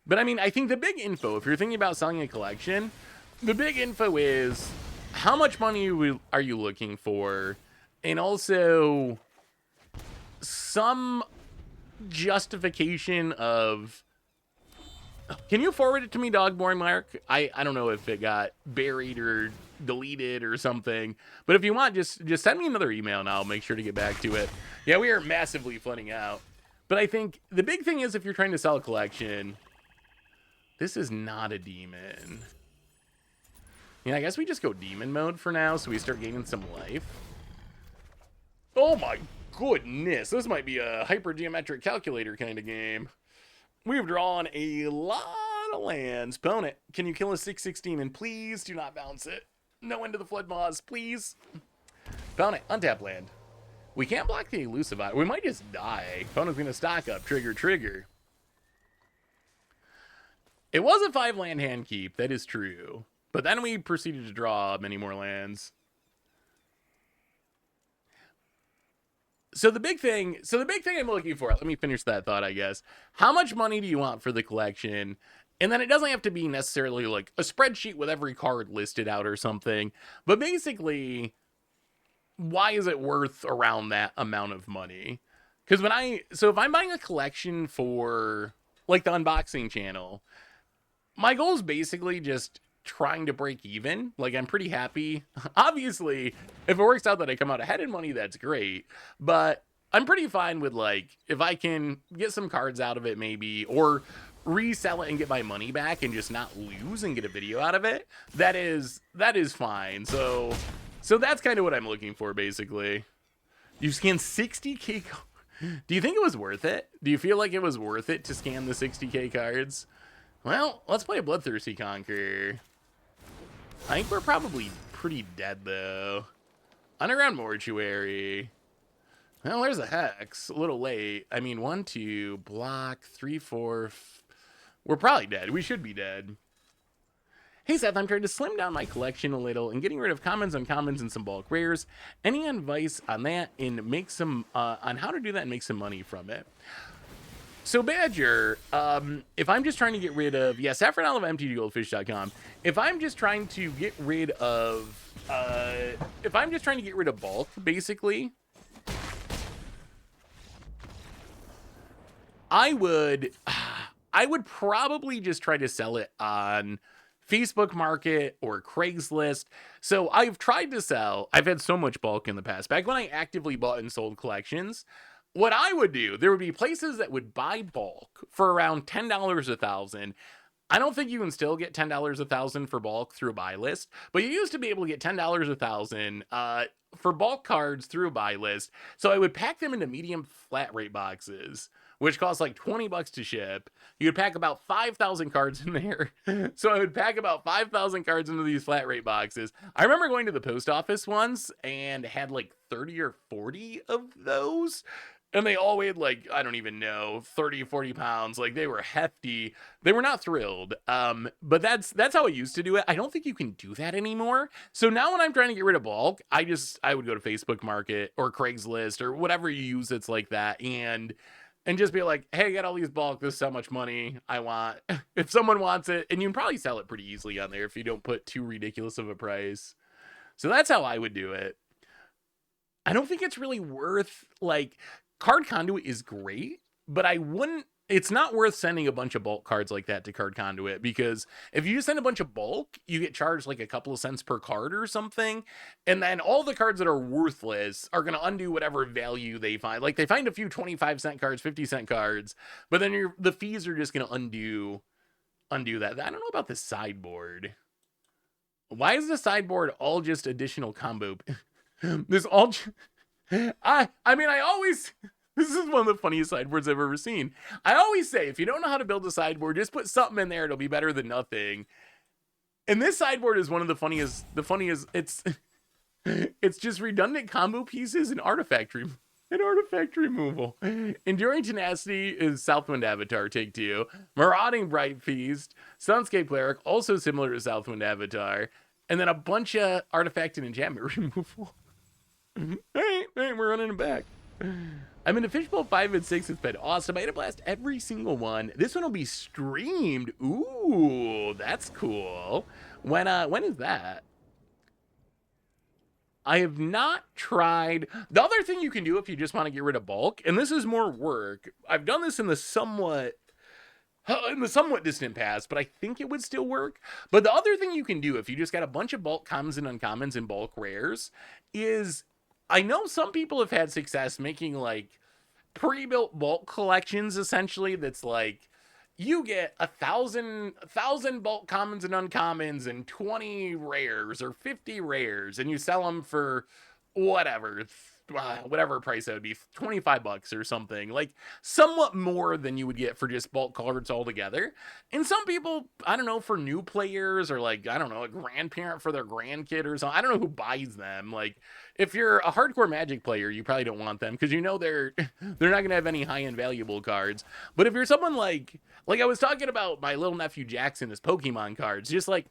But I mean, I think the big info, if you're thinking about selling a collection, the big info is how much money are you looking for, and also some justification of. Can you forward it to me, Dog Boy Mark? I don't know if it got buried or deleted or something, but if you want, just send me another email and I'll make sure to get back to it. Yeah, we are massively flooding out, but I think the big thing is, if you're trying to sell a collection, this is not a demon. Yeah, I guess we just go demon mode for now, so we start gaining some life. Oh my goodness, this might be a hypergeometric calculator kind of game. We've drawn a lot of lands. Opponent, can you kill a 6/16 and please do not bounce it? No Into the Flood Maws, please. Opponent, untap land. We can't block the elusive eye. We might just die. Opponent's gonna stock up. Trigger. It was a 5-land hand keep, that is true. But then we proceeded to draw many more lands. So the big thing I'm looking for, let me finish that thought, I guess. How much money do you want for the collection? And then it doesn't have to be necessarily like a spreadsheet with every card listed out or something. But basically, why is it worth around that amount of money? Because if I'm buying a collection for like the unboxing channel, my goal is basically just trying to break even. Like, I'm pretty happy. Obviously, if it works out that I come out ahead in money, that's great. But I'm pretty fine with, like, if I can get some cards out of it maybe, or resell it and get my money back and just not lose and get a video out of it, that is fine. So that's kind of what I'm looking for, basically. You scanned 60k. Do you think it was worth it? Do you feel like it was worth it to scan the 60k cards? Well, let's play a Bloodthirsty Conqueror. I think we're probably pretty dead, though. Underground Mortuary. Well, there's a Hex. A little late. I mean, 1, 2, block, 3, 4. We're probably dead. We should be dead. Hey Seth, I'm trying to slim down my collection a little and getting rid of commons, uncommons, and some bulk rares. Any advice on that and make some on how to do that and make some money from it? So Badger, if I'm just trying to get rid of Saffron Olive MTGGoldfish.com, if I'm just trying to get rid of bulk, basically, I would probably just try to sell it on Facebook Market or Craigslist. So I've tried to sell. I've had so much bulk in the past. Back when I actively bought and sold collections, what I would do, there would be places that would buy bulk for around $10 a thousand. I don't think you can still get $10 a thousand for bulk through a buy list, but you used to be able to get $10 a thousand for bulk cards through a buy list. So I would pack them into medium flat rate boxes, which costs like $20 to ship. You would pack about 5,000 cards in there. So I would pack about 5,000 cards into these flat rate boxes. I remember going to the post office once and had like 30 or 40 of those. And they all weighed like, I don't even know, 30, 40 pounds. Like they were hefty. They were not thrilled. But that's how I used to do it. I don't think you can do that anymore. So now when I'm trying to get rid of bulk, I would go to Facebook Market or Craigslist or whatever you use that's like that. And just be like, hey, I got all these bulk. This is how much money I want. If someone wants it, and you can probably sell it pretty easily on there if you don't put too ridiculous of a price. So that's how I would do it. I don't think it's really worth, like, Card Conduit is great, but it's not worth sending a bunch of bulk cards like that to Card Conduit, because if you just send a bunch of bulk, you get charged like a couple of cents per card or something, and then all the cards that are worthless are going to undo whatever value they find. Like they find a few 25-cent cards, 50-cent cards, but then the fees are just going to undo that. I don't know about the sideboard. Why is the sideboard all just additional combo? This all... I always... This is one of the funniest sideboards I've ever seen. I always say, if you don't know how to build a sideboard, just put something in there. It'll be better than nothing. And this sideboard is one of the funniest. It's just redundant combo pieces and artifact removal. Enduring Tenacity is Southwind Avatar, take 2. Marauding Bright Feast, Sunscape Cleric, also similar to Southwind Avatar. And then a bunch of artifact and enchantment removal. Hey, we're running it back. I'm into Fishbowl 5 and 6. It's been awesome. I had a blast every single one. This one will be streamed. Ooh, that's cool. When is that? I have not tried. The other thing you can do if you just want to get rid of bulk, and this is more work. I've done this in the somewhat distant past, but I think it would still work. But the other thing you can do if you just got a bunch of bulk commons and uncommons and bulk rares is, I know some people have had success making like pre-built bulk collections, essentially, that's like you get 1,000 bulk commons and uncommons and 20 rares or 50 rares, and you sell them for whatever price that would be, $25 or something, like somewhat more than you would get for just bulk cards altogether. And some people, I don't know, for new players or like, I don't know, a grandparent for their grandkid or something, I don't know who buys them. Like if you're a hardcore Magic player, you probably don't want them because you know they're not going to have any high-end valuable cards. But if you're someone like I was talking about my little nephew Jackson, his Pokemon cards, just like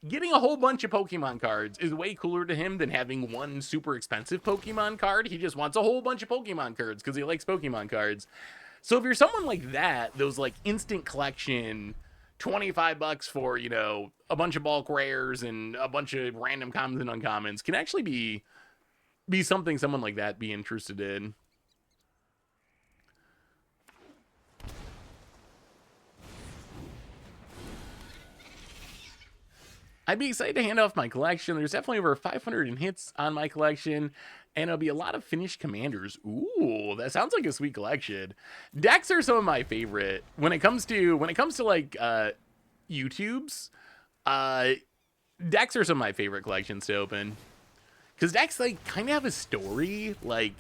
getting a whole bunch of Pokemon cards is way cooler to him than having one super expensive Pokemon card. He just wants a whole bunch of Pokemon cards because he likes Pokemon cards. So if you're someone like that, those like instant collection, $25 for, you know, a bunch of bulk rares and a bunch of random commons and uncommons can actually be something someone like that be interested in. I'd be excited to hand off my collection. There's definitely over 500 hits on my collection, and it'll be a lot of finished commanders. Ooh, that sounds like a sweet collection. Decks are some of my favorite when it comes to like YouTube's. Decks are some of my favorite collections to open, because decks like kind of have a story. Like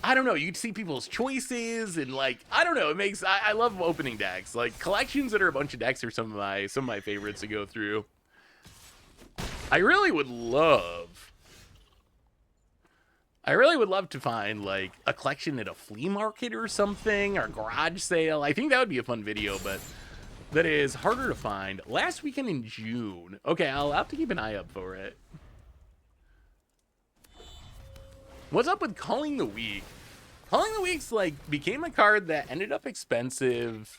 I don't know, you'd see people's choices and like, I don't know, it makes, I love opening decks. Like collections that are a bunch of decks are some of my favorites to go through. I really would love to find like a collection at a flea market or something, or garage sale. I think that would be a fun video, but that is harder to find. Last weekend in June. Okay, I'll have to keep an eye up for it. What's up with Calling the Weak? Calling the Weak's like became a card that ended up expensive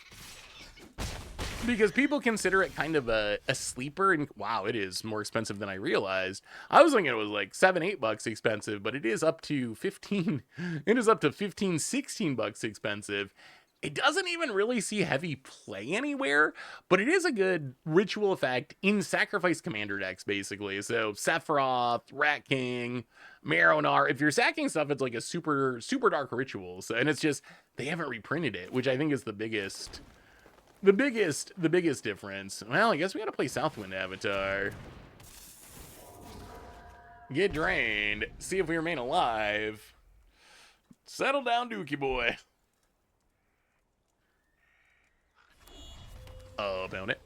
because people consider it kind of a sleeper, and wow, it is more expensive than I realized. I was thinking it was like $7-8 expensive, but it is up to 15. It is up to 15-16 bucks expensive. It doesn't even really see heavy play anywhere, but it is a good ritual effect in sacrifice commander decks, basically. So Sephiroth, Rat King, Marrow-Gnawer. If you're sacking stuff, it's like a super dark ritual. So, and it's just, they haven't reprinted it, which I think is the biggest difference. Well, I guess we gotta play Southwind Avatar. Get drained. See if we remain alive. Settle down, Dookie boy. About it.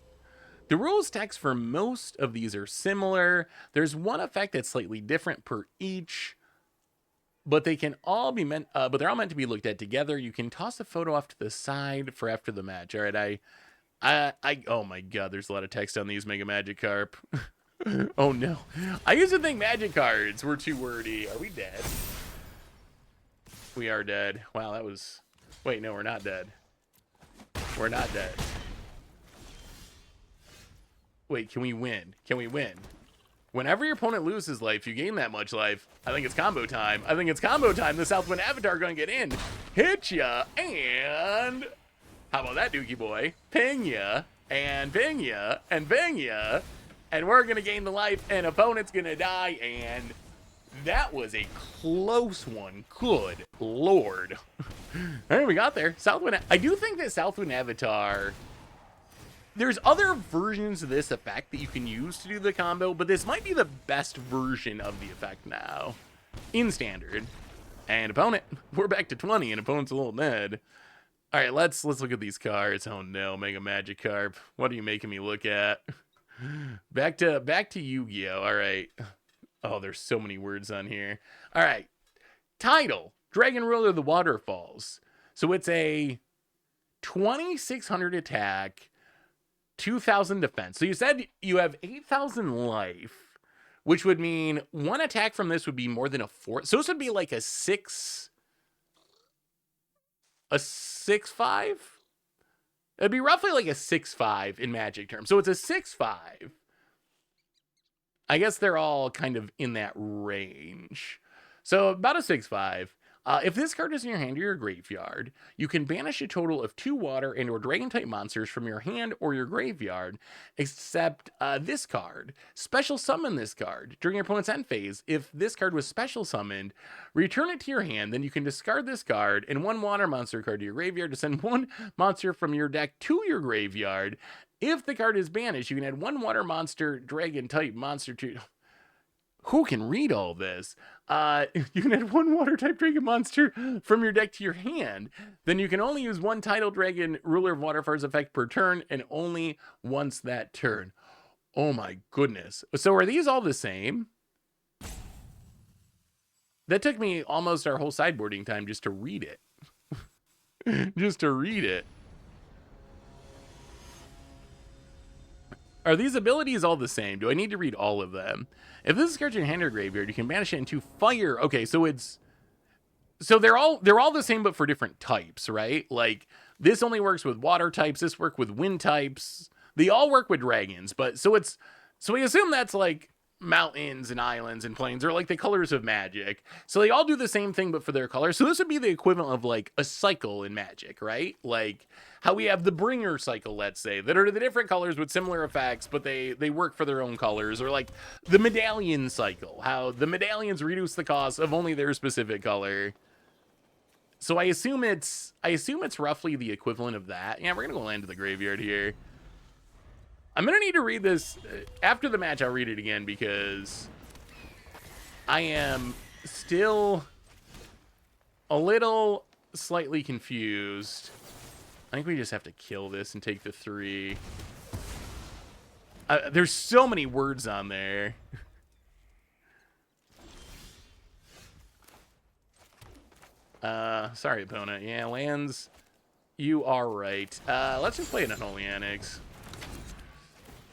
The rules text for most of these are similar. There's one effect that's slightly different per each, but they can all be meant, but they're all meant to be looked at together. You can toss a photo off to the side for after the match. All right, oh my god, there's a lot of text on these Mega Magikarp. Oh no, I used to think Magic cards were too wordy. Are we dead? We are dead. Wow, that was. Wait, no, we're not dead. We're not dead. Wait, can we win? Can we win? Whenever your opponent loses life, you gain that much life. I think it's combo time. I think it's combo time. The Southwind Avatar gonna get in. Hit ya, and... How about that, Dookie boy? Ping ya, and ping ya, and ping ya. And we're gonna gain the life, and opponent's gonna die, and... That was a close one. Good lord. All right, we got there. Southwind... I do think that Southwind Avatar... There's other versions of this effect that you can use to do the combo, but this might be the best version of the effect now. In Standard. And opponent, we're back to 20, and opponent's a little dead. Alright, let's look at these cards. Oh no, Mega Magikarp. What are you making me look at? Back to Yu-Gi-Oh! Alright. Oh, there's so many words on here. Alright. Title, Dragon Ruler of the Waterfalls. So it's a 2600 attack, 2,000 defense. So you said you have 8,000 life, which would mean one attack from this would be more than a 4. So this would be like a 6-5? It'd be roughly like a 6-5 in Magic terms. So it's a 6-5. I guess they're all kind of in that range. So about a 6-5. If this card is in your hand or your graveyard, you can banish a total of 2 water and or dragon-type monsters from your hand or your graveyard, except this card. Special summon this card. During your opponent's end phase, if this card was special summoned, return it to your hand, then you can discard this card and 1 water monster card to your graveyard to send 1 monster from your deck to your graveyard. If the card is banished, you can add 1 water monster, dragon-type monster to... Who can read all this? You can add 1 water type dragon monster from your deck to your hand. Then you can only use 1 title dragon ruler of waterfalls effect per turn, and only once that turn. Oh my goodness. So are these all the same? That took me almost our whole sideboarding time just to read it. Just to read it. Are these abilities all the same? Do I need to read all of them? If this is card in your hand or graveyard, you can banish it into fire. Okay, so it's... So they're all the same, but for different types, right? Like, this only works with water types, this work with wind types. They all work with dragons, but... So we assume that's like mountains and islands and plains are like the colors of Magic. So they all do the same thing, but for their colors. So this would be the equivalent of like a cycle in Magic, right? Like how we have the Bringer cycle, let's say, that are the different colors with similar effects, but they work for their own colors. Or like the Medallion cycle, how the medallions reduce the cost of only their specific color. So I assume it's roughly the equivalent of that. Yeah, we're gonna go land to the graveyard here. I'm going to need to read this. After the match, I'll read it again because I am still a little slightly confused. I think we just have to kill this and take the 3. There's so many words on there. Sorry, opponent. Yeah, lands. You are right. Let's just play an Unholy Annex.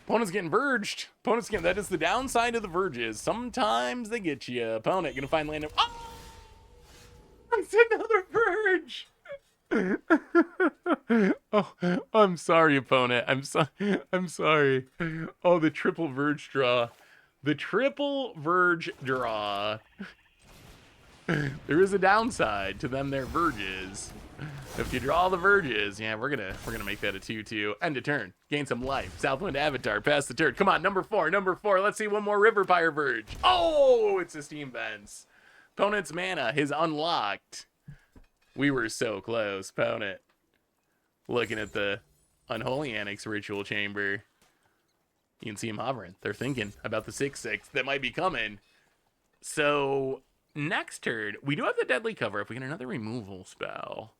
Opponent's getting verged. Opponent's getting, that is the downside of the verges. Sometimes they get you. Opponent gonna find land. Oh! It's another verge. Oh, I'm sorry, opponent. I'm sorry. Oh, the triple verge draw. The triple verge draw. There is a downside to them. Their verges. If you draw the verges, yeah, we're gonna make that a 2/2. End of turn. Gain some life. Southwind Avatar. Pass the turn. Come on, number 4. Number 4. Let's see one more River Pyre verge. Oh, it's a Steam Vents. Opponent's mana is unlocked. We were so close, opponent. Looking at the Unholy Annex Ritual Chamber. You can see them hovering. They're thinking about the 6/6 that might be coming. So, next turn, we do have the Deadly Cover if we get another removal spell.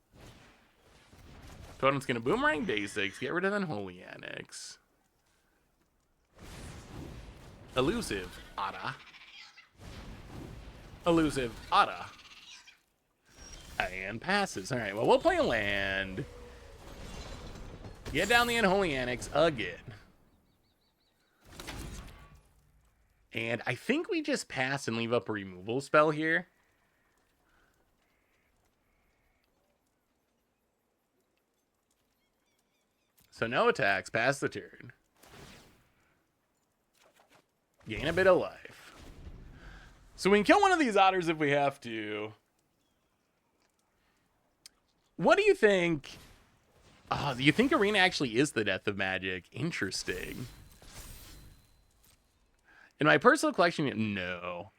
Opponent's going to Boomerang Basics, get rid of Unholy Annex. Elusive Ada. Elusive Ada. And passes. Alright, well, we'll play a land. Get down the Unholy Annex again. And I think we just pass and leave up a removal spell here. So no attacks, pass the turn. Gain a bit of life. So we can kill one of these otters if we have to. What do you think? Oh, do you think Arena actually is the death of Magic? Interesting. In my personal collection, no.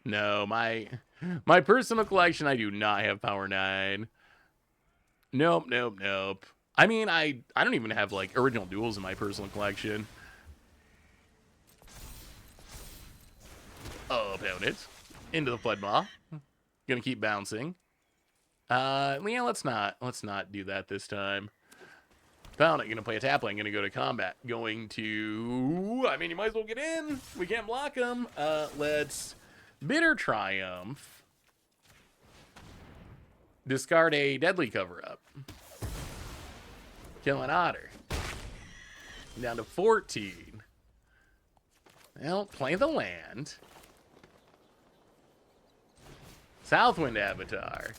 My personal collection, I do not have Power 9. Nope. I mean, I don't even have, like, original duels in my personal collection. Oh, opponent. Into the Flood Maw. Gonna keep bouncing. Yeah, let's not do that this time. Opponent gonna play a tap lane, gonna go to combat. Going to, I mean, you might as well get in. We can't block him. Let's Bitter Triumph. Discard a Deadly Cover-Up. Kill an otter. Down to 14. Well, play the land. Southwind Avatar.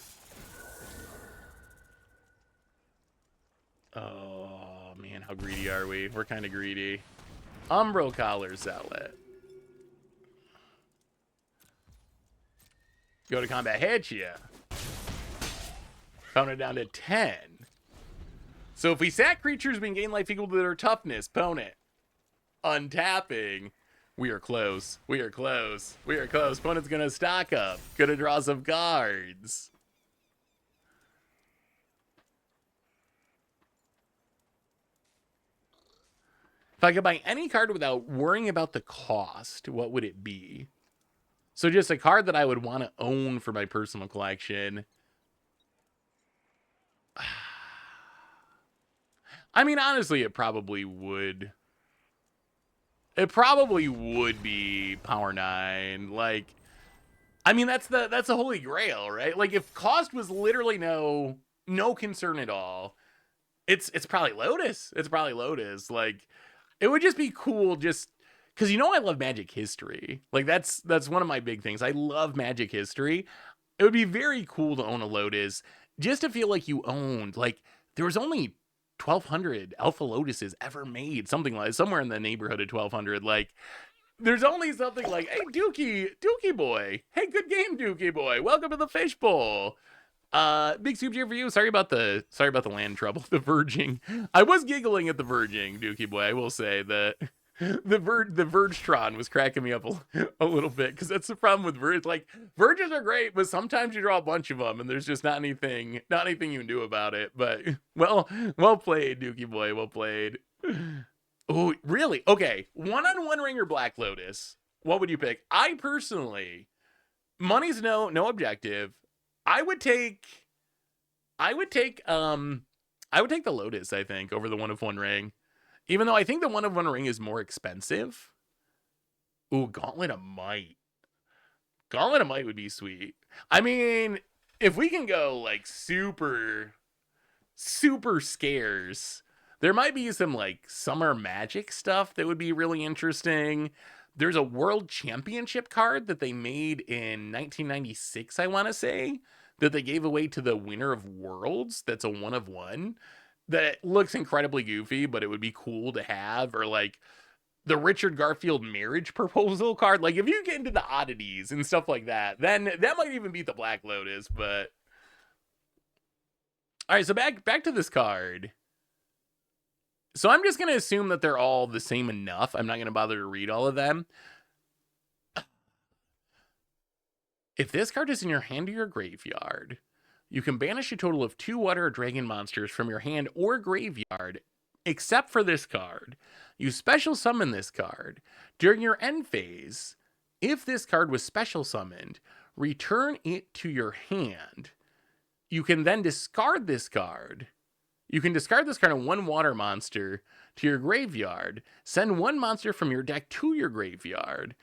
Oh, man, how greedy are we? We're kind of greedy. Umbral Collar Zealot. Go to combat, hit ya. Found it down to 10. So if we sack creatures, we can gain life equal to their toughness. Opponent. Untapping. We are close. We are close. We are close. Opponent's going to stock up. Going to draw some cards. If I could buy any card without worrying about the cost, what would it be? So just a card that I would want to own for my personal collection. I mean, honestly, it probably would. It probably would be Power 9. Like, I mean, that's the holy grail, right? Like, if cost was literally no concern at all, it's probably Lotus. It's probably Lotus. Like, it would just be cool, just because I love Magic history. Like, that's one of my big things. I love Magic history. It would be very cool to own a Lotus, just to feel like you owned. Like, there was only 1,200 Alpha Lotuses ever made, something like somewhere in the neighborhood of 1,200. Like, there's only something like, hey, Dookie boy, hey, good game, Dookie boy, welcome to the fishbowl. Big soup here for you. Sorry about the land trouble, the verging. I was giggling at the verging, Dookie boy. I will say that the Vergetron was cracking me up a little bit, because that's the problem with verge. Like, verges are great, but sometimes you draw a bunch of them and there's just not anything you can do about it. But well played, Dookie boy. Well played. Oh, really? Okay, 1-on-1 Ringer Black Lotus. What would you pick? I personally, money's no objective. I would take I would take the Lotus, I think, over the One of One ring. Even though I think the One of One ring is more expensive. Ooh, Gauntlet of Might. Gauntlet of Might would be sweet. I mean, if we can go like super scares, there might be some like summer magic stuff that would be really interesting. There's a world championship card that they made in 1996, I want to say, that they gave away to the winner of Worlds. That's a one of one that looks incredibly goofy, but it would be cool to have. Or like the Richard Garfield marriage proposal card. Like if you get into the oddities and stuff like that, then that might even beat the Black Lotus. But all right, so back to this card. So I'm just going to assume that they're all the same enough. I'm not going to bother to read all of them. If this card is in your hand or your graveyard, you can banish a total of 2 water or dragon monsters from your hand or graveyard, except for this card. You special summon this card. During your end phase, if this card was special summoned, return it to your hand. You can then discard this card. You can discard this card and 1 water monster to your graveyard. Send 1 monster from your deck to your graveyard.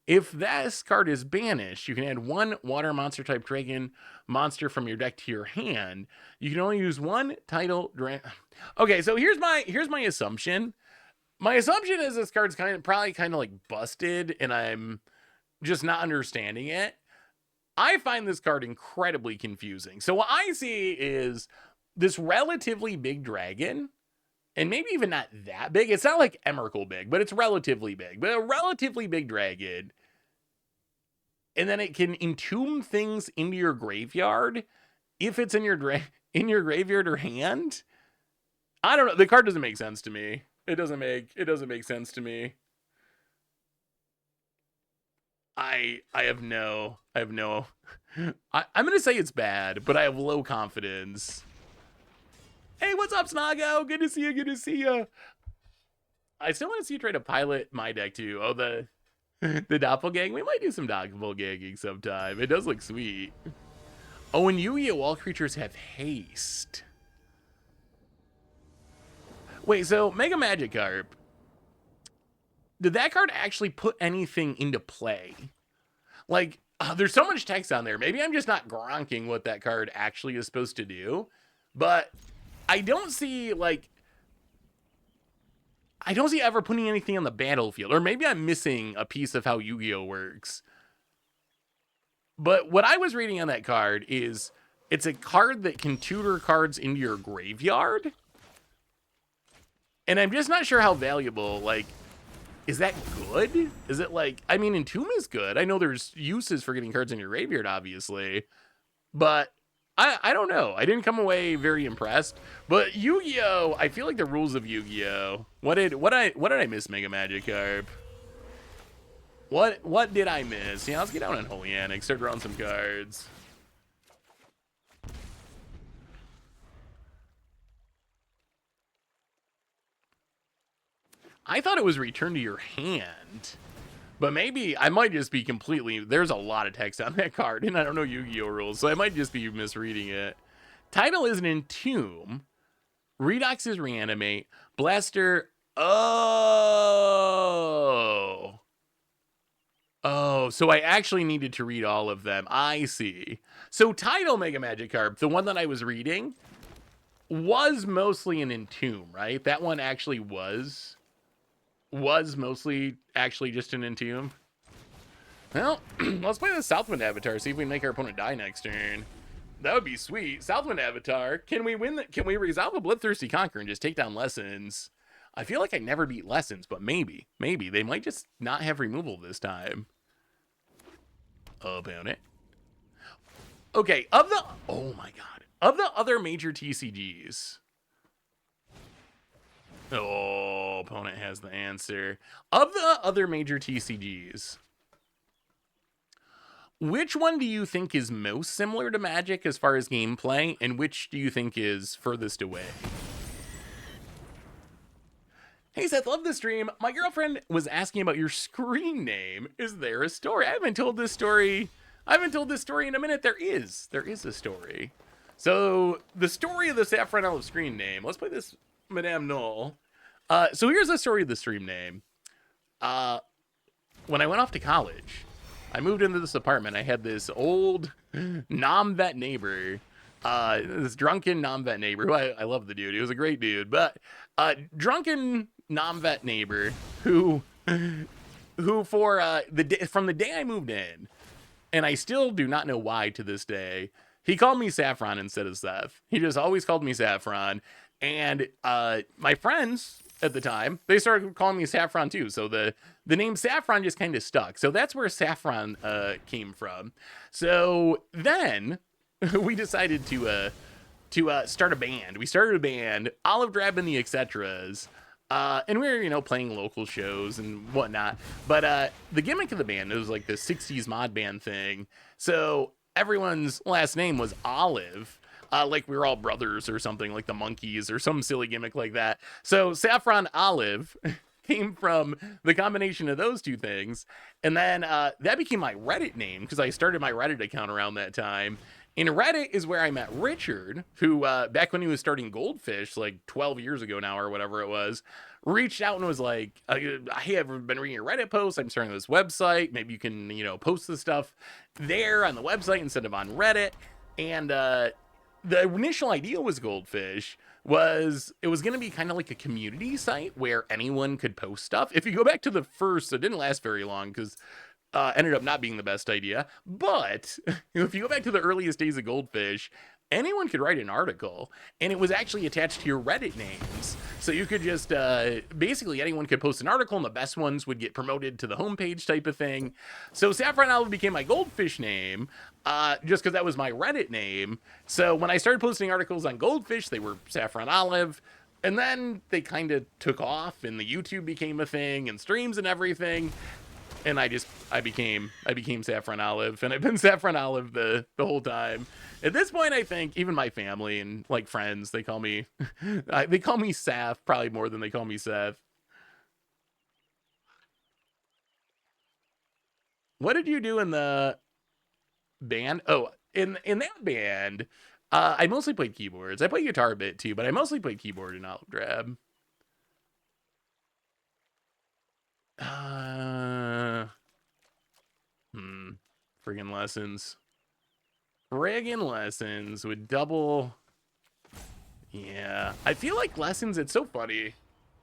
If this card is banished, you can add 1 water monster type dragon monster from your deck to your hand. You can only use 1 title dragon. Okay, so here's my assumption. My assumption is this card's probably kind of like busted, and I'm just not understanding it. I find this card incredibly confusing. So what I see is this relatively big dragon, and maybe even not that big. It's not like Emrakul big, but it's relatively big. But a relatively big dragon. And then it can entomb things into your graveyard if it's in your graveyard or hand. I don't know. The card doesn't make sense to me. It doesn't make sense to me. I'm gonna say it's bad, but I have low confidence. Hey, what's up, Snago? Good to see you. I still want to see you try to pilot my deck too. Oh, the doppelgang. We might do some doppelganging sometime. It does look sweet. Oh, and Yu-Gi-Oh! All creatures have haste. Wait, so Mega Magikarp. Did that card actually put anything into play? Like, there's so much text on there. Maybe I'm just not gronking what that card actually is supposed to do. But I don't see, like... I don't see ever putting anything on the battlefield. Or maybe I'm missing a piece of how Yu-Gi-Oh! Works. But what I was reading on that card is... It's a card that can tutor cards into your graveyard. And I'm just not sure how valuable, like... Is that good? Is it like... I mean, Entomb is good. I know there's uses for getting cards in your graveyard, obviously. But I don't know. I didn't come away very impressed. But Yu-Gi-Oh! I feel like the rules of Yu-Gi-Oh! What did I miss, Mega Magikarp? What did I miss? Yeah, let's get down on Holy Annex. Start drawing some cards. I thought it was return to your hand. But maybe I might just be completely... There's a lot of text on that card, and I don't know Yu-Gi-Oh! Rules, so I might just be misreading it. Title is an Entomb. Redox is Reanimate. Blaster... Oh, so I actually needed to read all of them. I see. So Title Mega Magikarp, the one that I was reading, was mostly an Entomb, right? That one actually was mostly actually just an Entomb. Well, let's play the Southwind Avatar, see if we can make our opponent die next turn. That would be sweet. Southwind Avatar, can we win? Can we resolve a Bloodthirsty Conqueror and just take down Lessons? I feel like I never beat Lessons, but maybe they might just not have removal this time. Opponent. Okay, oh my god, of the other major TCGs. Oh, opponent has the answer. Of the other major TCGs, which one do you think is most similar to Magic as far as gameplay, and which do you think is furthest away? Hey Seth, love the stream. My girlfriend was asking about your screen name. Is there a story? I haven't told this story in a minute. There is a story. So the story of the Saffron Olive screen name. Let's play this Madame Null. So here's the story of the stream name. Uh, when I went off to college, I moved into this apartment. I had this old non-vet neighbor, this drunken non-vet neighbor. Who I love the dude. He was a great dude, but drunken non-vet neighbor who for from the day I moved in, and I still do not know why to this day, he called me Saffron instead of Seth. He just always called me Saffron, and my friends at the time, they started calling me Saffron too. So the name Saffron just kind of stuck. So that's where Saffron came from. So then we decided to start a band. We started a band, Olive Drab and the Etcetras. And we were, playing local shows and whatnot. But the gimmick of the band, it was like the 60s mod band thing. So everyone's last name was Olive. Like we were all brothers or something, like the Monkees or some silly gimmick like that. So Saffron Olive came from the combination of those two things. And then that became my Reddit name because I started my Reddit account around that time. And Reddit is where I met Richard, who back when he was starting Goldfish, like 12 years ago now or whatever it was, reached out and was like, hey, I've been reading your Reddit posts. I'm starting this website. Maybe you can, post the stuff there on the website instead of on Reddit. And the initial idea was Goldfish was it was going to be kind of like a community site where anyone could post stuff. If you go back to the first, it didn't last very long because ended up not being the best idea. But if you go back to the earliest days of Goldfish, anyone could write an article, and it was actually attached to your Reddit names. So you could just, basically anyone could post an article, and the best ones would get promoted to the homepage type of thing. So Saffron Olive became my Goldfish name, just because that was my Reddit name. So when I started posting articles on Goldfish, they were Saffron Olive. And then they kind of took off, and the YouTube became a thing, and streams and everything. And I became Saffron Olive, and I've been Saffron Olive the whole time. At this point, I think even my family and like friends, they call me Saf probably more than they call me Seth. What did you do in the band? Oh, in that band, I mostly played keyboards. I played guitar a bit too, but I mostly played keyboard in Olive Drab. Friggin' lessons. Friggin' lessons with double. Yeah, I feel like lessons, it's so funny.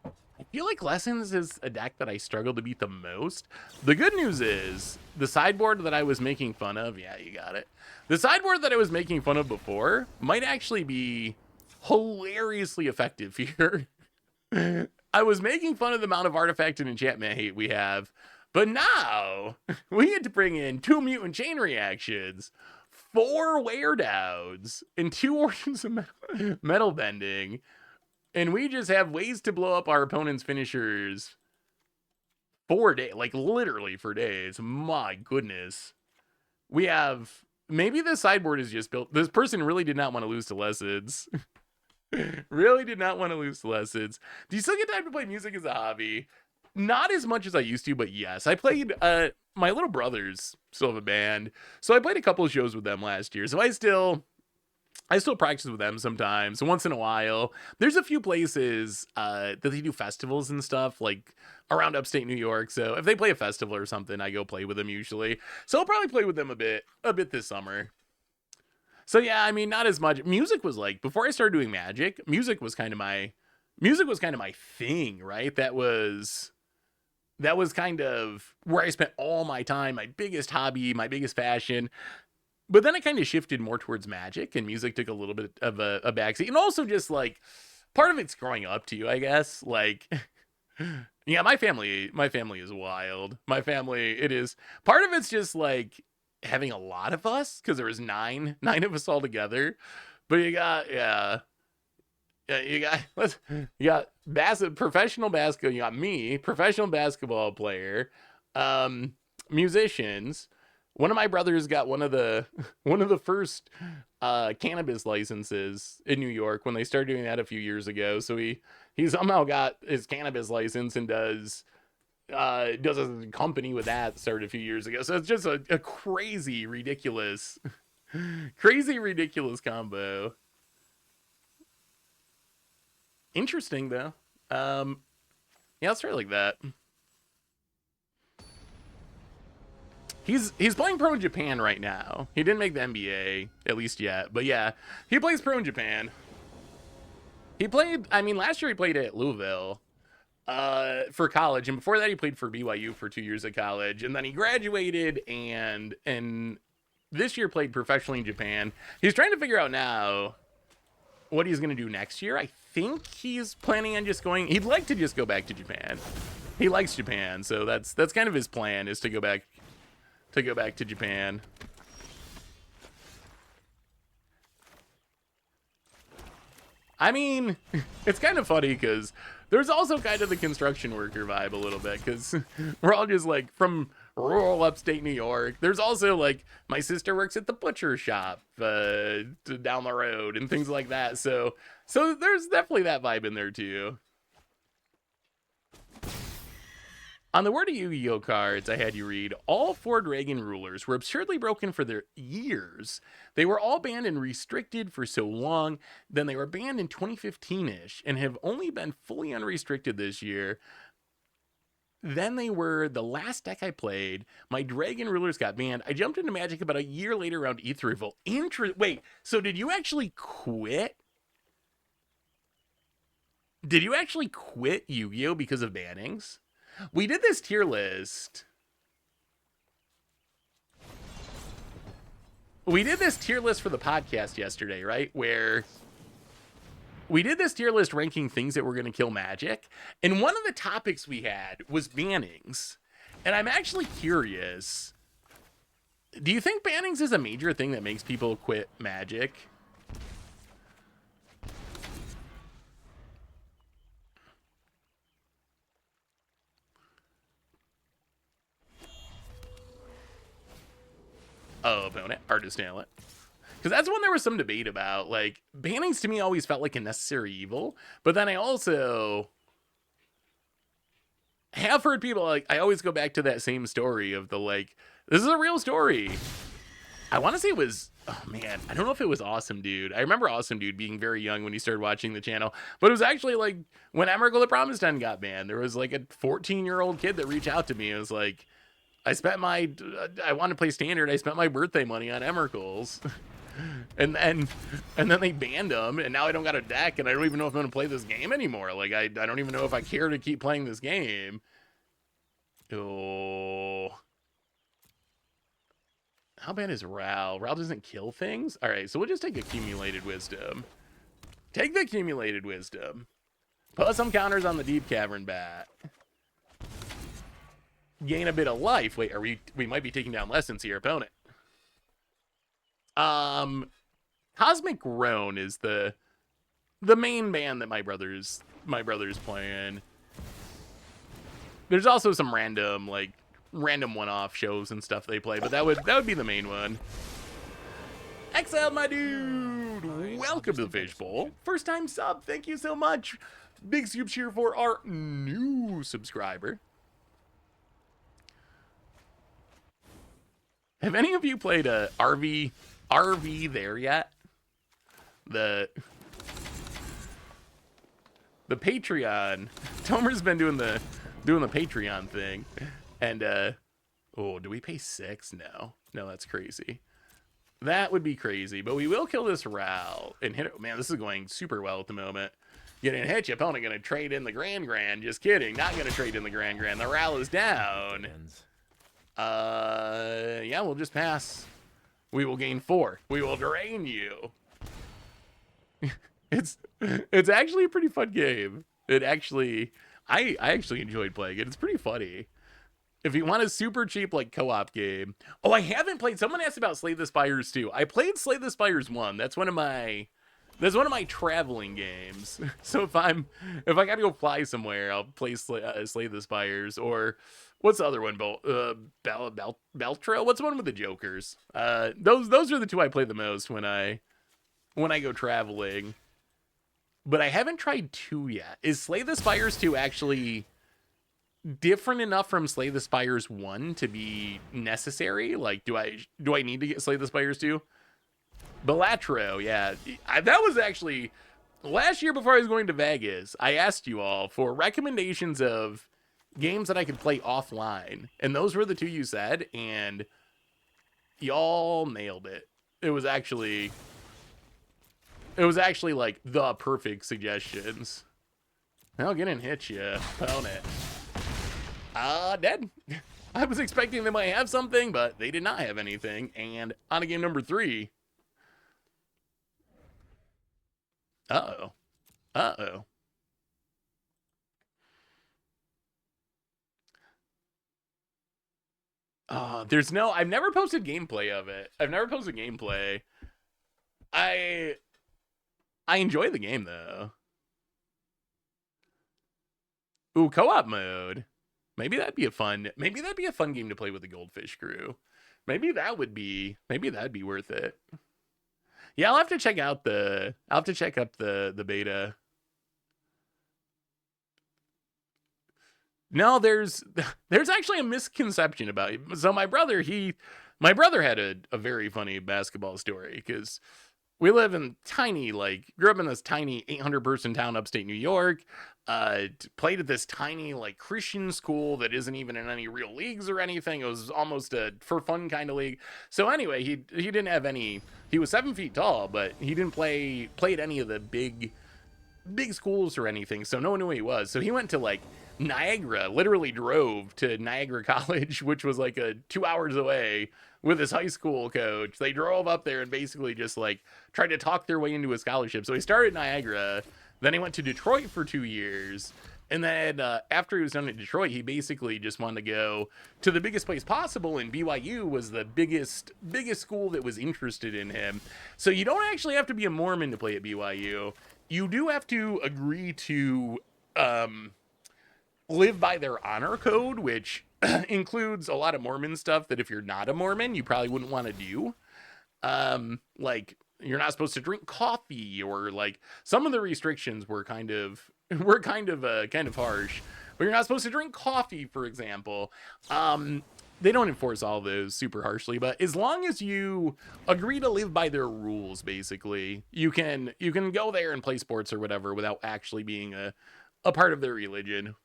I feel like lessons is a deck that I struggle to beat the most. The good news is the sideboard that I was making fun of, yeah, you got it. The sideboard that I was making fun of before might actually be hilariously effective here. I was making fun of the amount of artifact and enchantment hate we have, but now we had to bring in 2 mutant chain reactions, 4 Weredowds, and 2 Origins of metal bending, and we just have ways to blow up our opponent's finishers for days, like literally for days. My goodness. We have, maybe the sideboard is just built, this person really did not want to lose to Lessons. Really did not want to lose to Lessons. Do you still get time to play music as a hobby? Not as much as I used to, but yes. I played, my little brothers still have a band, so I played a couple of shows with them last year. So I still practice with them sometimes, once in a while. There's a few places that they do festivals and stuff, like around upstate New York. So if they play a festival or something, I go play with them usually. So I'll probably play with them a bit this summer. So yeah, I mean, not as much. Music was like, before I started doing Magic, music was kind of my thing, right? That was kind of where I spent all my time, my biggest hobby, my biggest passion. But then I kind of shifted more towards Magic, and music took a little bit of a backseat. And also just like, part of it's growing up to you, I guess. Like, yeah, my family is wild. My family, it is, part of it's just like having a lot of us, because there was nine of us all together. But you got, you got professional basketball. You got me, professional basketball player, musicians. One of my brothers got one of the first cannabis licenses in New York when they started doing that a few years ago. So he somehow got his cannabis license and does a company with that, started a few years ago. So it's just a crazy, ridiculous Crazy, ridiculous combo. Interesting, though. Yeah, let's try like that. He's playing pro in Japan right now. He didn't make the NBA, at least yet. But yeah, he plays pro in Japan. He played, I mean, last year he played at Louisville for college. And before that, he played for BYU for 2 years at college. And then he graduated and this year played professionally in Japan. He's trying to figure out now what he's going to do next year. I think he's planning on just going, he'd like to just go back to Japan. He likes Japan. So that's kind of his plan, is to go back to Japan. I mean, it's kind of funny because there's also kind of the construction worker vibe a little bit, because we're all just like from rural upstate New York. There's also like my sister works at the butcher shop down the road and things like that. So there's definitely that vibe in there too. On the Word of Yu-Gi-Oh cards I had you read, all 4 Dragon Rulers were absurdly broken for their years. They were all banned and restricted for so long, then they were banned in 2015-ish, and have only been fully unrestricted this year. Then they were the last deck I played. My Dragon Rulers got banned. I jumped into Magic about a year later around Ether Revolt. Wait, so did you actually quit? Did you actually quit Yu-Gi-Oh because of bannings? We did this tier list. We did this tier list for the podcast yesterday, right? Where we did this tier list ranking things that were going to kill Magic. And one of the topics we had was bannings. And I'm actually curious. Do you think bannings is a major thing that makes people quit Magic? Oh, opponent, artist talent. Because that's when there was some debate about, like, bannings to me always felt like a necessary evil. But then I also have heard people, like, I always go back to that same story of the, like, this is a real story. I want to say it was, oh man, I don't know if it was Awesome Dude. I remember Awesome Dude being very young when he started watching the channel. But it was actually, like, when Emrakul the Promised End got banned, there was, like, a 14-year-old kid that reached out to me. It was like, I want to play Standard. I spent my birthday money on Emrakul's. and then they banned them, and now I don't got a deck, and I don't even know if I'm going to play this game anymore. Like, I don't even know if I care to keep playing this game. Oh. How bad is Ral? Ral doesn't kill things? All right, so we'll just take Accumulated Wisdom. Take the Accumulated Wisdom. Put some counters on the Deep Cavern Bat. Gain a bit of life. Wait, we might be taking down Lessons here, opponent. Cosmic Roan is the main band that my brother's playing. There's also some random one-off shows and stuff they play, but that would be the main one. Exiled, my dude! Welcome to the Fishbowl. First time sub, thank you so much. Big soup cheer for our new subscriber. Have any of you played a RV there yet? The Patreon. Tomer's been doing the Patreon thing. And oh, do we pay 6? No, that's crazy. That would be crazy. But we will kill this Ral and hit it. Man, this is going super well at the moment. Getting hit, your opponent gonna trade in the Grand. Just kidding, not gonna trade in the Grand. The Ral is down. Yeah, we'll just pass. We will gain 4. We will drain you. It's actually a pretty fun game. I actually enjoyed playing it. It's pretty funny. If you want a super cheap, like, co-op game. Oh, I haven't played. Someone asked about Slay the Spires 2. I played Slay the Spires 1. That's one of my traveling games. So if I gotta go fly somewhere, I'll play Slay the Spires. Or what's the other one? Beltro? What's the one with the Jokers? Those are the 2 I play the most when I go traveling. But I haven't tried 2 yet. Is Slay the Spires 2 actually different enough from Slay the Spires 1 to be necessary? Like, do I need to get Slay the Spires 2? Balatro, yeah. That was actually last year before I was going to Vegas. I asked you all for recommendations of games that I could play offline, and those were the two you said, and y'all nailed it. It was actually like the perfect suggestions. I'll get and hit you, opponent. Dead. I was expecting they might have something, but they did not have anything. And on to game number 3. Uh-oh. Uh-oh. There's no... I've never posted gameplay of it. I've never posted gameplay. I enjoy the game, though. Ooh, co-op mode. Maybe that'd be a fun game to play with the Goldfish crew. Maybe that'd be worth it. Yeah, I'll have to check out the beta. No, there's actually a misconception about it. So my brother had a very funny basketball story, because we live in grew up in this tiny 800-person town upstate New York. Played at this tiny Christian school that isn't even in any real leagues or anything. It was almost a for fun kind of league. So anyway, he didn't have any. He was 7 feet tall, but he didn't play at any of the big schools or anything. So no one knew who he was. So he went to Niagara. Literally drove to Niagara College, which was 2 hours away, with his high school coach. They drove up there and basically just tried to talk their way into a scholarship. So he started at Niagara, then he went to Detroit for 2 years, and then after he was done at Detroit, he basically just wanted to go to the biggest place possible, and BYU was the biggest school that was interested in him. So you don't actually have to be a Mormon to play at BYU. You do have to agree to live by their honor code, which includes a lot of Mormon stuff that if you're not a Mormon, you probably wouldn't want to do. You're not supposed to drink coffee, or some of the restrictions were kind of harsh. But you're not supposed to drink coffee, for example. They don't enforce all those super harshly, but as long as you agree to live by their rules, basically, you can go there and play sports or whatever without actually being a part of their religion.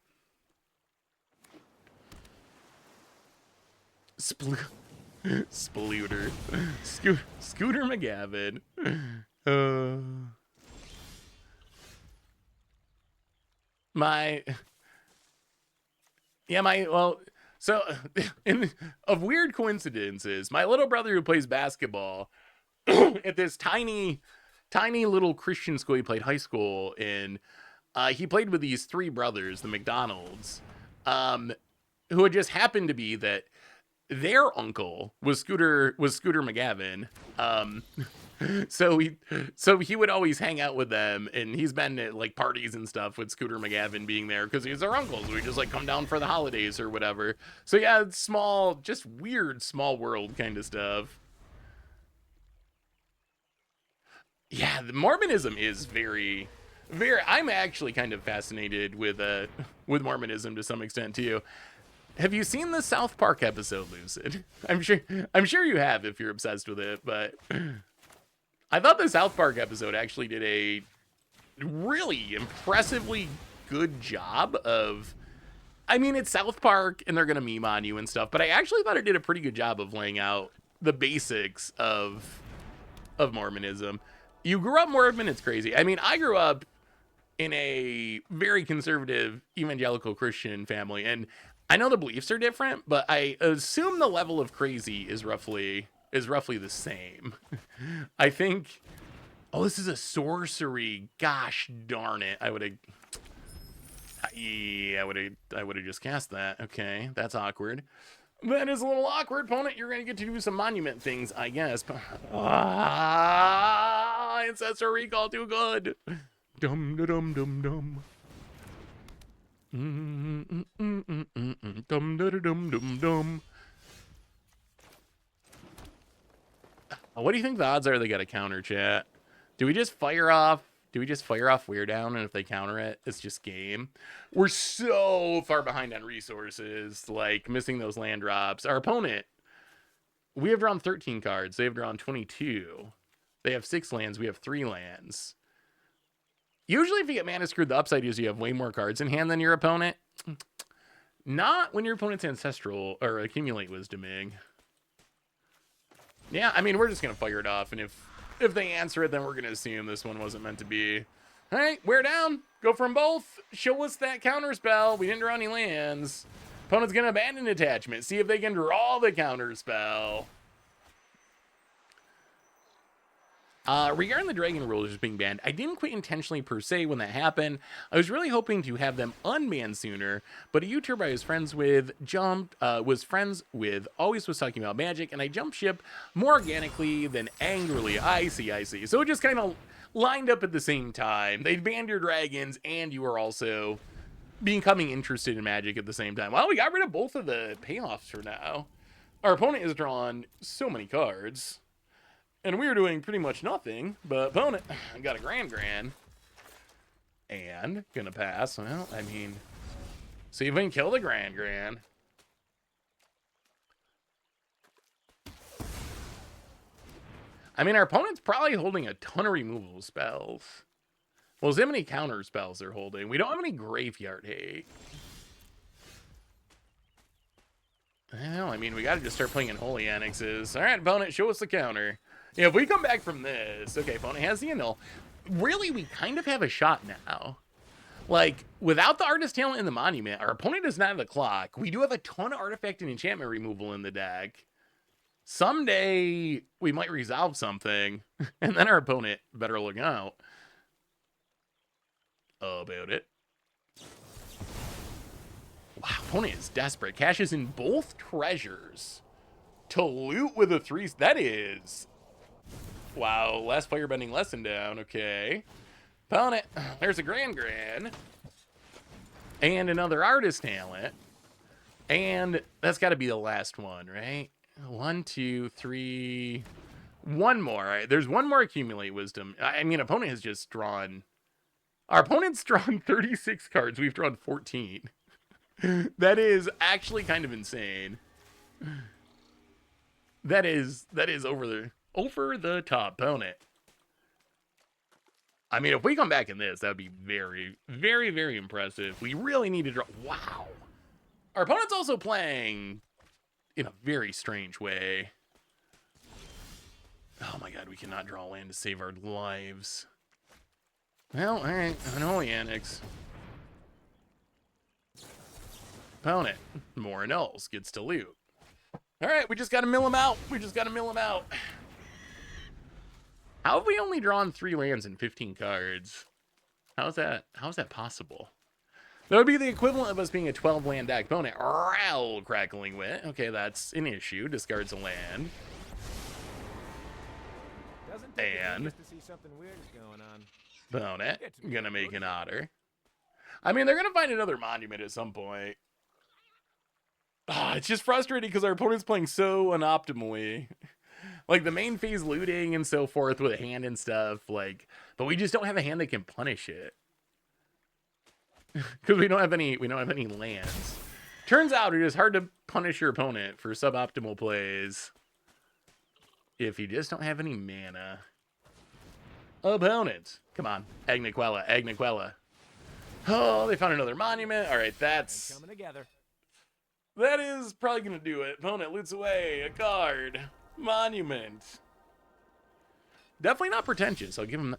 Splooter. Scooter McGavin. So of weird coincidences, my little brother who plays basketball at this tiny little Christian school he played high school in, he played with these 3 brothers, the McDonalds, who had just happened to be that their uncle was Scooter McGavin. So he would always hang out with them, and he's been at parties and stuff with Scooter McGavin being there because he's our uncle. So we just come down for the holidays or whatever. So yeah, it's small, just weird small world kind of stuff. Yeah, the Mormonism is very, very. I'm actually kind of fascinated with Mormonism to some extent too. Have you seen the South Park episode, Lucid? I'm sure you have if you're obsessed with it, but I thought the South Park episode actually did a really impressively good job of, I mean, it's South Park and they're going to meme on you and stuff, but I actually thought it did a pretty good job of laying out the basics of Mormonism. You grew up Mormon, it's crazy. I mean, I grew up in a very conservative evangelical Christian family, and I know the beliefs are different, but I assume the level of crazy is roughly the same. I think. Oh, this is a sorcery. Gosh darn it! I would have just cast that. Okay, that's awkward. That is a little awkward, opponent. You're gonna get to do some monument things, I guess. Ancestor recall, too good. Dum dum dum dum. Dum dum dum dum. What do you think the odds are they got a counter, chat? Do we just fire off Wear Down, and if they counter it, it's just game? We're so far behind on resources, missing those land drops. Our opponent, we have drawn 13 cards. They have drawn 22. They have 6 lands. We have 3 lands. Usually if you get mana screwed, the upside is you have way more cards in hand than your opponent. Not when your opponent's Ancestral or Accumulate Wisdoming. Yeah, I mean, we're just going to fire it off. And if they answer it, then we're going to assume this one wasn't meant to be. All right, wear down. Go for them both. Show us that counter spell. We didn't draw any lands. Opponent's going to abandon attachment. See if they can draw the counter spell. Regarding the Dragon Rulers being banned, I didn't quite intentionally per se when that happened. I was really hoping to have them unbanned sooner, but a YouTuber I was friends with always was talking about Magic, and I jumped ship more organically than angrily. I see. So it just kind of lined up at the same time. They banned your dragons, and you were also becoming interested in Magic at the same time. Well, we got rid of both of the payoffs for now. Our opponent has drawn so many cards. And we were doing pretty much nothing, but opponent got a Grand. And gonna pass. Well, I mean, see if we can kill the Grand. I mean, our opponent's probably holding a ton of removal spells. Well, see how many counter spells they're holding. We don't have any Graveyard Hate. Well, I mean, we gotta just start playing in Holy Annexes. All right, opponent, show us the counter. Yeah, if we come back from this, okay, opponent has the annul. Really, we kind of have a shot now. Like, without the Artist Talent in the Monument, our opponent does not have the clock. We do have a ton of artifact and enchantment removal in the deck. Someday, we might resolve something, and then our opponent better look out about it. Wow, opponent is desperate. Cashes in both treasures to loot with a 3. That is... Wow, last firebending lesson down. Okay. Opponent, there's a Grand. And another Artist Talent. And that's got to be the last one, right? 1, 2, 3. One more. All right, there's one more Accumulate Wisdom. I mean, opponent has just drawn... Our opponent's drawn 36 cards. We've drawn 14. That is actually kind of insane. That is over the top, opponent. I mean, if we come back in this, that would be very, very, very impressive. We really need to draw. Wow. Our opponent's also playing in a very strange way. Oh my god, we cannot draw land to save our lives. Well, alright, Unholy Annex. Opponent, more annuls, gets to loot. Alright, we just gotta mill him out. How have we only drawn 3 lands and 15 cards? How's that possible? That would be the equivalent of us being a 12 land deck. Opponent, Growl Crackling Wit. Okay, that's an issue. Discards a land. And to see something weird is going on. Opponent, gonna make an otter. I mean, they're gonna find another monument at some point. It's just frustrating because our opponent's playing so unoptimally. Like, the main phase looting and so forth with a hand and stuff, like, but we just don't have a hand that can punish it. Because we don't have any lands. Turns out it is hard to punish your opponent for suboptimal plays if you just don't have any mana. Opponent. Come on. Agniquella. Oh, they found another monument. All right, that's... coming together. That is probably going to do it. Opponent loots away a card. Monument. Definitely not pretentious. I'll give him...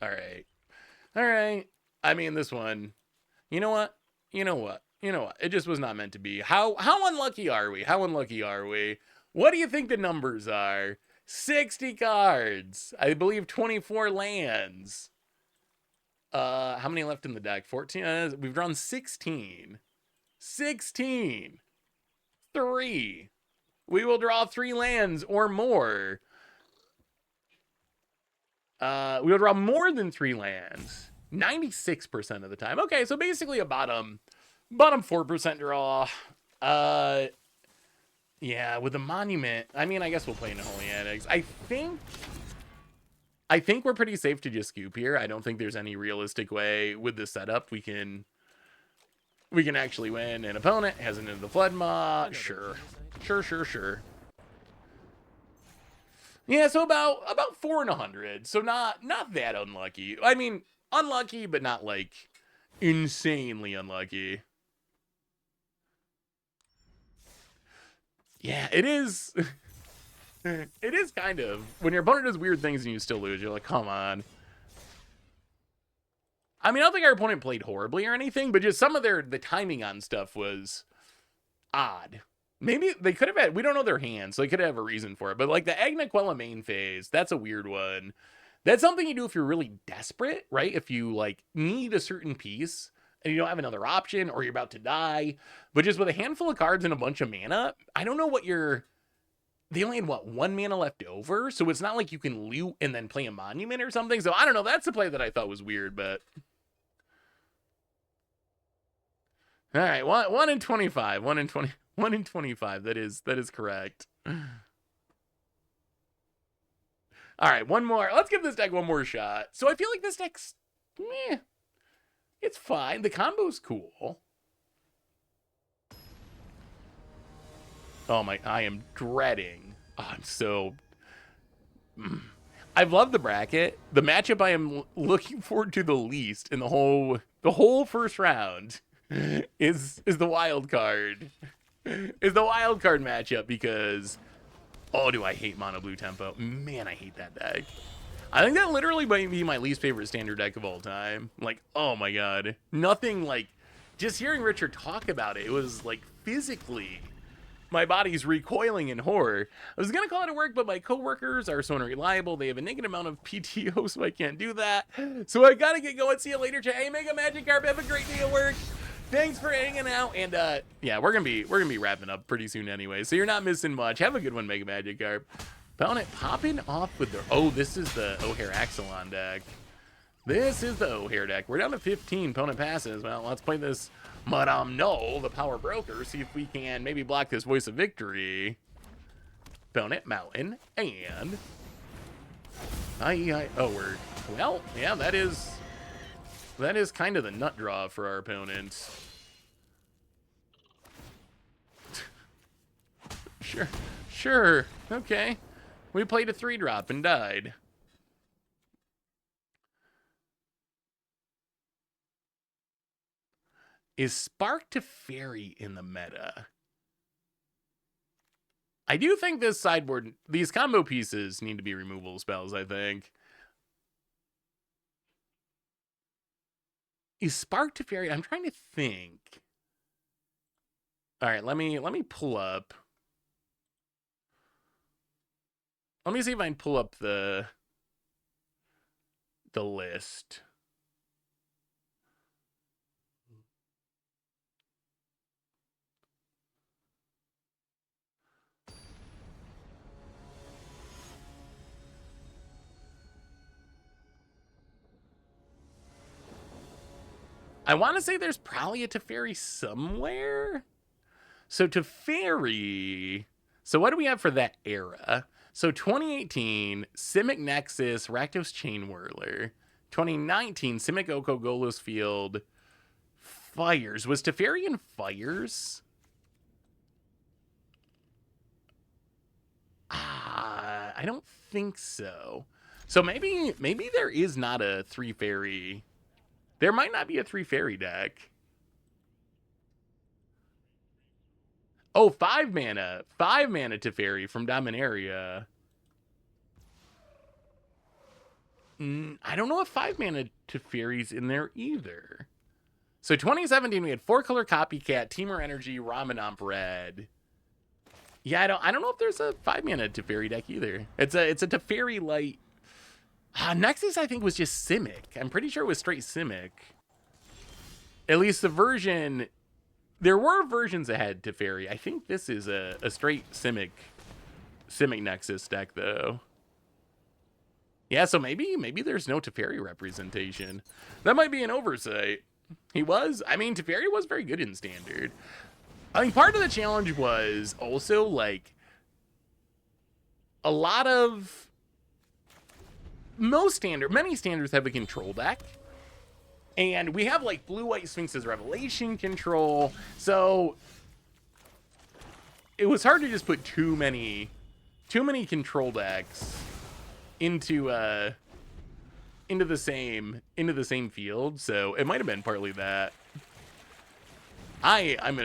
All right. I mean, this one... You know what? It just was not meant to be. How unlucky are we? What do you think the numbers are? 60 cards. I believe 24 lands. How many left in the deck? 14? We've drawn 16. 3. We will draw 3 lands or more. We will draw more than 3 lands. 96% of the time. Okay, so basically a bottom 4% draw. Yeah, with the monument, I mean, I guess we'll play in Holy Annex. I think we're pretty safe to just scoop here. I don't think there's any realistic way with this setup we can actually win. An opponent has an Into the Flood Maw. Sure. Yeah, so about 4 in 100. So not that unlucky. I mean, unlucky, but not like insanely unlucky. Yeah, it is. It is kind of. When your opponent does weird things and you still lose, you're like, come on. I mean, I don't think our opponent played horribly or anything, but just some of the timing on stuff was odd. Maybe they could have had, we don't know their hands, so they could have a reason for it. But like the Agnaquella main phase, that's a weird one. That's something you do if you're really desperate, right? If you like need a certain piece and you don't have another option or you're about to die. But just with a handful of cards and a bunch of mana, I don't know what you're. They only had, what, 1 mana left over? So it's not like you can loot and then play a monument or something. So I don't know. That's the play that I thought was weird, but. All right, 1 in 25. 1 in 20. 1 in 25. That is correct. All right, one more. Let's give this deck one more shot. So I feel like this deck's meh. It's fine. The combo's cool. Oh my, I am dreading. Oh, I'm so. I've loved the bracket. The matchup I am looking forward to the least in the whole first round is the wild card. Is the wild card matchup because, oh, do I hate mono blue tempo? Man, I hate that deck. I think that literally might be my least favorite standard deck of all time. Like, oh my god, nothing like. Just hearing Richard talk about it, it was like physically. My body's recoiling in horror. I was gonna call it at work, but my coworkers are so unreliable. They have a negative amount of PTO, so I can't do that. So I gotta get going. See you later, chat. Hey, Mega Magikarp, have a great day at work. Thanks for hanging out. And yeah, we're gonna be wrapping up pretty soon anyway. So you're not missing much. Have a good one, Mega Magikarp. Opponent popping off with the. Oh, this is the O'Hare Axelon deck. This is the O'Hare deck. We're down to 15. Opponent passes. Well, let's play this. Madame No, the Power Broker. See if we can maybe block this Voice of Victory. Opponent Mountain. And. Oh, we're. Well, yeah, that is kind of the nut draw for our opponent. Sure. Okay. We played a 3-drop and died. Is Spark to Fairy in the meta? I do think this sideboard, these combo pieces need to be removal spells, I think. Is Spark to Fairy? I'm trying to think. All right, let me pull up. Let me see if I can pull up the list. I want to say there's probably a Teferi somewhere. So Teferi. So what do we have for that era? So 2018, Simic Nexus, Rakdos Chainwhirler. 2019, Simic Oko, Golos Field, Fires. Was Teferi in Fires? I don't think so. So maybe there is not a 3-fairy. There might not be a 3-fairy deck. Oh, 5 mana. 5 mana Teferi from Dominaria. I don't know if 5 mana Teferi's in there either. So 2017, we had 4-color Copycat, Temur Energy, Ramenomp Red. Yeah, I don't know if there's a 5 mana Teferi deck either. It's a Teferi light. Nexus, I think, was just Simic. I'm pretty sure it was straight Simic. At least the version. There were versions that had Teferi. I think this is a straight Simic Nexus deck, though. Yeah, so maybe there's no Teferi representation. That might be an oversight. He was. I mean, Teferi was very good in Standard. I mean, part of the challenge was also, like, a lot of. Many standards have a control deck. And we have, like, Blue-White Sphinx's Revelation control. So it was hard to just put too many too many control decks into the same field, so it might have been partly that. I'm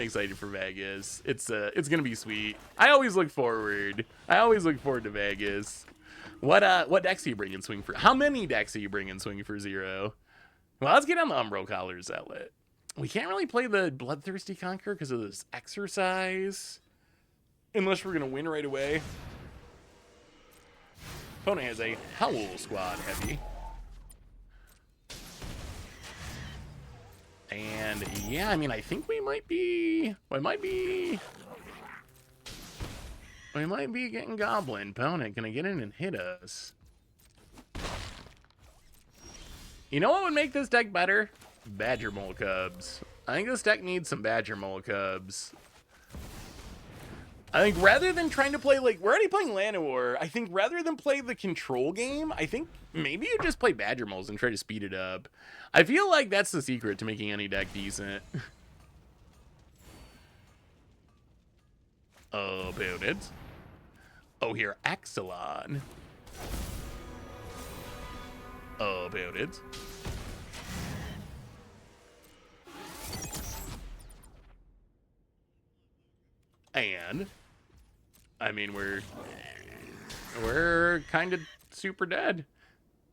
excited for Vegas. It's gonna be sweet. I always look forward to Vegas. What decks are you bringing swing for? How many decks are you bringing swing for 0? Well, let's get on the Umbral Collars outlet. We can't really play the Bloodthirsty Conqueror because of this exercise, unless we're gonna win right away. Opponent has a Howl Squad heavy. And yeah, I mean, I think we might be getting Goblin. Opponent gonna get in and hit us. You know what would make this deck better? Badger Mole Cubs. I think this deck needs some Badger Mole Cubs. I think rather than trying to play, like, we're already playing Llanowar, I think rather than play the control game, I think maybe you just play Badger Moles and try to speed it up. I feel like that's the secret to making any deck decent. Opponent. Oh, here, Axelon. Opponent. And I mean, we're kind of super dead.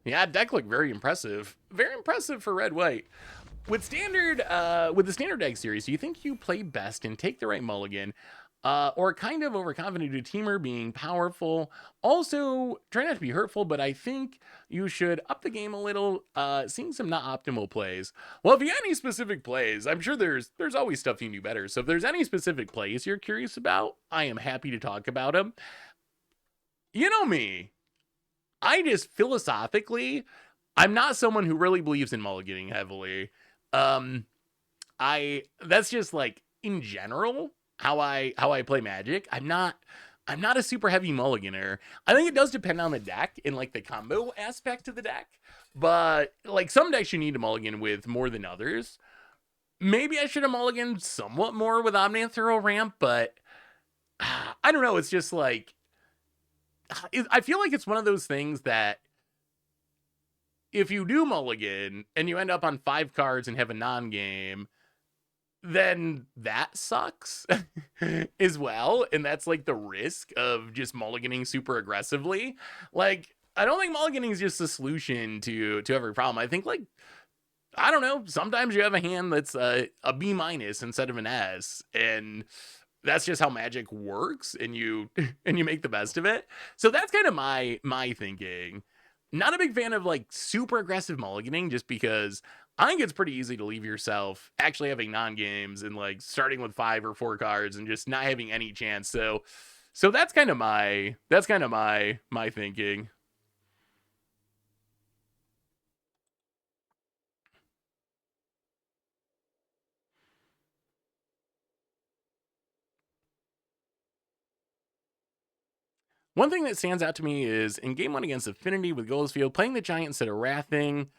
Yeah, deck looked very impressive. Very impressive for red white. With the standard deck series, do you think you play best and take the right mulligan, or kind of overconfident to teamer being powerful? Also, try not to be hurtful, but I think you should up the game a little, seeing some not optimal plays. Well, if you have any specific plays, I'm sure there's always stuff you can do better. So if there's any specific plays you're curious about, I am happy to talk about them. You know me. I just philosophically, I'm not someone who really believes in mulliganing heavily. That's just like in general how I play Magic. I'm not a super heavy mulliganer. I think it does depend on the deck and like the combo aspect of the deck. But like some decks you need to mulligan with more than others. Maybe I should have mulliganed somewhat more with Omnath Ramp, but I don't know. It's just like, I feel like it's one of those things that if you do mulligan and you end up on 5 cards and have a non-game, then that sucks as well. And that's like the risk of just mulliganing super aggressively. Like, I don't think mulliganing is just the solution to every problem. I think, like, I don't know, sometimes you have a hand that's a B- instead of an S, and that's just how Magic works, and you make the best of it. So that's kind of my thinking. Not a big fan of like super aggressive mulliganing, just because I think it's pretty easy to leave yourself actually having non-games and like starting with 5 or 4 cards and just not having any chance. So that's kind of my thinking. One thing that stands out to me is in Game 1 against Affinity with Goldfield, playing the Giant instead of Wrathing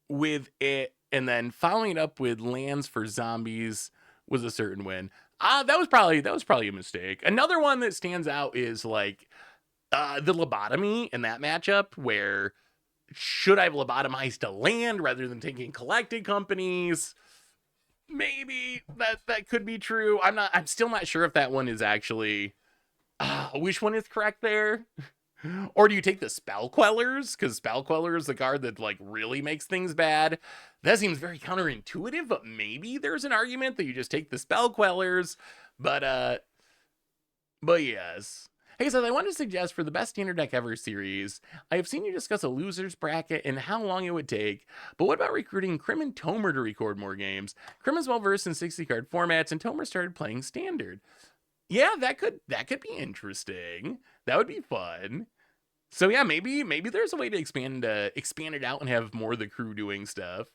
with it, and then following it up with lands for zombies was a certain win. That was probably a mistake. Another one that stands out is like the Lobotomy in that matchup, where should I have lobotomized a land rather than taking collected companies? Maybe that could be true. I'm still not sure if that one is actually which one is correct there. Or do you take the Spell Quellers? Because Spell Queller is the card that like really makes things bad. That seems very counterintuitive, but maybe there's an argument that you just take the Spell Quellers. But yes. Hey, so I want to suggest for the best standard deck ever series, I have seen you discuss a loser's bracket and how long it would take, but what about recruiting Krim and Tomer to record more games? Krim is well versed in 60 card formats, and Tomer started playing standard. Yeah, that could be interesting. That would be fun. So yeah, maybe there's a way to expand it out and have more of the crew doing stuff.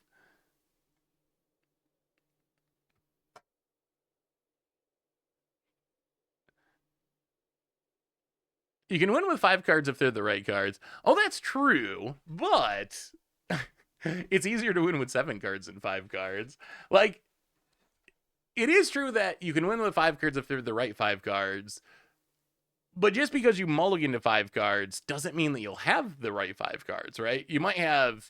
You can win with 5 cards if they're the right cards. Oh, that's true, but it's easier to win with 7 cards than 5 cards. Like, it is true that you can win with 5 cards if they're the right 5 cards, But just because you mulligan to 5 cards doesn't mean that you'll have the right 5 cards, right? You might have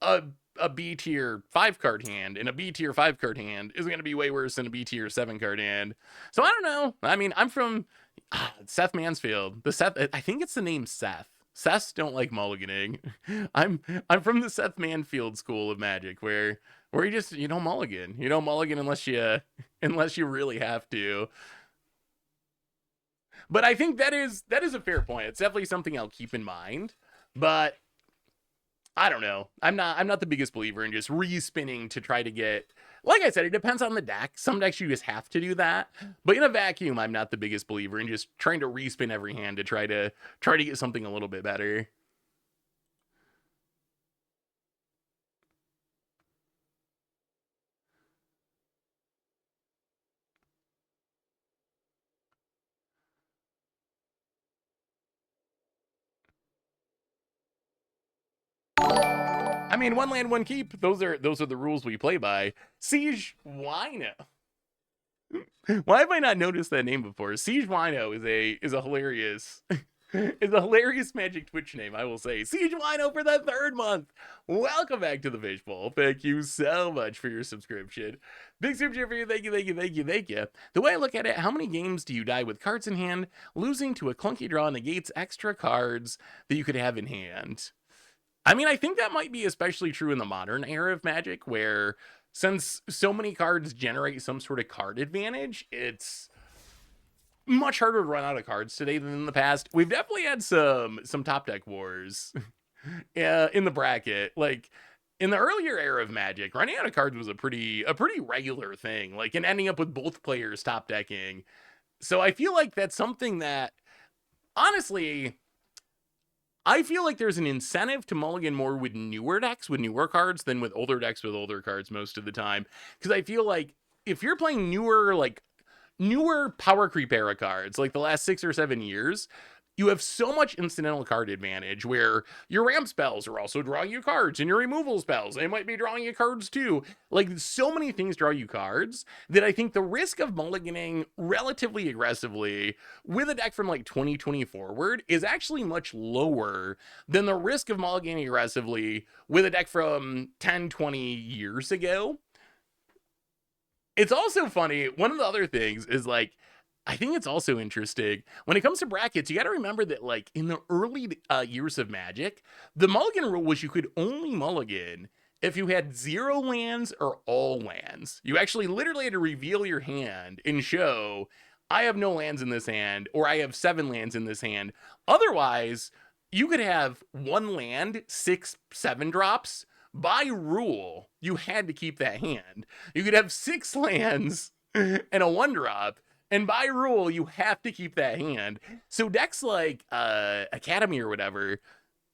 a B tier 5 card hand, and a B tier 5 card hand is going to be way worse than a B tier 7 card hand. So I don't know. I mean, I'm from Seth Mansfield. I think it's the name Seth. Seths don't like mulliganing. I'm from the Seth Mansfield school of Magic, where you don't mulligan. You don't mulligan unless you really have to. But I think that is a fair point. It's definitely something I'll keep in mind. But I don't know. I'm not the biggest believer in just respinning to try to get. Like I said, it depends on the deck. Some decks you just have to do that. But in a vacuum, I'm not the biggest believer in just trying to respin every hand to try to get something a little bit better. I mean, one land, one keep. Those are the rules we play by. Siege Wino. Why have I not noticed that name before? Siege Wino is a hilarious Magic Twitch name, I will say. Siege Wino for the 3rd month. Welcome back to the Fishbowl. Thank you so much for your subscription. Big subscription for you. Thank you, thank you, thank you, thank you. The way I look at it, how many games do you die with cards in hand? Losing to a clunky draw negates extra cards that you could have in hand. I mean, I think that might be especially true in the modern era of Magic, where since so many cards generate some sort of card advantage, it's much harder to run out of cards today than in the past. We've definitely had some top deck wars in the bracket. Like in the earlier era of Magic, running out of cards was a pretty regular thing. Like, and ending up with both players top decking. So I feel like that's something that, honestly, I feel like there's an incentive to mulligan more with newer decks, with newer cards, than with older decks with older cards most of the time. Because I feel like if you're playing newer power creep era cards, like the last 6 or 7 years, you have so much incidental card advantage where your ramp spells are also drawing you cards, and your removal spells, they might be drawing you cards too. Like, so many things draw you cards that I think the risk of mulliganing relatively aggressively with a deck from like 2020 forward is actually much lower than the risk of mulliganing aggressively with a deck from 10, 20 years ago. It's also funny, one of the other things is, like, I think it's also interesting when it comes to brackets. You got to remember that, like, in the early years of Magic, the mulligan rule was you could only mulligan if you had 0 lands or all lands. You actually literally had to reveal your hand and show, I have no lands in this hand, or I have 7 lands in this hand. Otherwise, you could have 1 land, 6, 7 drops. By rule, you had to keep that hand. You could have 6 lands and a 1 drop. And by rule, you have to keep that hand. So decks like Academy or whatever,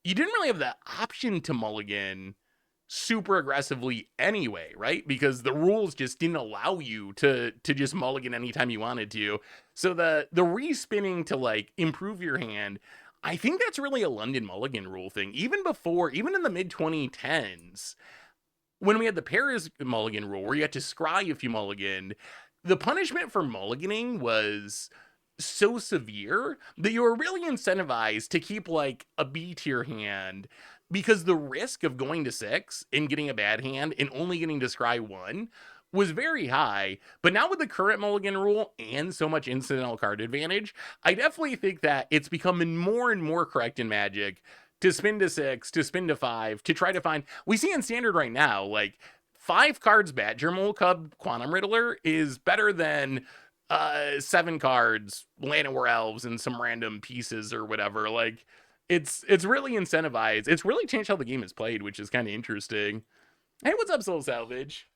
you didn't really have the option to mulligan super aggressively anyway, right? Because the rules just didn't allow you to just mulligan anytime you wanted to. So the respinning to, like, improve your hand, I think that's really a London mulligan rule thing. Even in the mid 2010s, when we had the Paris mulligan rule where you had to scry if you mulliganed, the punishment for mulliganing was so severe that you were really incentivized to keep, like, a B tier hand, because the risk of going to 6 and getting a bad hand and only getting to scry 1 was very high. But now with the current mulligan rule and so much incidental card advantage, I definitely think that it's becoming more and more correct in Magic to spin to 6, to spin to 5, to try to find. We see in Standard right now, like, 5 cards Badger Mole Cub Quantum Riddler is better than 7 cards Llanowar Elves and some random pieces or whatever. Like, it's really incentivized. It's really changed how the game is played, which is kind of interesting. Hey, what's up, Soul Salvage?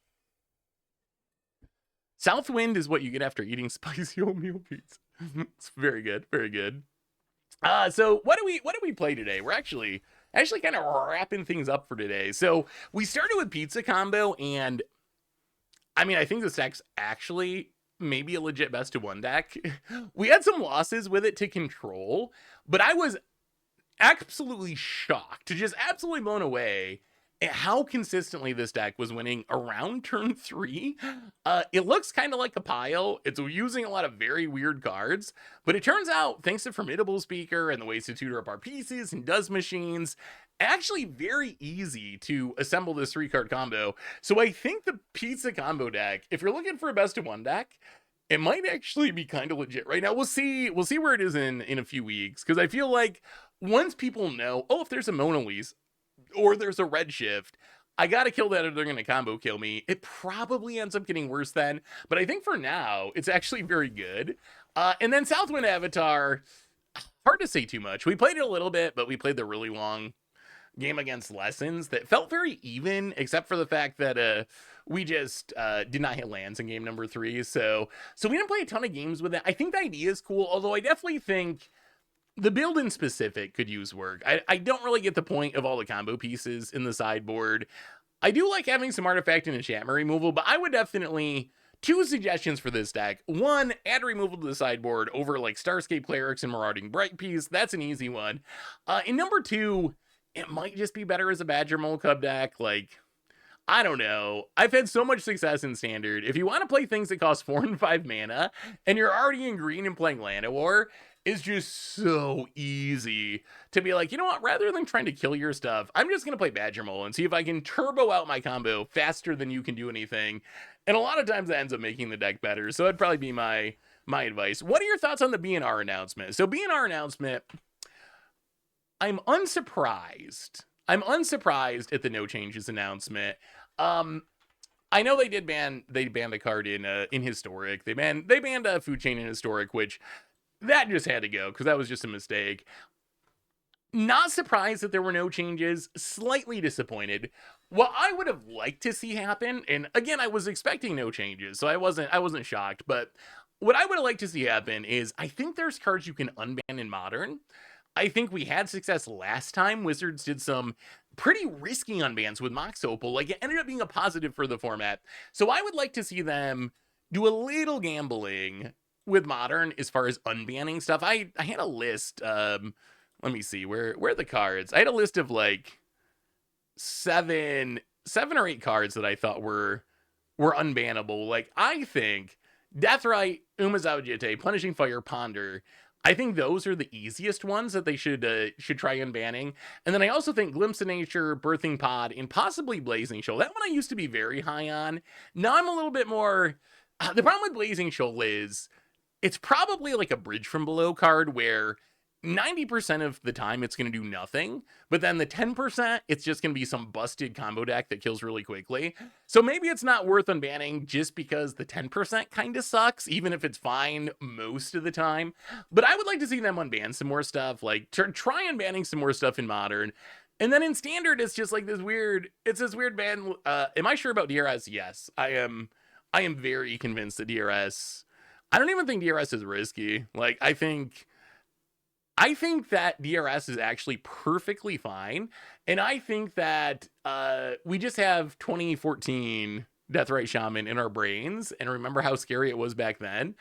Southwind is what you get after eating spicy oatmeal pizza. It's very good, very good. So what do we play today? We're actually kind of wrapping things up for today. So we started with Pizza Combo, and I mean, I think this deck's actually maybe a legit best of 1 deck. We had some losses with it to Control, but I was absolutely shocked, just absolutely blown away how consistently this deck was winning around turn 3. It looks kind of like a pile. It's using a lot of very weird cards, but it turns out, thanks to Formidable Speaker and the ways to tutor up our pieces and does machines, actually very easy to assemble this 3-card combo. So I think the pizza combo deck, if you're looking for a best of 1 deck, it might actually be kind of legit right now. We'll see where it is in a few weeks, because I feel like once people know, oh, if there's a Mona Lisa or there's a Redshift, I gotta kill that or they're gonna combo kill me. It probably ends up getting worse then, but I think for now, it's actually very good. And then Southwind Avatar, hard to say too much. We played it a little bit, but we played the really long game against Lessons that felt very even, except for the fact that we just did not hit lands in game number 3. So we didn't play a ton of games with it. I think the idea is cool, although I definitely think the build in specific could use work. I don't really get the point of all the combo pieces in the sideboard. I do like having some artifact and enchantment removal, but I would definitely... 2 suggestions for this deck. 1, add removal to the sideboard over like Starscape Clerics and Marauding Bright Piece. That's an easy one. And number 2, it might just be better as a Badger Mole Cub deck. Like, I don't know. I've had so much success in Standard. If you want to play things that cost 4 and 5 mana, and you're already in green and playing Llanowar, it's just so easy to be like, you know what, rather than trying to kill your stuff, I'm just going to play Badger Mole and see if I can turbo out my combo faster than you can do anything. And a lot of times that ends up making the deck better. So that'd probably be my advice. What are your thoughts on the BNR announcement? So BNR announcement, I'm unsurprised. I'm unsurprised at the no changes announcement. I know they banned the card in Historic. They banned Food Chain in Historic, which that just had to go because that was just a mistake. Not surprised that there were no changes. Slightly disappointed. What I would have liked to see happen, and again, I was expecting no changes, so I wasn't shocked. But what I would have liked to see happen is I think there's cards you can unban in Modern. I think we had success last time. Wizards did some pretty risky unbans with Mox Opal. Like, it ended up being a positive for the format. So I would like to see them do a little gambling with Modern as far as unbanning stuff. I had a list. Let me see. Where are the cards? I had a list of like seven or 8 cards that I thought were unbannable. Like, I think Deathrite, Umezawa Jitte, Punishing Fire, Ponder, I think those are the easiest ones that they should try unbanning. And then I also think Glimpse of Nature, Birthing Pod, and possibly Blazing Shoal. That one I used to be very high on. Now I'm a little bit more... the problem with Blazing Shoal is it's probably like a Bridge from Below card where 90% of the time it's going to do nothing, but then the 10%, it's just going to be some busted combo deck that kills really quickly. So maybe it's not worth unbanning just because the 10% kind of sucks, even if it's fine most of the time. But I would like to see them unban some more stuff, like try unbanning some more stuff in Modern. And then in Standard, it's just like this weird ban. Am I sure about DRS? Yes, I am very convinced that DRS, I don't even think DRS is risky. Like, I think that DRS is actually perfectly fine. And I think that we just have 2014 Deathrite Shaman in our brains and remember how scary it was back then.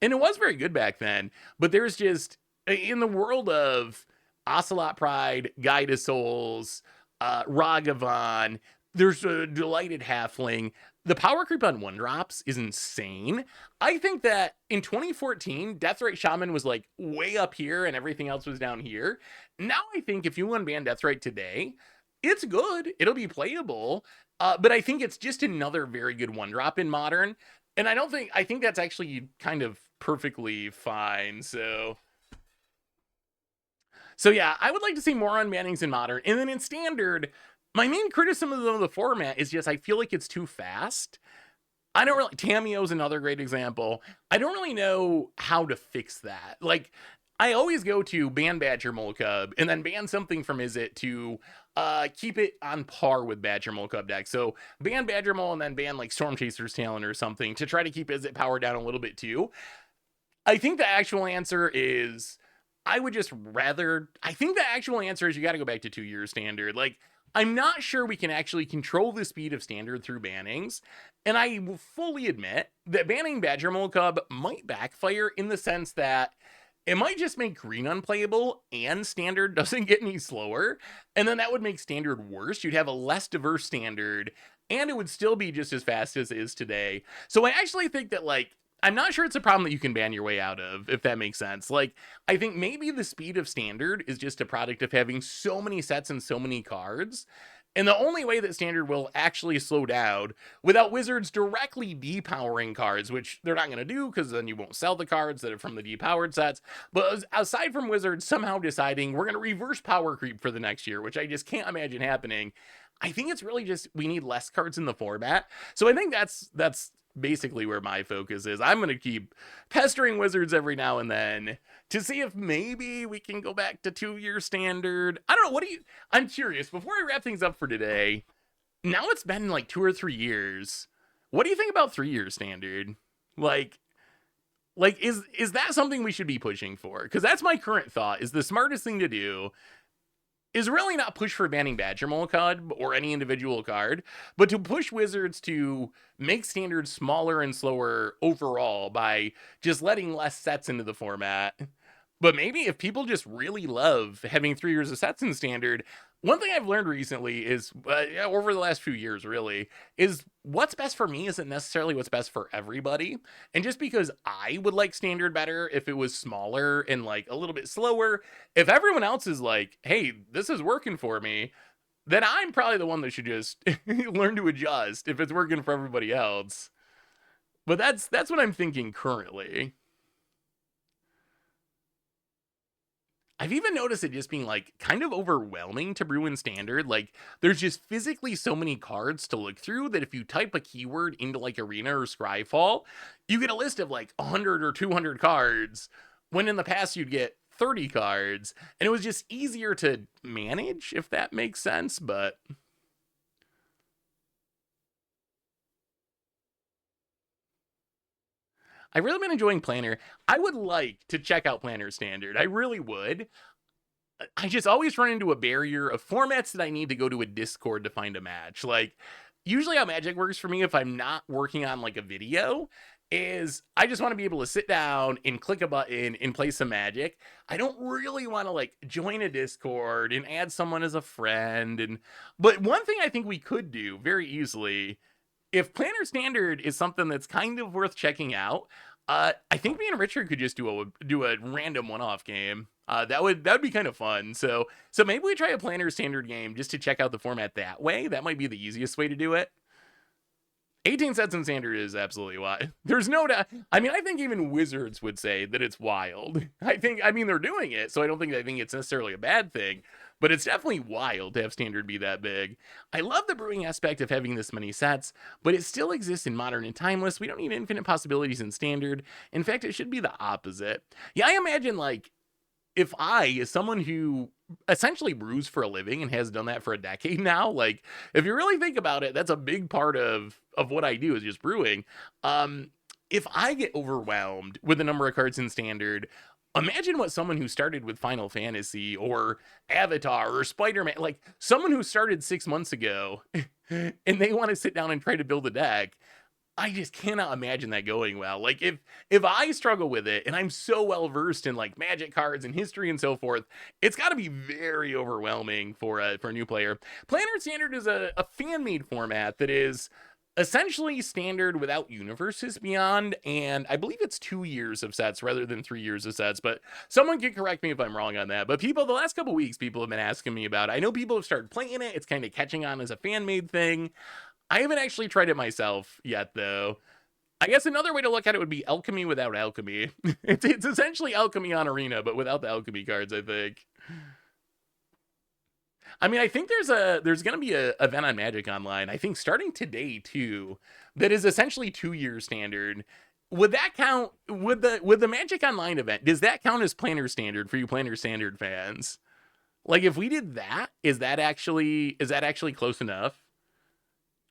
And it was very good back then. But there's just, in the world of Ocelot Pride, Guide of Souls, Ragavan, there's a Delighted Halfling. The power creep on 1-drops is insane. I think that in 2014, Deathrite Shaman was like way up here and everything else was down here. Now I think if you unban Deathrite today, it's good. It'll be playable. But I think it's just another very good 1-drop in Modern. And I think that's actually kind of perfectly fine. So yeah, I would like to see more unbannings in Modern. And then in Standard, my main criticism of the format is just I feel like it's too fast. Tamiyo's another great example. I don't really know how to fix that. Like, I always go to ban Badger Mole Cub and then ban something from Izzet to keep it on par with Badger Mole Cub deck. So ban Badger Mole and then ban like Storm Chaser's Talon or something to try to keep Izzet power down a little bit too. I think the actual answer is I think the actual answer is you got to go back to 2-year Standard. Like, I'm not sure we can actually control the speed of Standard through bannings, and I will fully admit that banning Badger Mole Cub might backfire in the sense that it might just make green unplayable and standard doesn't get any slower. And then that would make standard worse. You'd have a less diverse standard and it would still be just as fast as it is today. So I actually think that, like, I'm not sure it's a problem that you can ban your way out of, if that makes sense. Like, I think maybe the speed of standard is just a product of having so many sets and so many cards. And the only way that standard will actually slow down without Wizards directly depowering cards, which they're not going to do because then you won't sell the cards that are from the depowered sets. But aside from Wizards somehow deciding we're going to reverse power creep for the next year, which I just can't imagine happening, I think it's really just we need less cards in the format. So I think that's basically where my focus is. I'm going to keep pestering Wizards every now and then to see if maybe we can go back to 2-year standard. I don't know. I'm curious. Before I wrap things up for today, now it's been like 2 or 3 years. What do you think about 3-year standard? Like is that something we should be pushing for? Because that's my current thought, is the smartest thing to do is really not push for banning Badger Molocud or any individual card, but to push Wizards to make standards smaller and slower overall by just letting less sets into the format. But maybe if people just really love having 3 years of sets in standard, one thing I've learned recently is, over the last few years really, is what's best for me isn't necessarily what's best for everybody. And just because I would like standard better if it was smaller and like a little bit slower, if everyone else is like, hey, this is working for me, then I'm probably the one that should just learn to adjust if it's working for everybody else. But that's what I'm thinking currently. I've even noticed it just being like kind of overwhelming to brew in standard. Like, there's just physically so many cards to look through that if you type a keyword into like Arena or Scryfall, you get a list of like 100 or 200 cards, when in the past you'd get 30 cards, and it was just easier to manage, if that makes sense. But I've really been enjoying Planner. I would like to check out Planner Standard. I really would. I just always run into a barrier of formats that I need to go to a Discord to find a match. Like, usually how Magic works for me, if I'm not working on like a video, is I just want to be able to sit down and click a button and play some Magic. I don't really want to like join a Discord and add someone as a friend. But one thing I think we could do very easily, if Planner Standard is something that's kind of worth checking out, I think me and Richard could just do a random one-off game. That would be kind of fun. So maybe we try a Planner Standard game just to check out the format that way. That might be the easiest way to do it. 18 sets in standard is absolutely wild. There's no doubt. I mean, I think even Wizards would say that it's wild. I mean, they're doing it, so I don't think it's necessarily a bad thing, but it's definitely wild to have standard be that big. I love the brewing aspect of having this many sets, but it still exists in Modern and Timeless. We don't need infinite possibilities in standard. In fact, it should be the opposite. Yeah, I imagine, like, if I, as someone who essentially brews for a living and has done that for a decade now, like, if you really think about it, that's a big part of what I do, is just brewing. If I get overwhelmed with the number of cards in standard, imagine what someone who started with Final Fantasy or Avatar or Spider-Man, like someone who started 6 months ago and they want to sit down and try to build a deck. I just cannot imagine that going well. Like, if I struggle with it and I'm so well versed in like Magic cards and history and so forth, it's got to be very overwhelming for a new player. Planner Standard is a fan-made format that is essentially standard without universes beyond, and I believe it's 2 years of sets rather than 3 years of sets, but someone can correct me if I'm wrong on that. But the last couple weeks, people have been asking me about it. I know people have started playing it. It's kind of catching on as a fan-made thing. I haven't actually tried it myself yet, though. I guess another way to look at it would be Alchemy without Alchemy. It's essentially Alchemy on Arena, but without the Alchemy cards, I think. I mean, I think there's going to be a event on Magic Online, I think starting today too, that is essentially 2 year standard. Would that count? Would the Magic Online event, does that count as Planner Standard for you Planner Standard fans? Like, if we did that, is that actually close enough?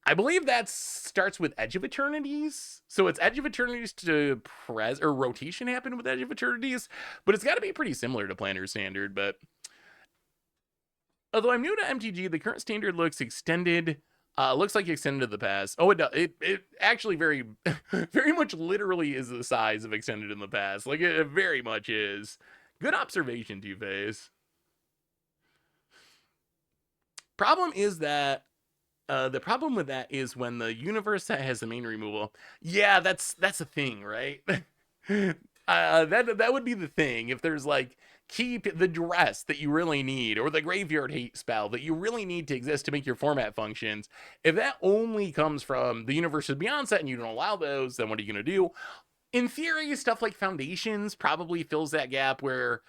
I believe that starts with Edge of Eternities. So it's Edge of Eternities to or rotation happened with Edge of Eternities, but it's got to be pretty similar to Planner Standard. But although I'm new to MTG, the current standard looks extended Looks like Extended in the Past. Oh, it actually very, very much literally is the size of Extended in the Past. Like, it very much is. Good observation, Two-Face. Problem is that, the problem with that is when the universe set has the main removal. Yeah, that's a thing, right? That would be the thing if there's like keep the dress that you really need or the graveyard hate spell that you really need to exist to make your format functions. If that only comes from the universe's beyond set and you don't allow those, then what are you gonna do? In theory, stuff like Foundations probably fills that gap where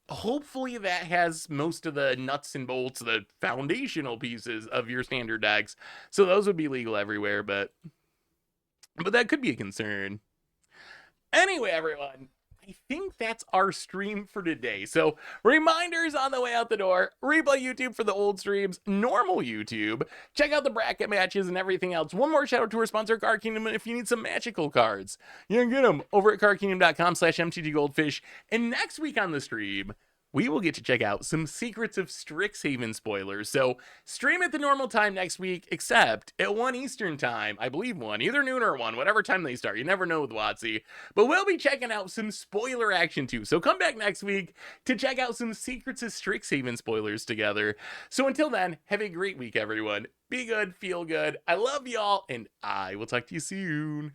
hopefully that has most of the nuts and bolts, the foundational pieces of your standard decks. So those would be legal everywhere, but that could be a concern. Anyway, everyone, I think that's our stream for today. So, reminders on the way out the door, replay YouTube for the old streams, normal YouTube, check out the bracket matches and everything else. One more shout out to our sponsor, Card Kingdom, if you need some magical cards, you can get them over at cardkingdom.com/mtggoldfish. And next week on the stream, we will get to check out some Secrets of Strixhaven spoilers. So stream at the normal time next week, except at 1 Eastern time, I believe 1, either noon or 1, whatever time they start. You never know with WotC. But we'll be checking out some spoiler action too. So come back next week to check out some Secrets of Strixhaven spoilers together. So until then, have a great week, everyone. Be good, feel good. I love y'all, and I will talk to you soon.